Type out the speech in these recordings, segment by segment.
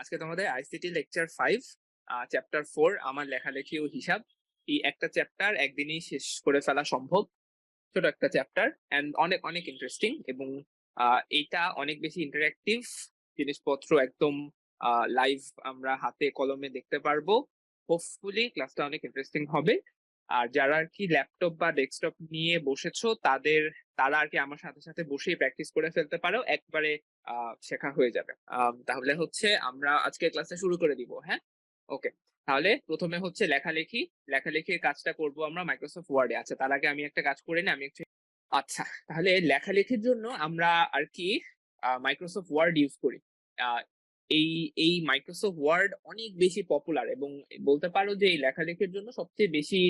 আজকে তোমাদের ICT lecture 5 chapter 4 আমার লেখালেখি ও হিসাব। এই একটা চ্যাপ্টার একদিনেই শেষ করে ফেলা সম্ভব। ছোট একটা চ্যাপ্টার এন্ড অনেক অনেক ইন্টারেস্টিং এবং এইটা অনেক বেশি ইন্টারেক্টিভ জিনিসপত্র একদম লাইভ আমরা হাতে কলমে দেখতে পারবো। হোপফুলি ক্লাসটা অনেক ইন্টারেস্টিং হবে। আর যারা আর কি ল্যাপটপ বা ডেস্কটপ নিয়ে বসেছো তারা আর কি আমার সাথে সাথে বসেই প্র্যাকটিস করে ফেলতে পারো, একবারে শেখা হয়ে যাবে। তাহলে হচ্ছে আমরা আজকে ক্লাসটা শুরু করে দিব। হ্যাঁ, ওকে। তাহলে প্রথমে হচ্ছে লেখালেখির কাজটা করব আমরা মাইক্রোসফট ওয়ার্ডে। আচ্ছা, তার আগে আমি একটা কাজ করে নিই। আচ্ছা, তাহলে লেখালেখির জন্য আমরা আর কি মাইক্রোসফট ওয়ার্ড ইউজ করি। আহ, এই এই মাইক্রোসফট ওয়ার্ড অনেক বেশি পপুলার এবং বলতে পারো যে এই লেখালেখির জন্য সবচেয়ে বেশি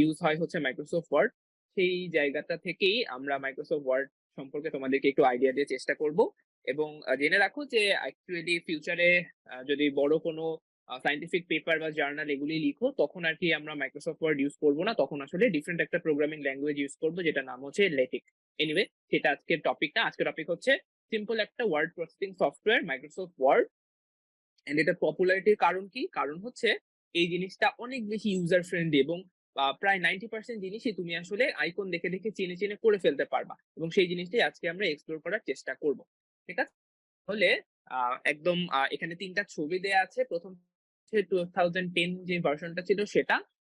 ইউজ হয় হচ্ছে মাইক্রোসফট ওয়ার্ড। সেই জায়গাটা থেকেই আমরা মাইক্রোসফট ওয়ার্ড সম্পর্কে তোমাদেরকে একটু আইডিয়া দিয়ে চেষ্টা করব। এবং জেনে রাখো যে অ্যাকচুয়ালি ফিউচারে যদি বড় কোনো সাইন্টিফিক পেপার বা জার্নাল এগুলি লিখো, তখন আর কি আমরা মাইক্রোসফট ওয়ার্ড ইউজ করবো না, তখন আসলে ডিফারেন্ট একটা প্রোগ্রামিং ল্যাঙ্গুয়েজ ইউজ করবো, যেটা নাম হচ্ছে লেটিক। এনিওয়ে, সেটা আজকের টপিক না। আজকের টপিক হচ্ছে সিম্পল একটা word processing software Microsoft Word. And এটা পপুলারিটির কারণ কি? কারণ হচ্ছে এই জিনিসটা অনেক বেশি ইউজার ফ্রেন্ডলি এবং প্রায় 90% জিনিসই তুমি আসলে আইকন দেখে দেখে চিনে চিনে করে ফেলতে পারবা, এবং সেই জিনিসটাই আজকে আমরা এক্সপ্লোর করার চেষ্টা করব। ঠিক আছে? তাহলে একদম এখানে তিনটা ছবি দেয়া আছে। প্রথম হচ্ছে 2010 যে ভার্সনটা ছিল সেটা,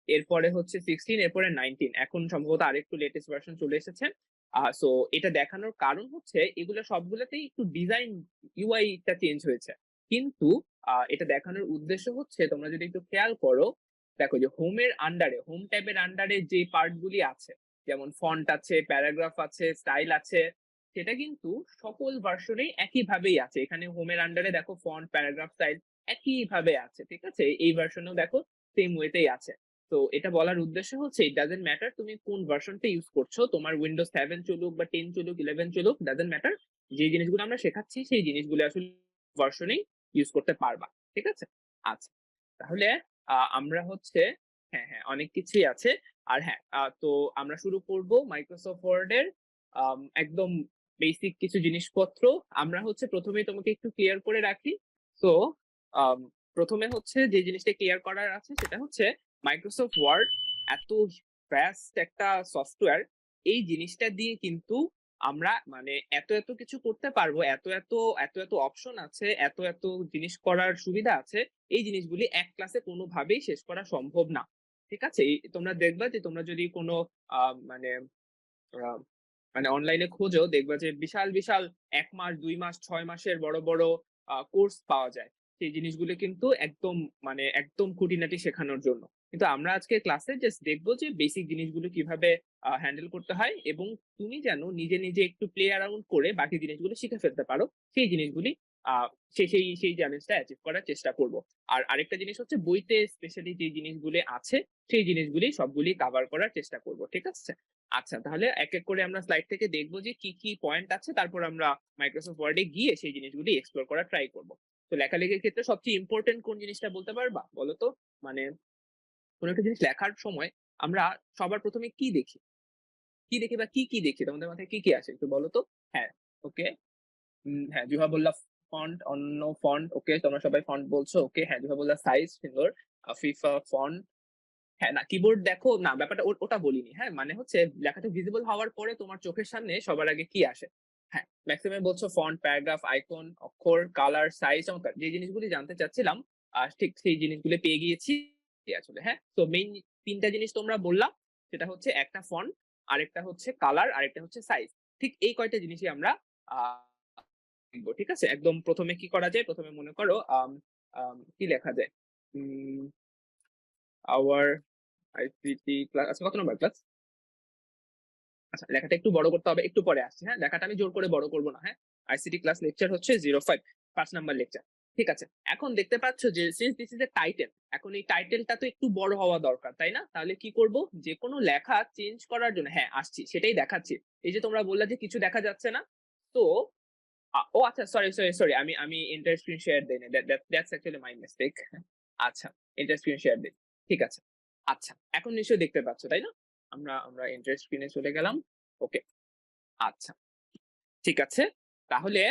এরপরে হচ্ছে 16, এরপরে 19, এখন সম্ভবত আরেকটু লেটেস্ট ভার্সন চলে এসেছে। সো এটা দেখানোর কারণ হচ্ছে এগুলো সবগুলোতেই একটু ডিজাইন ইউআইটা চেঞ্জ হয়েছে, কিন্তু এটা দেখানোর উদ্দেশ্য হচ্ছে তোমরা যদি একটু খেয়াল করো, দেখো যে হোম ট্যাবের আন্ডারে যে পার্ট গুলি আছে, যেমন ফন্ট আছে, প্যারাগ্রাফ আছে, স্টাইল আছে, সেটা কিন্তু সকল ভার্সনেই একই ভাবেই আছে। এখানে হোমের আন্ডারে দেখো ফন্ট, প্যারাগ্রাফ, স্টাইল একই ভাবে আছে। ঠিক আছে? এই ভার্সনেও দেখো সেম ওয়েতেই আছে। তো এটা বলার উদ্দেশ্য হচ্ছে ইট ডাজেন্ট ম্যাটার তুমি কোন ভার্সনটা ইউজ করছো, তোমার উইন্ডোজ 7 চলুক বা 10 চলুক, 11 চলুক, ডাজেন্ট ম্যাটার। যে জিনিসগুলো আমরা শেখাচ্ছি সেই জিনিসগুলো আসলে ভার্সনেই ইউজ করতে পারবা। ঠিক আছে? আচ্ছা, তাহলে আমরা হচ্ছে, হ্যাঁ হ্যাঁ, অনেক কিছুই আছে। আর হ্যাঁ, তো আমরা শুরু করব মাইক্রোসফট ওয়ার্ডের একদম বেসিক কিছু জিনিসপত্র। আমরা হচ্ছে প্রথমেই তোমাকে একটু ক্লিয়ার করে রাখি। তো প্রথমে হচ্ছে যে জিনিসটা ক্লিয়ার করার আছে সেটা হচ্ছে মাইক্রোসফট ওয়ার্ড এত ফাস্ট একটা সফটওয়্যার, এই জিনিসটা দিয়ে কিন্তু আমরা মানে এত এত কিছু করতে পারবো, এত এত এত এত অপশন আছে, এত এত জিনিস করার সুবিধা আছে, এই জিনিসগুলি এক ক্লাসে কোনোভাবেই শেষ করা সম্ভব না। ঠিক আছে? তোমরা দেখবা যে তোমরা যদি কোনো মানে আহ, মানে অনলাইনে খোঁজো, দেখবা যে বিশাল বিশাল 1 মাস, 2 মাস, 6 মাসের বড় বড় কোর্স পাওয়া যায় সেই জিনিসগুলো কিন্তু একদম মানে একদম খুঁটিনাটি শেখানোর জন্য। কিন্তু আমরা আজকে ক্লাসে জাস্ট দেখবো যে বেসিক জিনিসগুলো কিভাবে হ্যান্ডেল করতে হয়, এবং তুমি যেন নিজে নিজে একটু প্লে অ্যারাউন্ড করে বাকি জিনিসগুলো শিখে ফেলতে পারো, সেই জিনিসগুলি সেই চ্যালেঞ্জটা অ্যাচিভ করার চেষ্টা করব। আর আরেকটা জিনিস হচ্ছে বইতে স্পেশালি যে জিনিসগুলি আছে সেই জিনিসগুলি সবগুলি কভার করার চেষ্টা করব। ঠিক আছে? আচ্ছা, তাহলে এক এক করে আমরা স্লাইড থেকে দেখবো যে কি কি পয়েন্ট আছে, তারপর আমরা মাইক্রোসফট ওয়ার্ডে গিয়ে সেই জিনিসগুলি এক্সপ্লোর করার ট্রাই করব। তো লেখালেখির ক্ষেত্রে সবচেয়ে ইম্পর্টেন্ট কোন জিনিসটা বলতে পারবা বলো তো? মানে কোনো একটা জিনিস লেখার সময় আমরা সবার প্রথমে কি দেখি, বা কি কি দেখি? তোমাদের মাথায় কি কি আসে একটু বলো তো? হ্যাঁ, ওকে। হ্যাঁ, জুহা বললা ফন্ট, অন্য ফন্ট। ওকে, তোমরা সবাই ফন্ট বলছো। ওকে, হ্যাঁ, জুহা বললা সাইজ, সুন্দর। FIFA font. হ্যাঁ, না কিবোর্ড দেখো না, ব্যাপারটা ওটা বলিনি। হ্যাঁ, মানে হচ্ছে লেখাটা ভিজিবল হওয়ার পরে তোমার চোখের সামনে সবার আগে কি আসে? হ্যাঁ, ম্যাক্সিমাম বলছো ফন্ট, প্যারাগ্রাফ, আইকন, অক্ষর, কালার, সাইজ। চমৎকার, যে জিনিসগুলি জানতে চাচ্ছিলাম ঠিক সেই জিনিসগুলো পেয়ে গিয়েছি আসলে। হ্যাঁ, তো মেইন তিনটা জিনিস তোমরা বললাম, সেটা হচ্ছে একটা ফন্ট, আরেকটা হচ্ছে কালার, আরেকটা হচ্ছে সাইজ। ঠিক এই কয়টা জিনিসই আমরা দেখবো। ঠিক আছে? একদম প্রথমে কি করা যায়, প্রথমে মনে করো কি লেখা যায়, আওয়ার আইসিটি ক্লাস। আচ্ছা, কত নম্বর ক্লাস? আচ্ছা, লেখাটা একটু বড় করতে হবে, একটু পরে আসছি। হ্যাঁ, লেখাটা আমি জোর করে বড় করবো না। হ্যাঁ, আইসিটি ক্লাস লেকচার হচ্ছে 05, 5 নাম্বার লেকচার। ঠিক আছে? এখন দেখতে পাচ্ছ যে since this is a title, এখন এই টাইটেলটা তো একটু বড় হওয়া দরকার, তাই না? তাহলে কি করব? যে কোনো লেখা চেঞ্জ করার জন্য, হ্যাঁ আসছি, সেটাই দেখাচ্ছি। এই যে তোমরা বললা যে কিছু দেখা যাচ্ছে না, তো ও আচ্ছা, সরি সরি সরি, আমি আমি ইন্টার স্ক্রিন শেয়ার দেই না। That's actually my mistake. আচ্ছা, ইন্টার স্ক্রিন শেয়ার দিই। ঠিক আছে। আচ্ছা, এখন নিশ্চয়ই দেখতে পাচ্ছ, তাই না? আমরা আমরা ইন্টার স্ক্রিনে চলে গেলাম। ওকে, আচ্ছা, ঠিক আছে। তাহলে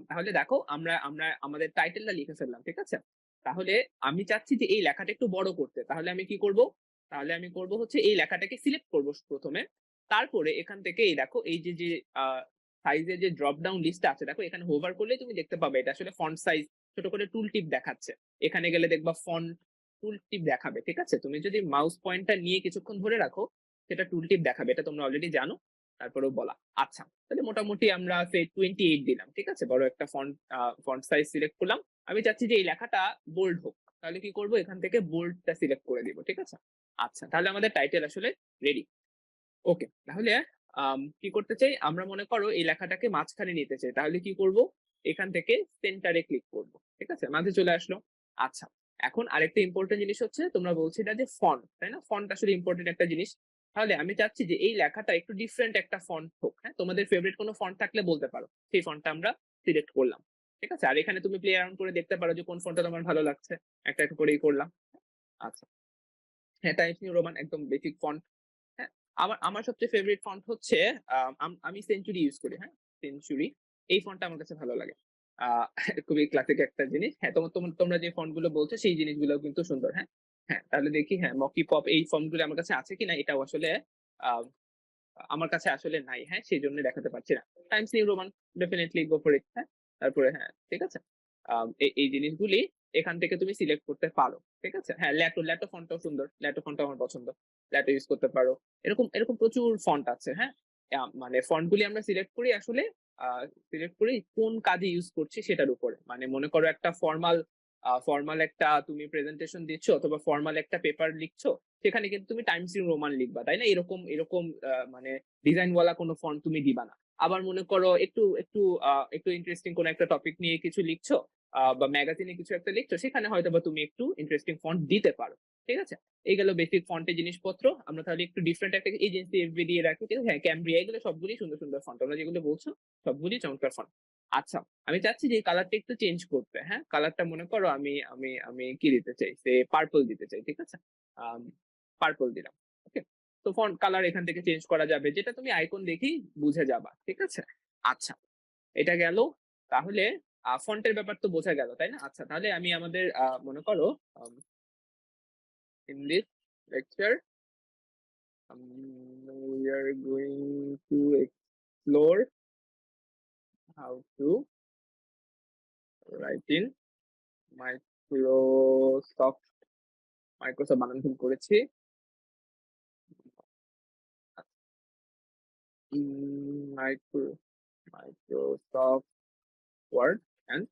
তাহলে দেখো আমরা আমরা আমাদের টাইটেলটা লিখে ফেললাম, ঠিক আছে? তাহলে আমি চাচ্ছি যে এই লেখাটা একটু বড় করতে। তাহলে আমি কি করব? তাহলে আমি করব হচ্ছে এই লেখাটাকে সিলেক্ট করব ১ম এ। তারপরে এখান থেকে এই দেখো এই যে আ সাইজের যে ড্রপ ডাউন লিস্টটা আছে দেখো এখানে হোভার করলেই তুমি দেখতে পাবে এটা আসলে ফন্ট সাইজ ছোট করে টুল টিপ দেখাচ্ছে। এখানে গেলে দেখবা ফন্ট টুল টিপ দেখাবে, ঠিক আছে? তুমি যদি মাউস পয়েন্টার নিয়ে কিছুক্ষণ ধরে রাখো সেটা টুল টিপ দেখাবে। এটা তোমরা অলরেডি জানো। তারপরেও বলা। আচ্ছা, তাহলে মোটামুটি আমরা say 28 দিলাম, ঠিক আছে? বড় একটা ফন্ট সাইজ সিলেক্ট করলাম। আমি চাচ্ছি যে এই লেখাটা বোল্ড হোক। তাহলে কি করব? এখান থেকে বোল্ডটা সিলেক্ট করে দিব, ঠিক আছে? আচ্ছা, তাহলে আমাদের টাইটেল আসলে রেডি। ওকে, তাহলে কি করতে চাই? আমরা মনে করো এই লেখাটাকে মাঝখানে নিতে চাই। তাহলে কি করব? এখান থেকে সেন্টারে ক্লিক করব। ঠিক আছে? মাঝে চলে আসলো। আচ্ছা, এখন আরেকটা ইম্পোর্টেন্ট জিনিস হচ্ছে তোমরা বলছিলে যে ফন্ট, তাই না? ফন্ট আসলে ইম্পোর্টেন্ট একটা জিনিস। তাহলে আমি চাচ্ছি যে এই লেখাটা একটু ডিফারেন্ট একটা ফন্ট হোক। হ্যাঁ? তোমাদের ফেভারিট কোনো ফন্ট থাকলে বলতে পারো। সেই ফন্টটা আমরা সিলেক্ট করলাম। ঠিক আছে? আর এখানে তুমি প্লে অ্যারাউন্ড করে দেখতে পারো যে কোন ফন্টটা তোমার ভালো লাগছে। একটা একটা করেই করলাম। আচ্ছা। হ্যাঁ, টাইমস নিউ রোমান একদম বেসিক ফন্ট। হ্যাঁ, আমার আমার সবচেয়ে ফেভারিট ফন্ট হচ্ছে আমি সেঞ্চুরি ইউজ করি, হ্যাঁ? সেঞ্চুরি। এই ফন্টটা আমার কাছে ভালো লাগে। আ খুবই ক্লাসিক একটা জিনিস। হ্যাঁ, তোমরা যে ফন্ট গুলো বলছো সেই জিনিসগুলোও কিন্তু সুন্দর, হ্যাঁ? হ্যাঁ, তাহলে দেখি হ্যাঁ, মকি পপ এই ফন্ট গুলো আমার কাছে আছে কিনা এটাও আসলে আ আমার কাছে আসলে নাই, হ্যাঁ? সেজন্য দেখাতে পারছি না। Times new Roman definitely go for ইট, হ্যাঁ? তারপরে হ্যাঁ, ঠিক আছে? এই জিনিসগুলি এখান থেকে তুমি সিলেক্ট করতে পারো। ঠিক আছে? হ্যাঁ, ল্যাটো ফন্টটাও সুন্দর। ল্যাটো ফন্টটাও আমার পছন্দ। ল্যাটো ইউজ করতে পারো। এরকম প্রচুর ফন্ট আছে, হ্যাঁ? মানে ফন্ট গুলি আমরা সিলেক্ট করি আসলে আ সিলেক্ট করি কোন কাজে ইউজ করছি সেটার উপরে। মানে মনে করো একটা ফরমাল একটা তুমি প্রেজেন্টেশন দিচ্ছ অথবা ফরমাল একটা পেপার লিখছো, সেখানে কিন্তু তুমি টাইমস নিউ রোমান লিখবা, তাই না? এরকম মানে ডিজাইন ওয়ালা কোনো ফন্ট তুমি দিবা না। আবার মনে করো একটু ইন্টারেস্টিং কোনো একটা টপিক নিয়ে কিছু লিখছো বা ম্যাগাজিনে কিছু একটা লিখছো, সেখানে হয়তোবা তুমি একটু ইন্টারেস্টিং ফন্ট দিতে পারো। ঠিক আছে? এই গেল বেসিক ফন্টের জিনিসপত্র। আমরা তাহলে একটু ডিফারেন্ট একটা এজেন্সি এফবি দিয়ে রাখি। ঠিক আছে? হ্যাঁ, ক্যামব্রিয়া এগুলো সবগুলোই সুন্দর, সুন্দর ফন্ট। তোমরা যেগুলো বলছো সবগুলোই চমৎকার ফন্ট। আচ্ছা, আমি চাচ্ছি যে এই কালারটা একটু চেঞ্জ করতে, হ্যাঁ? কালারটা মনে করো আমি কি দিতে চাই? সে পার্পল দিতে চাই। ঠিক আছে? আম পার্পল দিলাম। ওকে? তো ফন্ট কালার এখান থেকে চেঞ্জ করা যাবে। যেটা তুমি আইকন দেখেই বুঝে যাবা। ঠিক আছে? আচ্ছা, এটা গেল। তাহলে ফন্টের ব্যাপার তো বোঝা গেল, তাই না? আচ্ছা, তাহলে আমি আমাদের মনে করো আম in this lecture we are going to explore how to write in Microsoft বানান ভুল করেছি। Micro Microsoft Word and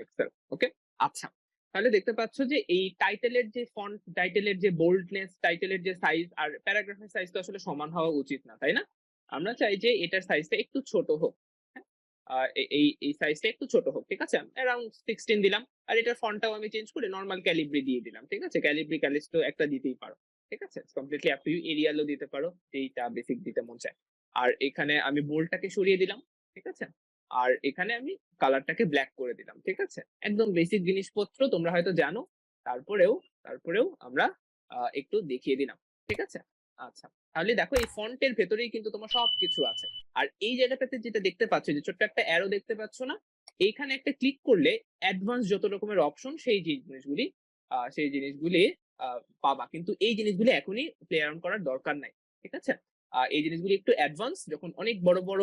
Excel। ওকে? আচ্ছা। তাহলে দেখতে পাচ্ছ যে এই টাইটেলের যে ফন্ট, টাইটেলের যে বোল্ডনেস, টাইটেলের যে সাইজ আর প্যারাগ্রাফের সাইজ তো আসলে সমান হওয়া উচিত না, তাই না? আমরা চাই যে এটার সাইজটা একটু ছোট হোক। হ্যাঁ? এই সাইজটা একটু ছোট হোক। ঠিক আছে? অ্যারাউন্ড 16 দিলাম। আর এটার ফন্টটাও আমি চেঞ্জ করে নরমাল ক্যালিব্রি দিয়ে দিলাম। ঠিক আছে? ক্যালিব্রি ক্যালিস্টো একটা দিতেই পারো। ঠিক আছে? Completely up to you. এরিয়ালও দিতে পারো। যেইটা বেসিক দিতে মন চায়। আর এখানে আমি বোল্ডটাকে সরিয়ে দিলাম। ঠিক আছে? আর এখানে আমি কালারটাকে ব্ল্যাক করে দিলাম। ঠিক আছে? একদম বেসিক জিনিসপত্র তোমরা হয়তো জানো। তারপরেও আমরা একটু দেখিয়ে দিলাম। ঠিক আছে? আচ্ছা। তাহলে দেখো এই ফন্টের ভেতরেই কিন্তু তোমার সবকিছু আছে। আর এই জায়গাটাতে যেটা দেখতে পাচ্ছ যে ছোট্ট একটা অ্যারো দেখতে পাচ্ছ না? এইখানে একটা ক্লিক করলে অ্যাডভান্স যত রকমের অপশন সেই জিনিসগুলি পাবা। কিন্তু এই জিনিসগুলি এখনই প্লে অ্যারাউন্ড করার দরকার নাই। ঠিক আছে? এই জিনিসগুলি একটু অ্যাডভান্স যখন অনেক বড়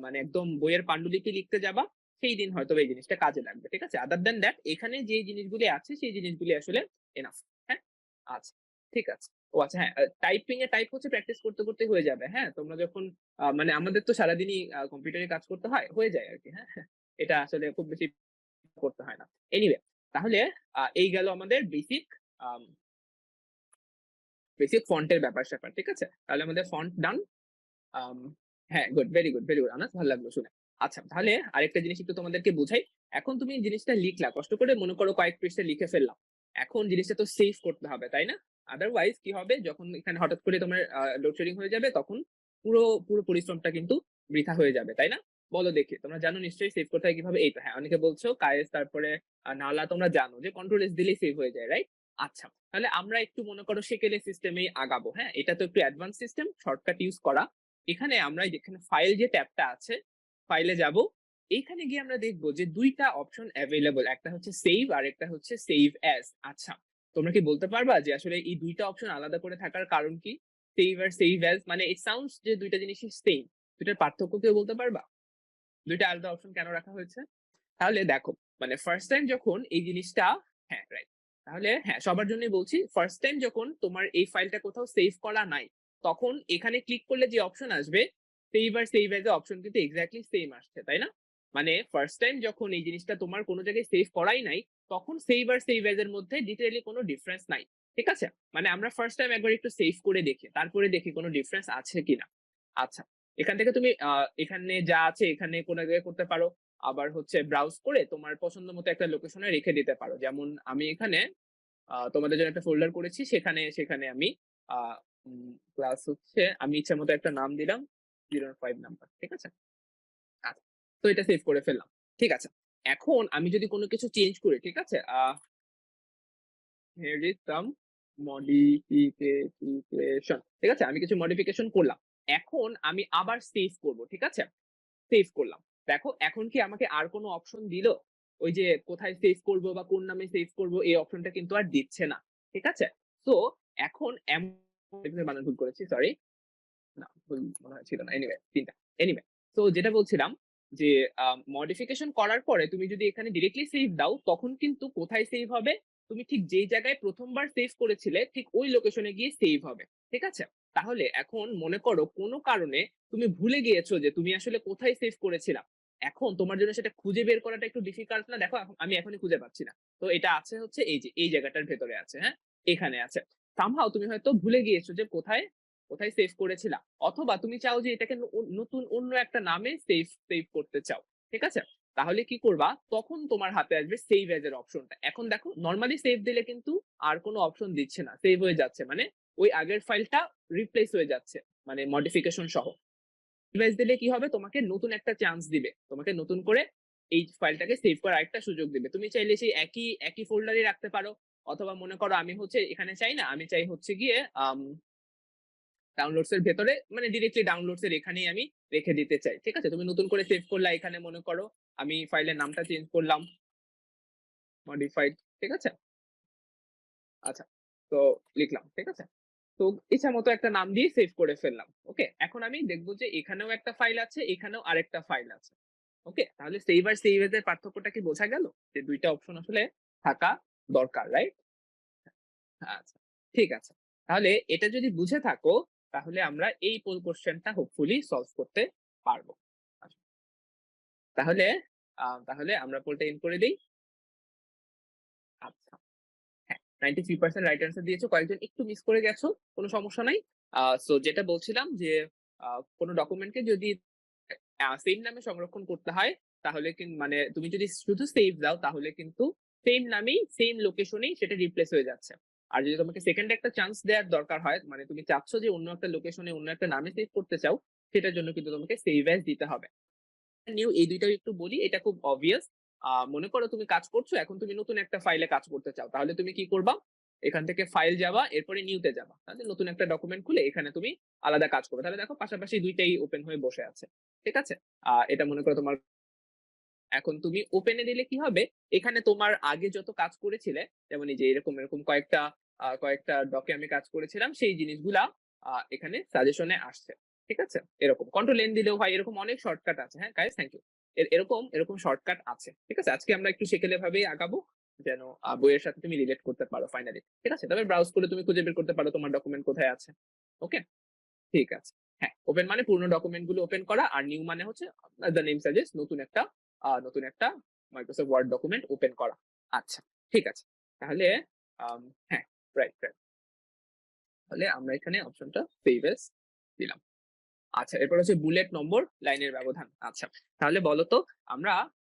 মানে একদম বইয়ের পান্ডুলিপি লিখতে যাবা, সেই দিন হয়তো এই জিনিসটা কাজে লাগবে। ঠিক আছে? আদার দ্যান দ্যাট এখানে যে জিনিসগুলি আছে সেই জিনিসগুলি আসলে এনাফ। হ্যাঁ? আচ্ছা, ঠিক আছে। ও আচ্ছা, হ্যাঁ, টাইপ হচ্ছে প্র্যাকটিস করতে হয়ে যাবে। হ্যাঁ? তোমরা যখন মানে আমাদের তো সারাদিনই কম্পিউটারে কাজ করতে হয়, হয়ে যায় আরকি। হ্যাঁ? এটা আসলে খুব বেশি করতে হয় না। এনিওয়ে, তাহলে এই গেল আমাদের আম বেসিক ফন্টের ব্যাপার-স্যাপার। ঠিক আছে? তাহলে আমাদের ফন্ট ডান। আম হ্যাঁ, গুড, ভেরি গুড আনাস, ভালো লাগলো শুনে। আচ্ছা, তাহলে আরেকটা জিনিস একটু তোমাদেরকে বুঝাই। এখন তুমি জিনিসটা লিখলা, কষ্ট করে মনে করো কয়েক পৃষ্ঠা লিখে ফেললাম। এখন জিনিসটা তো সেভ করতে হবে, তাই না? আদারওয়াইজ কি হবে, যখন এখানে হঠাৎ করে তোমার লোডশেডিং হয়ে যাবে তখন পুরো পরিশ্রমটা কিন্তু বৃথা হয়ে যাবে, তাই না? বলো দেখি, তোমরা জানো নিশ্চয়ই সেভ করতে হয় কিভাবে? এই তো হ্যাঁ, অনেকে বলছো কায়েস তারপরে নালা তোমরা জানো যে কন্ট্রোল এস দিলেই সেভ হয়ে যায়, রাইট? আচ্ছা, তাহলে আমরা একটু মনে করো সেকেলে সিস্টেমেই আগাবো, হ্যাঁ? এটা তো একটু অ্যাডভান্স সিস্টেম, শর্টকাট ইউজ করা। এখানে আমরা যেখানে ফাইল যে ট্যাবটা আছে, ফাইলে যাব। এইখানে গিয়ে আমরা দেখবো যে দুইটা অপশন অ্যাভেলেবল, একটা হচ্ছে সেভ আর একটা হচ্ছে সেভ অ্যাজ। আচ্ছা, তোমরা কি বলতে পারবা যে আসলে এই দুইটা অপশন আলাদা করে থাকার কারণ কি? সেভ আর সেভ অ্যাজ মানে ইট সাউন্ডস যে দুইটা জিনিসই সেম, দুইটার পার্থক্য কেউ বলতে পারবা? দুইটা আলাদা অপশন কেন রাখা হয়েছে? তাহলে দেখো, মানে ফার্স্ট টাইম যখন এই জিনিসটা, হ্যাঁ রাইট, তাহলে হ্যাঁ সবার জন্যই বলছি, ফার্স্ট টাইম যখন তোমার এই ফাইলটা কোথাও সেভ করা নাই, তখন এখানে ক্লিক করলে যে অপশন আসবে সেভ আর সেভ এজ এর অপশন কিন্তু এক্স্যাক্টলি সেম আসছে, তাই না? মানে ফার্স্ট টাইম যখন এই জিনিসটা তোমার কোনো জায়গায় সেভ করাই নাই, তখন সেভ আর সেভ এজ এর মধ্যে ডিটেইলি কোনো ডিফারেন্স নাই। ঠিক আছে, মানে আমরা ফার্স্ট টাইম একবার একটু সেভ করে দেখি, তারপরে দেখি কোনো ডিফারেন্স আছে কিনা। আচ্ছা, এখান থেকে তুমি এখানে যা আছে এখানে কোনো জায়গায় করতে পারো, আবার হচ্ছে ব্রাউজ করে তোমার পছন্দ মতো একটা লোকেশনে রেখে দিতে পারো। যেমন আমি এখানে তোমাদের জন্য একটা ফোল্ডার করেছি, সেখানে সেখানে আমি ক্লাস হচ্ছে আমি ইচ্ছা মতো একটা নাম দিলাম 05 নাম্বার। ঠিক আছে, আচ্ছা, তো এটা সেভ করে ফেললাম। ঠিক আছে, এখন আমি যদি কোনো কিছু চেঞ্জ করি, ঠিক আছে, here is some modification, ঠিক আছে, আমি কিছু মডিফিকেশন করলাম। এখন আমি আবার সেভ করব, ঠিক আছে, সেভ করলাম। দেখো এখন কি আমাকে আর কোনো অপশন দিল? ওই যে কোথায় সেভ করব বা কোন নামে সেভ করব এই অপশনটা কিন্তু আর দিচ্ছে না। ঠিক আছে, তো এখন বানান ভুল করেছি, সরি, না ভুল মনে হয় ছিল না, এনিওয়ে তিনটা, এনিওয়ে, তো যেটা বলছিলাম যে মডিফিকেশন করার পরে তুমি যদি এখানে ডিরেক্টলি সেভ দাও, তখন কিন্তু কোথায় সেভ হবে? তুমি ঠিক যেই জায়গায় প্রথমবার সেভ করেছিলে ঠিক ওই লোকেশনে গিয়ে সেভ হবে। ঠিক আছে, তাহলে এখন মনে করো কোনো কারণে তুমি ভুলে গিয়েছো যে তুমি আসলে কোথায় সেভ করেছিলাম, এখন তোমার জন্য সেটা খুঁজে বের করাটা একটু ডিফিকাল্ট না? দেখো আমি এখনই খুঁজে পাচ্ছি না, তো এটা আছে হচ্ছে এই যে এই জায়গাটার ভেতরে আছে, হ্যাঁ এখানে আছে। সামহাও তুমি হয়তো ভুলে গিয়েছো যে কোথায় কোথায় সেভ করেছিলা, অথবা তুমি চাও যে এটাকে নতুন অন্য একটা নামে সেভ সেভ করতে চাও। ঠিক আছে, তাহলে কি করবা, তখন তোমার হাতে আসবে সেভ এজ এর অপশনটা। এখন দেখো নরমালি সেভ দিলে কিন্তু আর কোনো অপশন দিচ্ছে না, সেভ হয়ে যাচ্ছে, মানে ওই আগের ফাইলটা রিপ্লেস হয়ে যাচ্ছে, মানে মডিফিকেশন সহ। সেভ এজ দিলে কি হবে, তোমাকে নতুন একটা চান্স দিবে, তোমাকে নতুন করে এই ফাইলটাকে সেভ করার আরেকটা সুযোগ দিবে। তুমি চাইলে সেই একই একই ফোল্ডারে রাখতে পারো, অথবা মনে করো আমি হচ্ছে এখানে চাই না, আমি চাই হচ্ছে গিয়ে ডাউনলোডস এর ভেতরে, মানে ডিরেক্টলি ডাউনলোডস এর এখানেই আমি রেখে দিতে চাই। ঠিক আছে, তুমি নতুন করে সেভ করলা, এখানে মনে করো আমি ফাইলের নামটা চেঞ্জ করলাম, মডিফাইড। ঠিক আছে, আচ্ছা, তো লিখলাম, ঠিক আছে, তো ইচ্ছা মতো একটা নাম দিয়ে সেভ করে ফেললাম। ওকে, এখন আমি দেখবো যে এখানেও একটা ফাইল আছে, এখানেও আরেকটা ফাইল আছে। ওকে, তাহলে সেভ আর সেভ এর পার্থক্যটা কি বোঝা গেল? যে দুইটা অপশন আসলে থাকা দরকার, রাইট? আচ্ছা, ঠিক আছে, তাহলে এটা যদি বুঝে থাকো, তাহলে আমরা এই পোল কোশ্চেনটা হোপফুলি সলভ করতে পারবো। আচ্ছা, তাহলে তাহলে আমরা পোলটা এন্ড করে দিই। আচ্ছা, হ্যাঁ 93% রাইট অ্যান্সার দিয়েছো, কয়েকজন একটু মিস করে গেছো, কোনো সমস্যা নাই। সো যেটা বলছিলাম যে কোনো ডকুমেন্টকে যদি সেম নামে সংরক্ষণ করতে হয়, তাহলে কিন্তু মানে তুমি যদি শুধু সেভ দাও, তাহলে কিন্তু সেম নামেই সেম লোকেশনেই সেটা রিপ্লেস হয়ে যাচ্ছে। আর যদি তোমাকে সেকেন্ড একটা চান্স দেওয়ার দরকার হয়, মানে তুমি চাচ্ছ যে অন্য একটা লোকেশনে অন্য একটা নামে সেভ করতে চাও, সেটার জন্য কিন্তু তোমাকে সেভ অ্যাজ দিতে হবে। নিউ এই দুইটাও একটু বলি, এটা খুব অবভিয়াস। মনে করো তুমি কাজ করছো, এখন তুমি নতুন একটা ফাইলে কাজ করতে চাও, তাহলে তুমি কি করবা, এখান থেকে ফাইল যাবা, এরপরে নিউতে যাবা, তাহলে নতুন একটা ডকুমেন্ট খুলে এখানে তুমি আলাদা কাজ করবে। তাহলে দেখো পাশাপাশি দুইটাই ওপেন হয়ে বসে আছে। ঠিক আছে, এটা মনে করো তোমার, এখন তুমি ওপেনে দিলে কি হবে, এখানে তোমার আগে যত কাজ করেছিলে, যেমন এই যে এরকম এরকম কয়েকটা কয়েকটা ডকে আমি কাজ করেছিলাম, সেই জিনিসগুলা এখানে সাজেশনে আসছে। ঠিক আছে, এরকম কন্ট্রোল এন দিলেও হয়, এরকম অনেক শর্টকাট আছে। হ্যাঁ গাইস, থ্যাংক ইউ। এরকম এরকম শর্টকাট আছে। ঠিক আছে, আজকে আমরা একটু সেকেলে ভাবেই আগাবো, যেন বইয়ের সাথে তুমি রিলেট করতে পারো ফাইনালি। ঠিক আছে, তবে ব্রাউজ করে তুমি খুঁজে বের করতে পারো তোমার ডকুমেন্ট কোথায় আছে। ওকে, ঠিক আছে। হ্যাঁ, ওপেন মানে পুরনো ডকুমেন্ট গুলো ওপেন করা, আর নিউ মানে হচ্ছে দ্য নেম সাজেস্ট নতুন একটা মাইক্রোসফট ওয়ার্ড ডকুমেন্ট ওপেন করা। আচ্ছা, ঠিক আছে, তাহলে আম, হ্যাঁ রাইট রাইট, তাহলে আমরা এখানে অপশনটা সেভ এস দিলাম। আচ্ছা, এরপর হচ্ছে বুলেট নম্বর, লাইনের ব্যবধান। আচ্ছা, তাহলে বলো তো, আমরা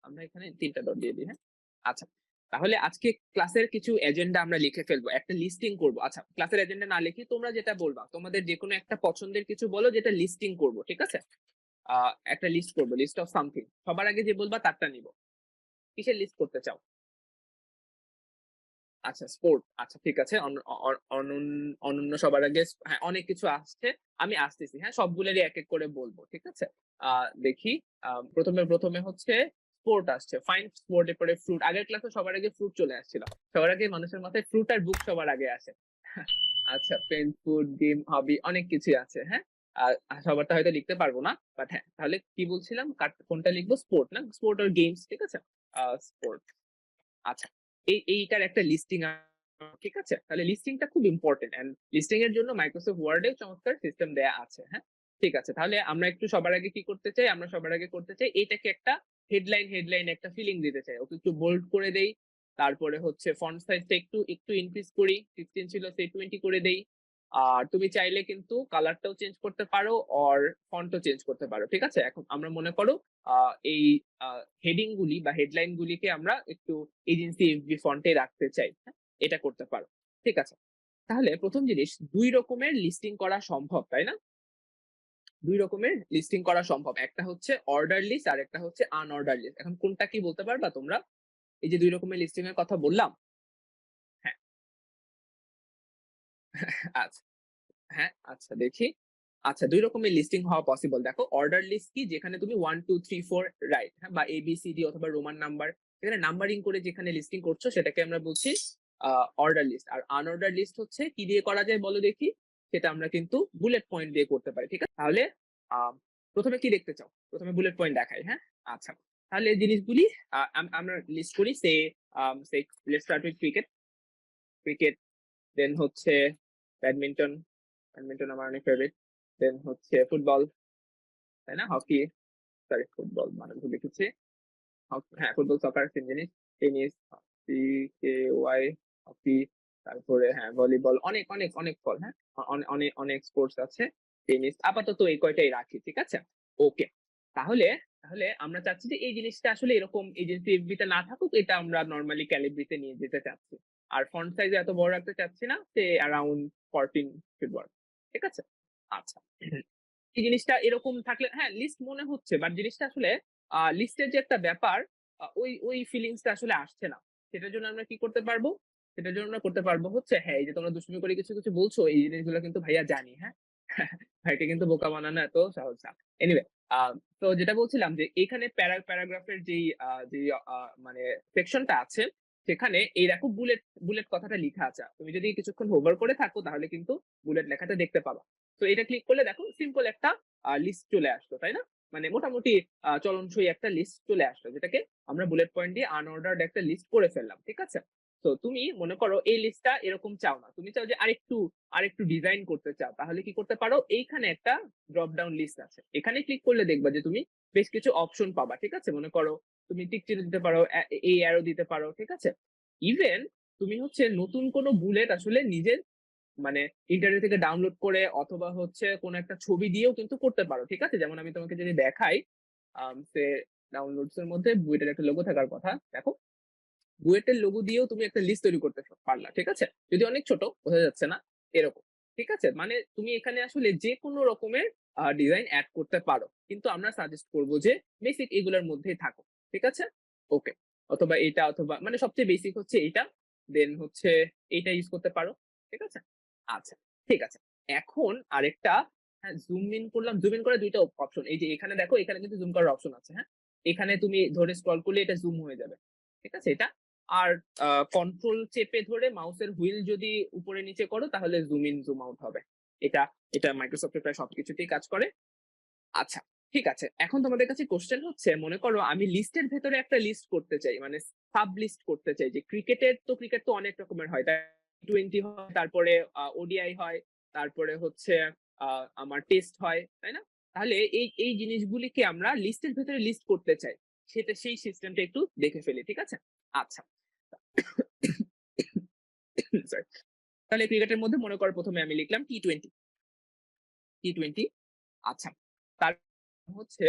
আমরা এখানে তিনটা ডট দিয়ে দিই, হ্যাঁ। আচ্ছা, তাহলে আজকে ক্লাসের কিছু এজেন্ডা আমরা লিখে ফেলবো, একটা লিস্টিং করব। আচ্ছা, ক্লাসের এজেন্ডা না লিখি তোমরা যেটা বলবা, তোমাদের যে কোনো একটা পছন্দের কিছু বলো যেটা লিস্টিং করব। ঠিক আছে, একটা লিস্ট করব, লিস্ট অফ সামথিং। সবার আগে যে বলবা তারটা নিব। কিসের লিস্ট করতে চাও? আচ্ছা স্পোর্ট। আচ্ছা ঠিক আছে। অন অ অ অনন্য সবার আগে হ্যাঁ, অনেক কিছু আসছে। আমি আসতেছি। হ্যাঁ, সবগুলোরই এক করে বলব। ঠিক আছে? আ দেখি ১ম এ হচ্ছে স্পোর্ট আসছে। ফাইন স্পোর্ট এর পরে ফ্রুট। আগের ক্লাসে সবার আগে ফ্রুট চলে আসছিল। সবার আগে মানুষের মাথায় ফ্রুট আর বুক সবার আগে আসে। আচ্ছা ফ্রেন্ড, ফুড, গেম, হবি অনেক কিছুই আছে। হ্যাঁ? সবারটা হয়তো লিখতে পারব না। বাট হ্যাঁ, তাহলে কি বলছিলাম? কোনটা লিখবো? স্পোর্ট না? স্পোর্ট আর গেমস। ঠিক আছে? স্পোর্ট। আচ্ছা। এইটার একটা লিস্টিং ঠিক আছে? তাহলে লিস্টিংটা খুব ইম্পোর্টেন্ট অ্যান্ড লিস্টিং এর জন্য Microsoft Word এ চমৎকার সিস্টেম দেয়া আছে। হ্যাঁ? ঠিক আছে। তাহলে আমরা একটু সবার আগে কি করতে চাই? আমরা সবার আগে করতে চাই এটাকে একটা হেডলাইন একটা ফিলিং দিতে চাই। ওকে একটু বোল্ড করে দেই। তারপরে হচ্ছে ফন্ট সাইজটা একটু ইনক্রিজ করি। 16 ছিল সেই 20 করে দেই। আর তুমি চাইলে কিন্তু কালারটাও চেঞ্জ করতে পারো অর ফন্টও চেঞ্জ করতে পারো। ঠিক আছে? এখন আমরা মনে করো আ এই আ হেডিং গুলি বা হেডলাইন গুলিকে আমরা একটু এজেন্সি এফবি ফন্টে রাখতে চাই। হ্যাঁ? এটা করতে পারো। ঠিক আছে। তাহলে ১ম জিনিস ২ রকমের লিস্টিং করা সম্ভব, তাই না? ২ রকমের লিস্টিং করা সম্ভব। একটা হচ্ছে অর্ডার লিস্ট আর একটা হচ্ছে আনঅর্ডার লিস্ট। এখন কোনটা কি বলতে পারবা তোমরা? এই যে ২ রকমের লিস্টিং এর কথা বললাম। হ্যাঁ, আচ্ছা। হ্যাঁ, আচ্ছা দেখি। আচ্ছা ২ রকমের লিস্টিং হওয়া পসিবল। দেখো অর্ডার লিস্ট কি? যেখানে তুমি 1, 2, 3, 4 রাইট, হ্যাঁ? বা ABCD অথবা রোমান নাম্বার এখানে নাম্বারিং করে যেখানে লিস্টিং করছো সেটাকে আমরা বলছি আ অর্ডার লিস্ট। আর আনঅর্ডার লিস্ট হচ্ছে কি দিয়ে করা যায় বলো দেখি? সেটা আমরা কিন্তু বুলেট পয়েন্ট দিয়ে করতে পারি। ঠিক আছে? তাহলে আ ১ম এ কি দেখতে চাও? ১ম এ বুলেট পয়েন্ট দেখাই, হ্যাঁ? আচ্ছা। তাহলে এই জিনিসগুলি আমরা লিস্ট করি সে let's start with cricket. Cricket then হচ্ছে ব্যাডমিন্টন। ব্যাডমিন্টন আমার অনেক ফেভারিট। দেন হচ্ছে ফুটবল, তাই না? হকি, সরি ফুটবল মানে ভুল লিখেছি। হ্যাঁ, ফুটবল, সকার সেম জিনিস। টেনিস, CKY, হকি, তারপরে হ্যাঁ, ভলিবল অনেক ফল, হ্যাঁ? অনেক স্পোর্টস আছে। টেনিস আপাতত এই কয়টাই রাখি। ঠিক আছে? ওকে। তাহলে আমরা চাচ্ছি যে এই জিনিসটা আসলে এরকম এজেন্সি এফবি তে না থাকুক। এটা আমরা নরমালি ক্যালিব্রি তে নিয়ে যেতে চাচ্ছি। আর ফন্ট সাইজ এত বড় রাখতে চাচ্ছি না। Around 14 should work. ঠিক আছে? আচ্ছা। এই জিনিসটা এরকম থাকলে হ্যাঁ, লিস্ট মনে হচ্ছে বাট জিনিসটা আসলে লিস্টের যে একটা ব্যাপার ওই ফিলিংসটা আসলে আসছে না। সেটার জন্য আমরা কি করতে পারবো? সেটার জন্য আমরা করতে পারবো হচ্ছে হ্যাঁ, এই যে তোমরা দুষ্টুমি করে কিছু বলছো এই জিনিসগুলো কিন্তু ভাইয়া জানি, হ্যাঁ? ভাইকে কিন্তু বোকা বানানো এত সহজ না। এনিওয়ে আ তো যেটা বলছিলাম যে এখানে প্যারাগ্রাফের যেই মানে সেকশনটা আছে সেখানে এই দেখো বুলেট কথাটা লিখা আছে। তুমি যদি কিছুক্ষণ হোভার করে থাকো তাহলে কিন্তু বুলেট লেখাটা দেখতে পাবা। তো এটা ক্লিক করলে দেখো সিম্পল একটা লিস্ট চলে আসলো, তাই না? মানে মোটামুটি চলনসই একটা লিস্ট চলে আসলো যেটাকে আমরা বুলেট পয়েন্ট দিয়ে আনঅর্ডার্ড একটা লিস্ট করে ফেললাম। ঠিক আছে? তো তুমি মনে করো এই লিস্টটা এরকম চাও না। তুমি চাও যে আরেকটু ডিজাইন করতে চাও। তাহলে কি করতে পারো? এইখানে একটা ড্রপ ডাউন লিস্ট আছে। এখানে ক্লিক করলে দেখবা যে তুমি বেশ কিছু অপশন পাবা। ঠিক আছে? মনে করো তুমি টিক চিহ্ন দিতে পারো, এই অ্যারো দিতে পারো। ঠিক আছে? ইভেন তুমি হচ্ছে নতুন কোনো বুলেট আসলে নিজের মানে ইন্টারনেট থেকে ডাউনলোড করে অথবা হচ্ছে কোনো একটা ছবি দিয়েও কিন্তু করতে পারো। ঠিক আছে? যেমন আমি তোমাকে যদি দেখাই, সে ডাউনলোডস এর মধ্যে বুয়েটের একটা লোগো থাকার কথা। দেখো, বুয়েটের লোগো দিয়েও তুমি একটা লিস্ট তৈরি করতে পারলা। ঠিক আছে? যদি অনেক ছোট, বোঝা যাচ্ছে না, এরকম। ঠিক আছে? মানে তুমি এখানে আসলে যেকোনো রকমের ডিজাইন এড করতে পারো। কিন্তু আমরা সাজেস্ট করব যে বেসিক এগুলোর মধ্যেই থাকো। ঠিক আছে? ওকে। অথবা এটা অথবা মানে সবচেয়ে বেসিক হচ্ছে এইটা। দেন হচ্ছে এইটা ইউজ করতে পারো। ঠিক আছে? আচ্ছা, ঠিক আছে। এখন আরেকটা হ্যাঁ, জুম ইন করলাম। জুম ইন করার ২ টা অপশন। এই যে এখানে দেখো, এখানে কিন্তু জুম করার অপশন আছে, হ্যাঁ? এখানে তুমি ধরে স্ক্রল করলে এটা জুম হয়ে যাবে। ঠিক আছে? এটা আর কন্ট্রোল চেপে ধরে মাউসের হুইল যদি উপরে নিচে করো তাহলে জুম ইন, জুম আউট হবে। এটা মাইক্রোসফট এর প্রায় সবকিছুতেই কাজ করে। আচ্ছা, ঠিক আছে। এখন তোমাদের কাছে কোয়েশ্চেন হচ্ছে মনে করো আমি লিস্টের ভেতরে একটা লিস্ট করতে চাই। মানে সাব লিস্ট করতে চাই যে ক্রিকেট তো অনেক রকমের হয়। তাই টি-20 হয়, তারপরে ওডিআই হয়, তারপরে হচ্ছে আ আমার টেস্ট হয়, তাই না? তাহলে এই জিনিসগুলিকে আমরা লিস্টের ভেতরে লিস্ট করতে চাই। সেই সিস্টেমটা একটু দেখে ফেলি। ঠিক আছে? আচ্ছা। সরি। তাহলে ক্রিকেটের মধ্যে মনে করো ১ম এ আমি লিখলাম টি-20 আচ্ছা। তার হচ্ছে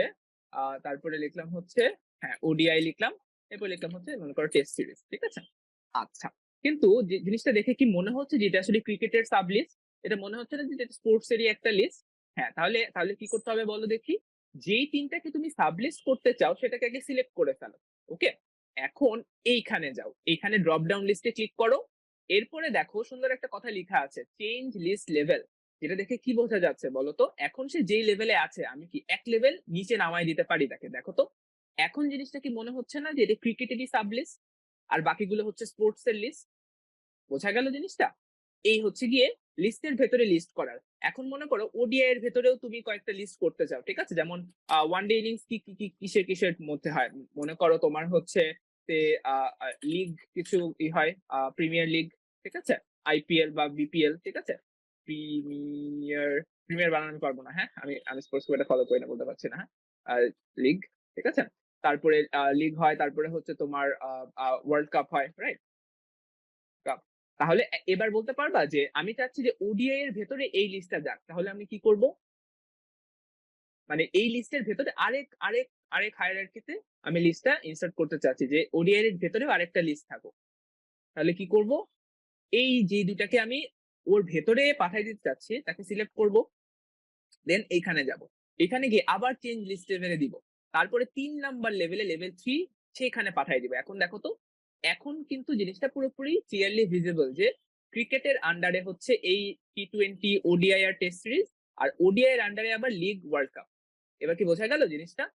তারপরে লিখলাম হচ্ছে হ্যাঁ, ওডিআই লিখলাম। এরপর লিখলাম হচ্ছে মনে করো টেস্ট সিরিজ। ঠিক আছে? আচ্ছা। কিন্তু যে জিনিসটা দেখে কি মনে হচ্ছে যে এটা আসলে ক্রিকেটের সাব লিস্ট? এটা মনে হচ্ছে না যে এটা স্পোর্টস এরই একটা লিস্ট? হ্যাঁ, তাহলে কি করতে হবে বলো দেখি? যেই ৩ টাকে তুমি সাব লিস্ট করতে চাও সেটাকে আগে সিলেক্ট করে ফেলো। ওকে? এখন এইখানে যাও। এইখানে ড্রপ ডাউন লিস্টে ক্লিক করো। এরপরে দেখো সুন্দর একটা কথা লিখা আছে, চেঞ্জ লিস্ট লেভেল। যেটা দেখে কি বোঝা যাচ্ছে বলো তো? এখন সে যেই লেভেলে আছে আমি কি এক লেভেল নিচে নামায় দিতে পারি তাকে? দেখো তো, এখন জিনিসটা কি মনে হচ্ছে না যে এটা ক্রিকেটেরই সাব লিস্ট আর বাকিগুলো হচ্ছে স্পোর্টস এর লিস্ট? বোঝা গেল জিনিসটা? এই হচ্ছে গিয়ে লিস্টের ভেতরে লিস্ট করার। এখন মনে করো ওডিআই এর ভেতরেও তুমি কয়েকটা লিস্ট করতে চাও, ঠিক আছে? যেমন ওয়ান ডে ইনিংস কিসের কিসের মধ্যে হয়? মনে করো তোমার হচ্ছে লিগ কিছু হয়, প্রিমিয়ার লিগ, ঠিক আছে? আইপিএল বা বিপিএল, ঠিক আছে? প্রিমিয়ার প্রিমিয়ার বানানো আমি পারবো না, হ্যাঁ? আমি স্পোর্টস খুব একটা ফলো করি না, বলতে পারছি না, হ্যাঁ? লিগ, ঠিক আছে? তারপরে লিগ হয়, তারপরে হচ্ছে তোমার ওয়ার্ল্ড কাপ হয়, রাইট? কাপ। তাহলে এবার বলতে পারবা যে আমি চাচ্ছি যে ওডিআই এর ভেতরে এই লিস্টটা যাক। তাহলে আমি কি করব? মানে এই লিস্টের ভেতরে আরেক হায়ারার্কিতে আমি লিস্টটা ইনসার্ট করতে চাচ্ছি যে ওডিআই এর ভেতরেও আরেকটা লিস্ট থাকুক। তাহলে কি করব? এই যে দুটাকে আমি ওর ভেতরে পাঠিয়ে দিতে চাচ্ছি তাকে সিলেক্ট করব। দেন এইখানে যাব। এখানে গিয়ে আবার চেঞ্জ লিস্ট লেভেলে দিব। তারপরে ৩ নাম্বার লেভেলে লেভেল ৩ সেখানে পাঠিয়ে দিব। এখন দেখো তো, এখন কিন্তু জিনিসটা পুরোপুরি ক্লিয়ারলি ভিজিবল যে ক্রিকেটের আন্ডারে হচ্ছে এই টি-20, ওডিআই আর টেস্ট সিরিজ, আর ওডিআই এর আন্ডারে আবার লিগ, ওয়ার্ল্ড কাপ। এবার কি বোঝা গেল জিনিসটা?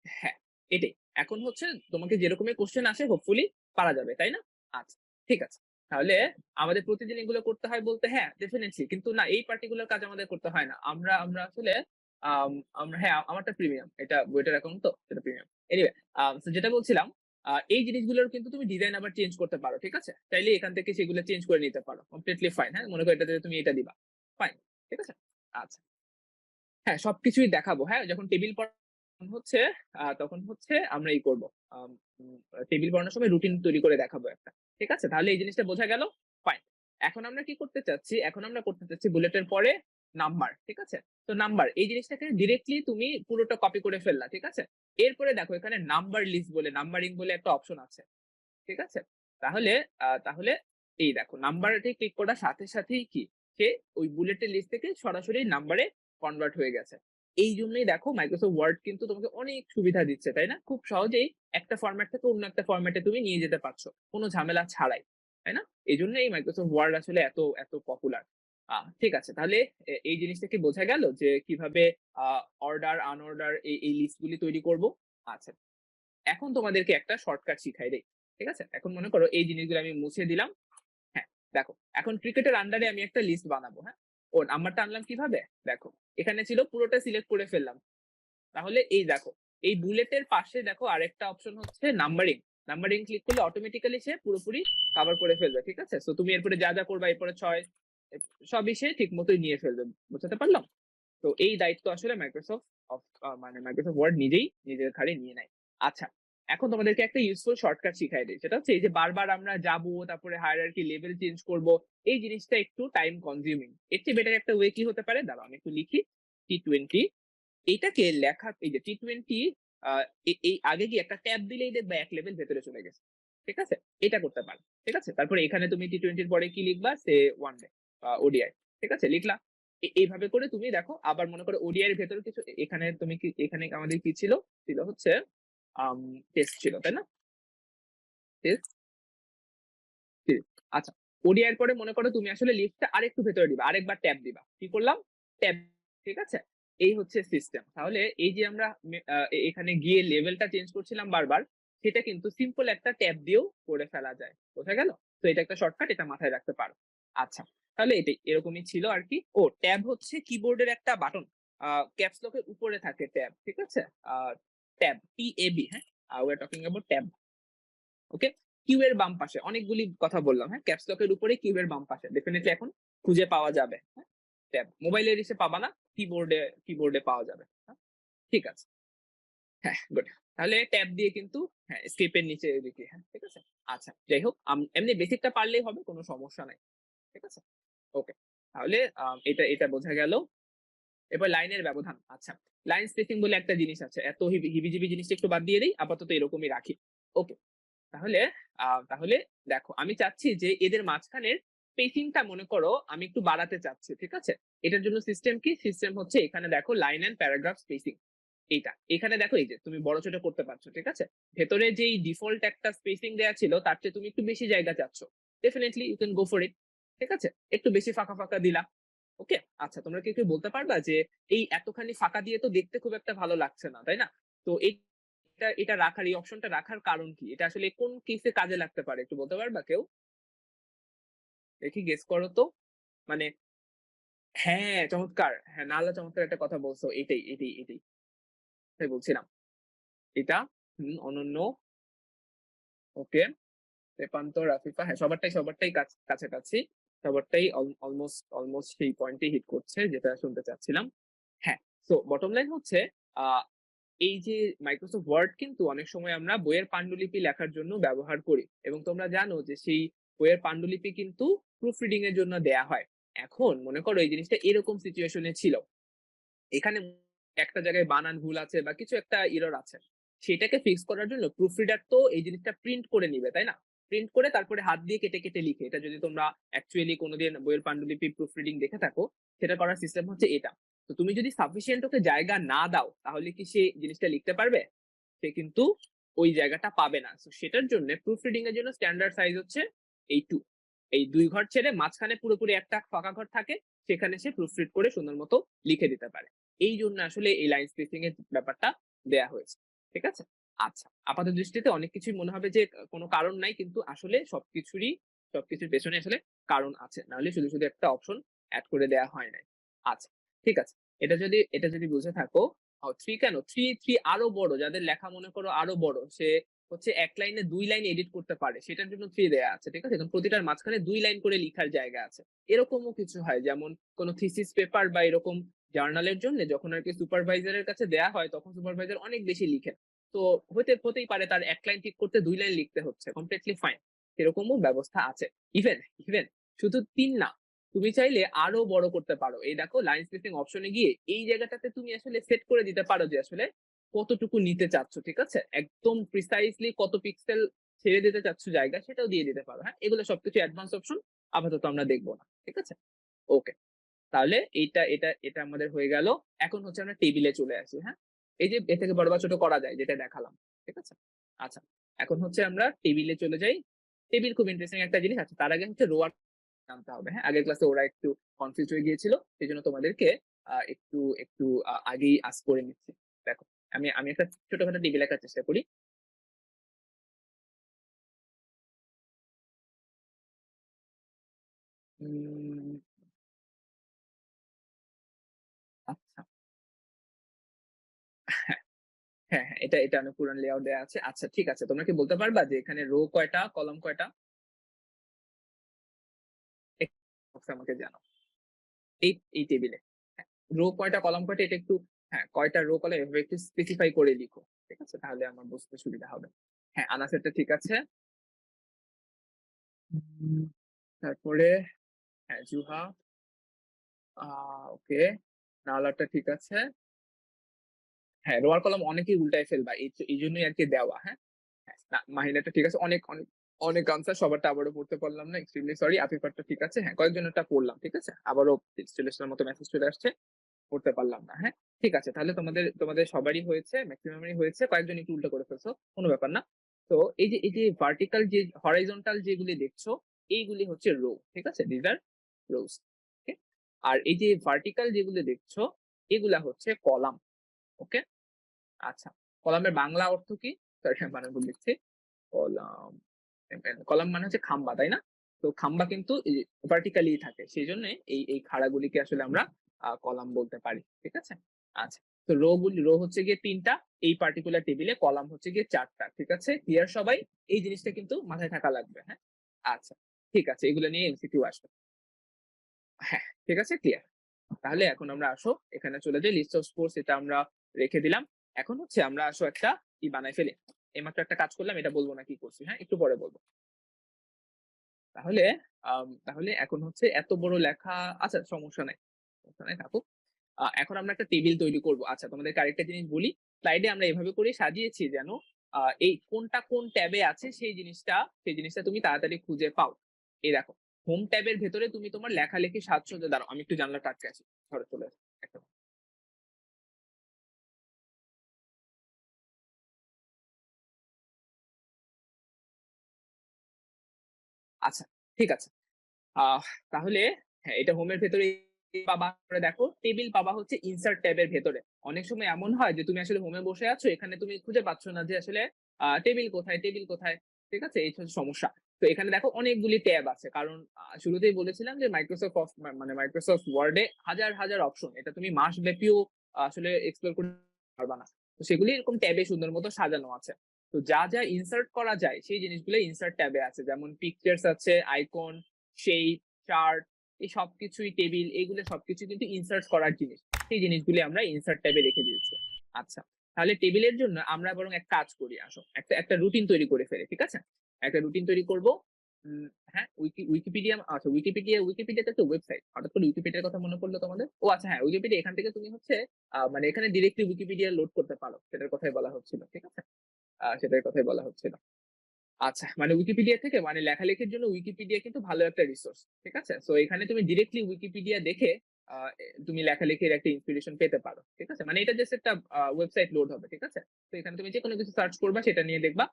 হ্যাঁ, এটাই। এখন হচ্ছে তোমাকে যেরকমই কোয়েশ্চেন আসে হোপফুলি পারা যাবে, তাই না? আচ্ছা, ঠিক আছে। তাহলে আমাদের প্রতিদিন এগুলো করতে হয় বলতে হ্যাঁ, ডেফিনিটলি। কিন্তু না, এই পার্টিকুলার কাজ আমাদের করতে হয় না। আমরা আসলে আম আমরা হ্যাঁ, আমারটা প্রিমিয়াম। এটা বুয়েটের অ্যাকাউন্ট তো সেটা প্রিমিয়াম। এনিওয়ে, সো যেটা বলছিলাম, এই জিনিসগুলোর কিন্তু তুমি ডিজাইন আবার চেঞ্জ করতে পারো, ঠিক আছে? চাইলে এখান থেকে সেগুলো চেঞ্জ করে নিতে পারো। কমপ্লিটলি ফাইন, হ্যাঁ? মনে করো এটাতে তুমি এটা দিবা। ফাইন, ঠিক আছে? আচ্ছা। হ্যাঁ, সবকিছুই দেখাবো। হ্যাঁ? যখন টেবিল হচ্ছে তখন হচ্ছে আমরা করব। আম উম টেবিল পড়ানোর সময় রুটিন তৈরি করে দেখাবো একটা। ঠিক আছে? তাহলে এই জিনিসটা বোঝা গেল? ফাইন। এখন আমরা কি করতে চাচ্ছি? এখন আমরা করতে চাচ্ছি বুলেটের পরে নাম্বার। ঠিক আছে? তো নাম্বার এই জিনিসটাকে ডিরেক্টলি তুমি পুরোটা কপি করে ফেললা। ঠিক আছে? এরপরে দেখো এখানে নাম্বার লিস্ট বলে নাম্বারিং বলে একটা অপশন আছে। ঠিক আছে? তাহলে তাহলে এই দেখো নাম্বারটি ক্লিক করার সাথে সাথেই কি সে ওই বুলেটের লিস্ট থেকে সরাসরি নাম্বারে কনভার্ট হয়ে গেছে। এই জন্যই দেখো মাইক্রোসফট ওয়ার্ড কিন্তু তোমাকে অনেক সুবিধা দিচ্ছে, তাই না? খুব সহজেই একটা ফরম্যাট থেকে অন্য একটা ফরম্যাটে তুমি নিয়ে যেতে পারছো কোনো ঝামেলা ছাড়াই, তাই না? এই জন্য এই মাইক্রোসফট ওয়ার্ড আসলে এত পপুলার। ঠিক আছে, তাহলে এই জিনিসটা কি বোঝা গেল যে কিভাবে অর্ডার আনঅর্ডার এই লিস্টগুলি তৈরি করব? আচ্ছা, এখন তোমাদেরকে একটা শর্টকাট শিখাই দেই। ঠিক আছে? এখন মনে করো এই জিনিসগুলো আমি মুছে দিলাম। হ্যাঁ, দেখো এখন ক্রিকেটের আন্ডারে আমি একটা লিস্ট বানাবো, হ্যাঁ? ও নাম্বারটা আনলাম কিভাবে? দেখো, এখানে ছিল পুরোটা সিলেক্ট করে ফেললাম। তাহলে এই দেখো, এই বুলেটের পাশে দেখো আরেকটা অপশন হচ্ছে নাম্বারিং। নাম্বারিং ক্লিক করলে অটোমেটিক্যালি সে পুরোপুরি কভার করে ফেলবে। ঠিক আছে? সো তুমি এরপরে যা করবা এরপরে ৬ সবই সে ঠিক মতোই নিয়ে ফেলবে। বুঝাতে পারলাম? তো এই দায়িত্ব আসলে মাইক্রোসফট ওয়ার্ড নিজেই নিজের ঘাড়ে নিয়ে নেয়। আচ্ছা, এখন তোমাদেরকে একটা ইউজফুল শর্টকাট শিখাই দেই। সেটা হচ্ছে এই যে বারবার আমরা যাবো, তারপরে হায়ারার্কি লেভেল চেঞ্জ করব। এই জিনিসটা একটু টাইম কনজিউমিং। এর চেয়ে বেটার একটা ওয়ে কি হতে পারে? দাঁড়াও আমি একটু লিখি। টি-20 এইটাকে লেখা, এই যে টি-20 আ এই আগে গিয়ে একটা ট্যাব দিলেই দেখবা এক লেভেল ভেতরে চলে গেছে। ঠিক আছে? এটা করতে পারো। ঠিক আছে? তারপরে এখানে তুমি টি-20 এর পরে কি লিখবা? সে ওয়ান ডে ওডিআই। ঠিক আছে? লিখলা। এইভাবে করে তুমি দেখো আবার মনে করো ওডিআই এর ভেতরে কিছু এখানে তুমি কি এখানে আমাদের কি ছিল? ছিল হচ্ছে আম টেস্ট ছিল, তাই না? Test series. আচ্ছা। ওডিআই এর পরে মনে করো তুমি আসলে লিস্টটা আরেকটু ভেতরে দিবা। আরেকবার ট্যাব দিবা। কি করলাম? ট্যাব। ঠিক আছে? এই হচ্ছে সিস্টেম। তাহলে এই যে আমরা এখানে গিয়ে লেভেলটা চেঞ্জ করছিলাম বারবার, সেটা কিন্তু সিম্পল একটা ট্যাব দিয়েও করে ফেলা যায়। বোঝা গেল? তো এটা একটা শর্টকাট, এটা মাথায় রাখতে পারো। আচ্ছা। তাহলে এটাই এরকমই ছিল আরকি। ও ট্যাব হচ্ছে কিবোর্ডের একটা বাটন। ক্যাপস লক এর উপরে থাকে ট্যাব। ঠিক আছে? আ ট্যাব, টি-এ-বি, হ্যাঁ? we are talking about tab. Okay? Q এর বাম পাশে অনেকগুলি কথা বললাম, হ্যাঁ? ক্যাপস লক এর উপরে কিউ এর বাম পাশে। ডেফিনিটলি এখন খুঁজে পাওয়া যাবে। হ্যাঁ? ট্যাব। মোবাইলের ইসে পাবা না। কিবোর্ডে পাওয়া যাবে। হ্যাঁ? ঠিক আছে। হ্যাঁ, গুড। তাহলে ট্যাব দিয়ে কিন্তু হ্যাঁ, এসকেপ এর নিচে এদিকে, হ্যাঁ? ঠিক আছে? আচ্ছা, যাই হোক এমনি বেসিকটা পারলেই হবে, কোনো সমস্যা নাই। ঠিক আছে? ওকে। তাহলে এটা বোঝা গেল। এবার লাইনের ব্যবধান। আচ্ছা। লাইন স্পেসিং বলে একটা জিনিস আছে। এত হিবিজিবি জিনিসটা একটু বাদ দিয়ে দেই। আপাতত এরকমই রাখি। ওকে। তাহলে তাহলে দেখো আমি চাচ্ছি যে এদের মাঝখানের স্পেসিংটা মনে করো আমি একটু বাড়াতে চাচ্ছি। ঠিক আছে? এটার জন্য সিস্টেম কি? সিস্টেম হচ্ছে এখানে দেখো লাইন এন্ড প্যারাগ্রাফ স্পেসিং। এইটা। এখানে দেখো এই যে তুমি বড় ছোট করতে পারছো। ঠিক আছে? ভেতরে যেই ডিফল্ট একটা স্পেসিং দেয়া ছিল তার চেয়ে তুমি একটু বেশি জায়গা চাচ্ছ। Definitely you can go for it. ঠিক আছে? একটু বেশি ফাঁকা, ফাঁকা দিলা। ওকে? আচ্ছা তোমরা কি কেউ বলতে পারবা যে এই এতখানি ফাঁকা দিয়ে তো দেখতে খুব একটা ভালো লাগছে না, তাই না? তো এটা রাখার এই অপশনটা রাখার কারণ কি? এটা আসলে কোন কেসে কাজে লাগতে পারে একটু বলতে পারবা কেউ? দেখি গেস করো তো। মানে হ্যাঁ, চমৎকার। হ্যাঁ, নাহলে চমৎকার একটা কথা বলছো। এটাই। তাই বলছিলাম। এটা অনন্য, ওকে। তেপান্তর, আফিফা হ্যাঁ, সবারটাই কাছাকাছি। সবারটাই অলমোস্ট সেই পয়েন্টেই হিট করছে যেটা শুনতে চাচ্ছিলাম। হ্যাঁ, সো বটম লাইন হচ্ছে আ এই যে Microsoft Word কিন্তু অনেক সময় আমরা বইয়ের পান্ডুলিপি লেখার জন্য ব্যবহার করি এবং তোমরা জানো যে সেই বইয়ের পান্ডুলিপি কিন্তু প্রুফ রিডিং এর জন্য দেয়া হয়। এখন মনে করো এই জিনিসটা এরকম সিচুয়েশন এ ছিল। এখানে একটা জায়গায় বানান ভুল আছে বা কিছু একটা এরর আছে। সেটাকে ফিক্স করার জন্য প্রুফ রিডার তো এই জিনিসটা প্রিন্ট করে নিবে, তাই না? প্রিন্ট করে তারপরে হাত দিয়ে কেটে লিখে। এটা যদি তোমরা অ্যাকচুয়ালি কোনদিন বইয়ের পান্ডুলিপি প্রুফ রিডিং দেখে থাকো, সেটা করার সিস্টেম হচ্ছে এটা। তো তুমি যদি সাফিসিয়েন্ট ওকে জায়গা না দাও, তাহলে কি সে জিনিসটা লিখতে পারবে? সে কিন্তু ওই জায়গাটা পাবে না। সো সেটার জন্য প্রুফ রিডিং এর জন্য স্ট্যান্ডার্ড সাইজ হচ্ছে এই 2। এই 2 ঘর ছেড়ে মাঝখানে পুরোপুরি একটা ফাঁকা ঘর থাকে, সেখানে সে প্রুফ রিড করে সুন্দর মতো লিখে দিতে পারে। এই জন্য আসলে এই লাইন স্পেসিং এর ব্যাপারটা দেয়া হয়েছে। ঠিক আছে? আচ্ছা। আপাত দৃষ্টিতে অনেক কিছুই মনে হবে যে কোনো কারণ নাই কিন্তু আসলে সবকিছুর পেছনে আসলে কারণ আছে। নাহলে শুধু একটা অপশন এড করে দেয়া হয় নাই। আচ্ছা, ঠিক আছে। এটা যদি বুঝে থাকো 3 কেন? 3 আরো বড় যাদের লেখা মনে করো আরো বড়। সে হচ্ছে ১ লাইনে ২ লাইন এডিট করতে পারে। সেটার জন্য 3 দেয়া আছে। ঠিক আছে? এখন প্রতিটার মাঝখানে ২ লাইন করে লিখার জায়গা আছে। এরকমও কিছু হয় যেমন কোন থিসিস পেপার বা এরকম জার্নালের জন্য যখন আরকি সুপারভাইজারের কাছে দেয়া হয় তখন সুপারভাইজার অনেক বেশি লিখেন। তো হতেই পারে তার ১ লাইন ঠিক করতে ২ লাইন লিখতে হচ্ছে। Completely fine. এরকমও ব্যবস্থা আছে। ইভেন শুধু ৩ না, তুমি চাইলে আরো বড় করতে পারো। এই দেখো লাইন স্পেসিং অপশনে গিয়ে এই জায়গাটাতে তুমি আসলে সেট করে দিতে পারো যে আসলে কতটুকু নিতে চাচ্ছ, ঠিক আছে? একদম প্রিসাইজলি কত পিক্সেল ছেড়ে দিতে চাচ্ছ জায়গা সেটাও দিয়ে দিতে পারো। হ্যাঁ? এগুলো সবকিছু অ্যাডভান্স অপশন আপাতত আমরা দেখব না। ঠিক আছে? ওকে। তাহলে এটা আমাদের হয়ে গেল। এখন হচ্ছে আমরা টেবিলে চলে আসি, হ্যাঁ? এই যে এর থেকে বড় বা ছোট করা যায় যেটা দেখালাম। ঠিক আছে? আচ্ছা। এখন হচ্ছে আমরা টেবিলে চলে যাই। টেবিল খুব ইন্টারেস্টিং একটা জিনিস। আচ্ছা তার আগে হচ্ছে রো আর জানতে হবে, হ্যাঁ? আগের ক্লাসে ওরা একটু কনফিউজড হয়ে গিয়েছিল। সেজন্য তোমাদেরকে একটু আগেই আস্ক করে নিচ্ছি। দেখো, আমি একটা ছোটখাটো টেবিল আঁকার চেষ্টা করি। উম আচ্ছা। হ্যাঁ, এটা অনুপুরণ লেআউট দেয়া আছে। আচ্ছা ঠিক আছে। তোমরা কি বলতে পারবা যে এখানে রো কয়টা, কলাম কয়টা? একটু বক্সে আমাকে জানাও। এই টেবিলে। হ্যাঁ, রো কয়টা, কলাম কয়টা এটা একটু হ্যাঁ, কয়টা রো কলাম এভাবে একটু স্পেসিফাই করে লিখো। ঠিক আছে? তাহলে আমার বুঝতে সুবিধা হবে। হ্যাঁ, আনাসেরটা ঠিক আছে। উম তারপরে হ্যাঁ, জুহা আ ওকে। নাওলারটা ঠিক আছে। হ্যাঁ, রোয়ার কলাম অনেকেই উল্টায় ফেলবা। এইজন্যই আরকি দেওয়া, হ্যাঁ? হ্যাঁ, না মাহিনাটা ঠিক আছে। অনেক আনসার সবারটা আবারও পড়তে পারলাম না। Extremely sorry. আফিফারটা ঠিক আছে। হ্যাঁ, কয়েকজনেরটা পড়লাম। ঠিক আছে? আবারও স্টিলেশনের মতো মেসেজ চলে আসছে। পড়তে পারলাম না। হ্যাঁ? ঠিক আছে। তাহলে তোমাদের সবারই হয়েছে, মেক্সিমামেরই হয়েছে। কয়েকজন একটু উল্টো করে ফেলছো। কোন ব্যাপার না। তো এই যে ভার্টিক্যাল যে হরাইজন্টাল যেগুলি দেখছো, এইগুলি হচ্ছে রো। ঠিক আছে? these are rows ওকে? আর এই যে ভার্টিক্যাল যেগুলো দেখছো, এগুলা হচ্ছে কলাম। ওকে? আচ্ছা। কলামের বাংলা অর্থ কি? সরি বানান ভুল লিখছি। কলাম কলাম মানে হচ্ছে খাম্বা, তাই না? তো খাম্বা কিন্তু এই ভার্টিক্যালি থাকে। সেজন্য এই খাড়াগুলিকে আসলে আমরা কলাম বলতে পারি। ঠিক আছে? আচ্ছা। তো রো হচ্ছে গিয়ে ৩ টা। এই পার্টিকুলার টেবিলে কলাম হচ্ছে গিয়ে ৪ টা। ঠিক আছে? ক্লিয়ার সবাই? এই জিনিসটা কিন্তু মাথায় থাকা লাগবে। হ্যাঁ? আচ্ছা। ঠিক আছে। এগুলো নিয়ে এমসিকিউ আসবে। হ্যাঁ, ঠিক আছে? ক্লিয়ার। তাহলে এখন আমরা আসো এখানে চলে যাই। লিস্ট অফ স্পোর্টস এটা আমরা রেখে দিলাম। এখন হচ্ছে আমরা আসো একটা বানাই ফেলি। এইমাত্র একটা কাজ করলাম এটা বলব না কি করছি, হ্যাঁ? একটু পরে বলব। তাহলে তাহলে এখন হচ্ছে এত বড় লেখা আচ্ছা সমস্যা নাই। সমস্যা নাই থাকুক। এখন আমরা একটা টেবিল তৈরি করব। আচ্ছা তোমাদেরকে আরেকটা জিনিস বলি। স্লাইডে আমরা এভাবে করে সাজিয়েছি যেন এই কোনটা কোন ট্যাবে আছে সেই জিনিসটা তুমি তাড়াতাড়ি খুঁজে পাও। এই দেখো। হোম ট্যাবের ভেতরে তুমি তোমার লেখালেখির সাজসজ্জা দাঁড়াও। আমি একটু জানালাটা আটকে আছি। ঘরে চলে আসি। একটা আচ্ছা। ঠিক আছে। আহ তাহলে হ্যাঁ, এটা হোমের ভেতরে পাবা। করে দেখো টেবিল পাবা হচ্ছে ইনসার্ট ট্যাবের ভেতরে। অনেক সময় এমন হয় যে তুমি আসলে হোমে বসে আছো, এখানে তুমি খুঁজে পাচ্ছ না যে আসলে টেবিল কোথায়, টেবিল কোথায়? ঠিক আছে? এই হচ্ছে সমস্যা। তো এখানে দেখো অনেকগুলি ট্যাব আছে। কারণ শুরুতেই বলেছিলাম যে মানে মাইক্রোসফট ওয়ার্ড এ হাজার, হাজার অপশন। এটা তুমি মাসব্যাপীও আসলে এক্সপ্লোর করতে পারবা না। তো সেগুলি এরকম ট্যাবে সুন্দর মতো সাজানো আছে। তো যা, যা ইনসার্ট করা যায় সেই জিনিসগুলো ইনসার্ট ট্যাবে আছে। যেমন পিকচারস আছে, আইকন, শেপ, চার্ট, এই সবকিছুই টেবিল, এগুলো সবকিছু কিন্তু ইনসার্ট করার জিনিস। সেই জিনিসগুলি আমরা ইনসার্ট ট্যাবে রেখে দিয়েছি। আচ্ছা, তাহলে টেবিলের জন্য আমরা বরং এক কাজ করি, আসো একটা রুটিন তৈরি করে ফেলি। ঠিক আছে? একটা রুটিন তৈরি করব। হ্যাঁ, উইকিপিডিয়া, আচ্ছা উইকিপিডিয়া তো একটা ওয়েবসাইট। হঠাৎ করে উইকিপিডিয়ার কথা মনে পড়লো তোমাদের? ও আচ্ছা হ্যাঁ, উইকিপিডিয়া এখান থেকে তুমি হচ্ছে মানে এখানে ডিরেক্টলি উইকিপিডিয়া লোড করতে পারো। সেটার কথাই বলা হচ্ছিল। ঠিক আছে? সেটার কথাই বলা হচ্ছিল। আচ্ছা, মানে উইকিপিডিয়া থেকে মানে লেখালেখির জন্য উইকিপিডিয়া কিন্তু ভালো একটা রিসোর্স। ঠিক আছে? সো এখানে তুমি ডিরেক্টলি উইকিপিডিয়া দেখে তুমি লেখালেখির একটা ইন্সপিরেশন পেতে পারো। ঠিক আছে? মানে এটা জাস্ট একটা ওয়েবসাইট লোড হবে। ঠিক আছে? তো এখানে তুমি যেকোনো কিছু সার্চ করবা, সেটা নিয়ে দেখবা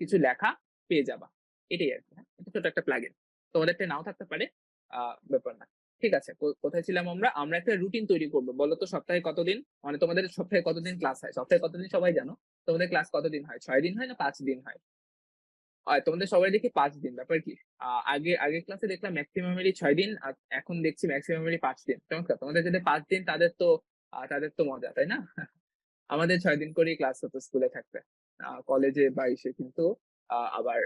কিছু লেখা পেয়ে যাবা। এটাই আরকি। হ্যাঁ? এটা ছোট একটা প্লাগইন। তোমাদেরটা নাও থাকতে পারে। ব্যাপার না। ঠিক আছে? কোথায় ছিলাম আমরা? আমরা একটা রুটিন তৈরি করব। বলো তো সপ্তাহে কতদিন? মানে তোমাদের সপ্তাহে কতদিন ক্লাস হয়? সপ্তাহে কতদিন সবাই জানো? তোমাদের ক্লাস কতদিন হয়? ৬ দিন হয় না ৫ দিন হয়? তোমাদের সবারই দেখি ৫ দিন। ব্যাপার কি? আগের ক্লাসে দেখলাম মেক্সিমামেরই ৬ দিন। আর এখন দেখছি মেক্সিমামেরই ৫ দিন। চমৎকার! তোমাদের যাদের ৫ দিন তাদের তো মজা, তাই না? আমাদের ৬ দিন করেই ক্লাস হতো স্কুলে থাকতে। কলেজে বা ইসে কিন্তু আবার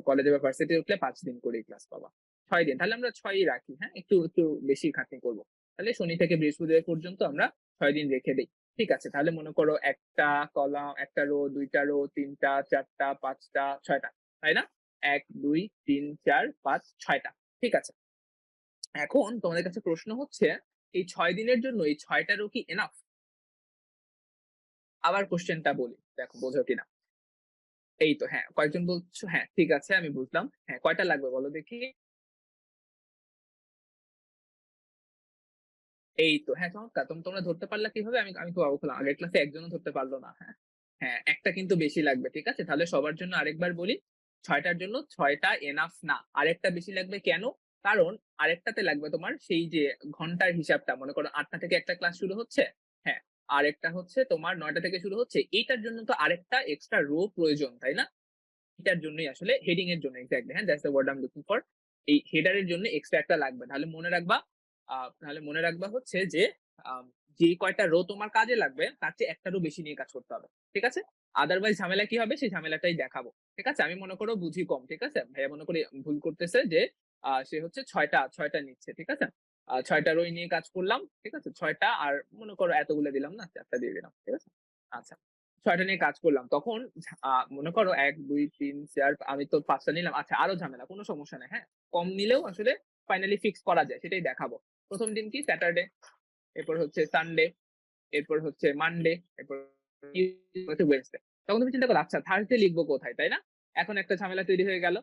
কলেজে বা ভার্সিটি উঠলে ৫ দিন করেই ক্লাস পাবা। ৬ দিন। তাহলে আমরা ৬ ই রাখি, হ্যাঁ? একটু বেশি খাটনি করব। তাহলে শনি থেকে বৃহস্পতিবার পর্যন্ত আমরা ৬ দিন রেখে দেই। ঠিক আছে। তাহলে মনে করো একটা কলাম, একটা রো, ২ টা রো, ৩ টা, ৪ টা, ৫ টা, ৬ টা। তাই না? ১, ২, ৩, ৪, ৫, ৬ টা। ঠিক আছে। এখন তোমাদের কাছে প্রশ্ন হচ্ছে, এই ৬ দিনের জন্য এই ৬ টা রো কি এনাফ? আবার কোয়েশ্চেনটা বলি। দেখো বোঝো কিনা। এই তো হ্যাঁ, কয়েকজন বলছো হ্যাঁ, ঠিক আছে আমি বুঝলাম। হ্যাঁ, কয়টা লাগবে বলো দেখি? এই তো হ্যাঁ, চমৎকার! তোমরা ধরতে পারলা কিভাবে? আমি আমি খুব অবাক হলাম। আগের ক্লাসে একজনও ধরতে পারল না। হ্যাঁ, হ্যাঁ, একটা কিন্তু বেশি লাগবে। ঠিক আছে? তাহলে সবার জন্য আরেকবার বলি। ৬ টার জন্য ৬ টা এনাফ না। আরেকটা বেশি লাগবে কেন? কারণ আরেকটাতে লাগবে তোমার সেই যে ঘন্টার হিসাবটা। মনে করো ৮ টা থেকে একটা ক্লাস শুরু হচ্ছে। হ্যাঁ, আরেকটা হচ্ছে তোমার ৯ টা থেকে শুরু হচ্ছে। এইটার জন্য তো আরেকটা এক্সট্রা রো প্রয়োজন, তাই না? এটার জন্যই আসলে হেডিং এর জন্য এক্সাক্টলি, হ্যাঁ, that's the word I am looking for. এই হেডার এর জন্য এক্সট্রা একটা লাগবে। তাহলে মনে রাখবা হচ্ছে যে আম যে কয়টা রো তোমার কাজে লাগবে তার চেয়ে একটা রো বেশি নিয়ে কাজ করতে হবে। ঠিক আছে? আদারওয়াইজ ঝামেলা কি হবে সেই ঝামেলাটাই দেখাবো। ঠিক আছে? আমি মনে করো বুঝি কম। ঠিক আছে? ভাইয়া মনে করি ভুল করতেছে যে সে হচ্ছে ৬ টা নিচ্ছে। ঠিক আছে? ৬ টা রোই নিয়ে কাজ করলাম। ঠিক আছে? ৬ টা আর মনে করো এতগুলো দিলাম না, ৪ টা দিয়ে দিলাম। ঠিক আছে? আচ্ছা। ৬ টা নিয়ে কাজ করলাম। তখন মনে করো ১, ২, ৩, ৪ আমি তো ৫ টা নিলাম। আচ্ছা আরো ঝামেলা, কোন সমস্যা নাই। হ্যাঁ? কম নিলেও আসলে ফাইনালি ফিক্স করা যায়। সেটাই দেখাবো। ১ম দিন কি স্যাটারডে, এরপর হচ্ছে সানডে, এরপর হচ্ছে মানডে, এরপর হচ্ছে ওয়েডনেসডে। তখন তুমি চিন্তা করো আচ্ছা থার্সডে লিখবো কোথায়, তাই না? এখন একটা ঝামেলা তৈরি হয়ে গেল।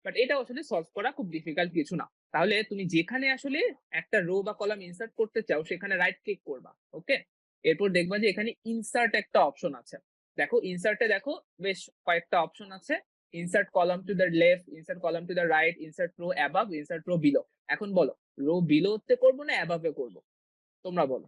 বাট এটা আসলে সলভ করা খুব ডিফিকাল্ট কিছু না। তাহলে তুমি যেখানে আসলে একটা রো বা কলাম ইনসার্ট করতে চাও সেখানে রাইট ক্লিক করবা। ওকে? এরপর দেখবা যে এখানে ইনসার্ট একটা অপশন আছে। দেখো ইনসার্ট এ দেখো বেশ কয়েকটা অপশন আছে। Insert column to the left, insert column to the right, insert row above, insert row below. এখন বলো রো বিলো তে করব না অ্যাবভ এ করব? তোমরা বলো।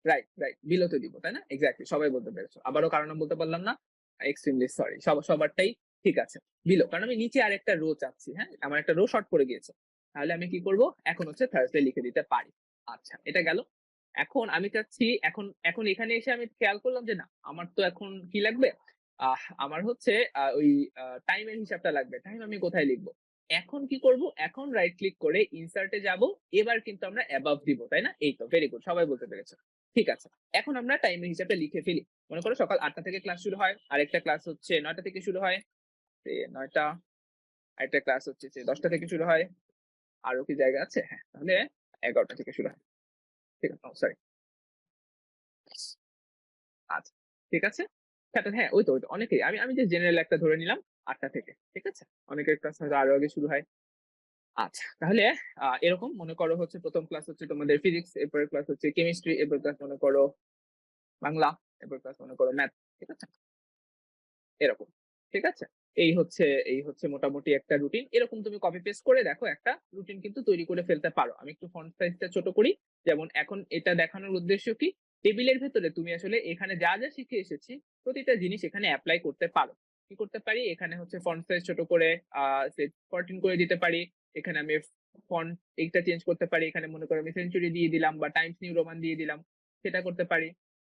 রাইট। বিলোতে দিব, তাই না? এক্সাক্টলি সবাই বলতে পেরেছো। আবারও কারো নাম বলতে পারলাম না। Extremely sorry. সবারটাই ঠিক আছে। বিলো। কারণ আমি নিচে আরেকটা রো চাচ্ছি, হ্যাঁ? আমার একটা রো শর্ট পড়ে গিয়েছে। তাহলে আমি কি করব? এখন হচ্ছে থার্সডে লিখে দিতে পারি। আচ্ছা, এটা গেল। এখন আমি চাচ্ছি এখন এখানে এসে আমি খেয়াল করলাম যে না, আমার তো এখন কি লাগবে? আমার হচ্ছে ওই টাইমের হিসাবটা লাগবে। টাইম আমি কোথায় লিখব? এখন কি করব? এখন রাইট ক্লিক করে ইনসার্ট এ যাব। এবার কিন্তু আমরা অ্যাবভ দিব, তাই না? এই তো ভেরি গুড। সবাই বলতে পেরেছে। ঠিক আছে। এখন আমরা টাইমের হিসাবটা লিখে ফেলি। মনে করো সকাল ৮ টা থেকে ক্লাস শুরু হয়। আরেকটা ক্লাস হচ্ছে ৯ টা থেকে শুরু হয়। ৯ টা, আরেকটা ক্লাস হচ্ছে যে ১০ টা থেকে শুরু হয়। আরো কি জায়গা আছে? হ্যাঁ, তাহলে ১১ টা থেকে শুরু হয়। ঠিক আছে? ও সরি। আচ্ছা। ঠিক আছে? হ্যাঁ, ওই তো অনেকেই। আমি আমি যে জেনারেল একটা ধরে নিলাম ৮ টা থেকে। ঠিক আছে? অনেকের ক্লাস হয়তো আরো আগে শুরু হয়। আচ্ছা, তাহলে এরকম মনে করো হচ্ছে ১ম ক্লাস হচ্ছে তোমাদের ফিজিক্স, এরপরের ক্লাস হচ্ছে কেমিস্ট্রি, এরপরের ক্লাস মনে করো বাংলা, এরপরের ক্লাস মনে করো ম্যাথ। ঠিক আছে? এরকম। ঠিক আছে? এই হচ্ছে মোটামুটি একটা রুটিন। এরকম তুমি কপি পেস্ট করে দেখো একটা রুটিন কিন্তু তৈরি করে ফেলতে পারো। আমি একটু ফন্ট সাইজটা ছোট করি। যেমন এখন এটা দেখানোর উদ্দেশ্য কি? টেবিলের ভেতরে তুমি আসলে এখানে যা শিখে এসেছি প্রতিটা জিনিস এখানে এপ্লাই করতে পারো। কি করতে পারি? এখানে হচ্ছে ফন্ট সাইজ ছোট করে সে 14 করে দিতে পারি। এখানে আমি ফন্ট এইটা চেঞ্জ করতে পারি। এখানে মনে করো আমি সেঞ্চুরি দিয়ে দিলাম বা টাইমস নিউ রোমান দিয়ে দিলাম। সেটা করতে পারি।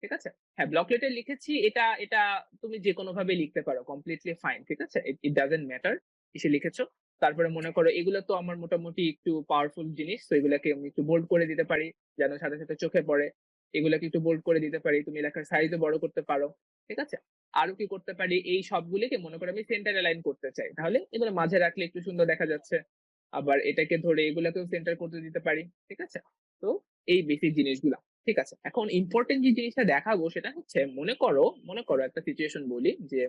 ঠিক আছে? হ্যাঁ, ব্লক লেটার লিখেছি এটা তুমি যেকোনোভাবে লিখতে পারো। Completely fine. ঠিক আছে? ইট ডাজন্ট ম্যাটার কিসে লিখেছো। তারপরে মনে করো এগুলো তো আমার মোটামুটি একটু পাওয়ারফুল জিনিস। তো এগুলাকে আমি একটু বোল্ড করে দিতে পারি। যেন সাথে চোখে পড়ে। এগুলাকে একটু বোল্ড করে দিতে পারি। তুমি লেখার সাইজও বড় করতে পারো। ঠিক আছে? আরো কি করতে পারি? এই সবগুলিকে মনে করো আমি সেন্টার অ্যালাইন করতে চাই। তাহলে এগুলো মাঝে রাখলে একটু সুন্দর দেখা যাচ্ছে। আবার এটাকে ধরে এগুলাকেও সেন্টার করতে দিতে পারি। ঠিক আছে? তো এই বেসিক জিনিসগুলা। ঠিক আছে। এখন ইম্পোর্টেন্ট যে জিনিসটা দেখাবো সেটা হচ্ছে মনে করো একটা সিচুয়েশন বলি যে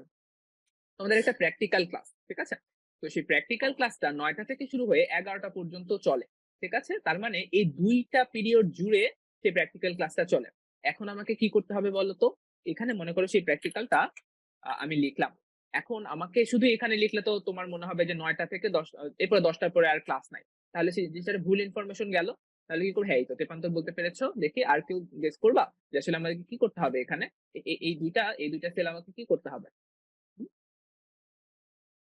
আমাদের একটা প্র্যাকটিক্যাল ক্লাস। ঠিক আছে? তো সেই প্র্যাকটিক্যাল ক্লাসটা ৯টা থেকে শুরু হয়ে ১১টা পর্যন্ত চলে। ঠিক আছে? তার মানে এই ২টা পিরিয়ড জুড়ে সেই প্র্যাকটিক্যাল ক্লাসটা চলে। এখন আমাকে কি করতে হবে বলো তো? এখানে মনে করো সেই প্র্যাকটিক্যালটা আমি লিখলাম। এখন আমাকে শুধু এখানে লিখলে তো তোমার মনে হবে যে ৯টা থেকে ১০ এরপরে ১০টার পরে আর ক্লাস নাই। তাহলে সেই জিনিসটার ভুল ইনফরমেশন গেল। তাহলে কি করব? হ্যাঁ, এই তো তেপান্তর বলতে পেরেছো। দেখি আর কেউ গেস করবা? যে আসলে আমাদেরকে কি করতে হবে এখানে? এই ২টা সেল আমাকে কি করতে হবে?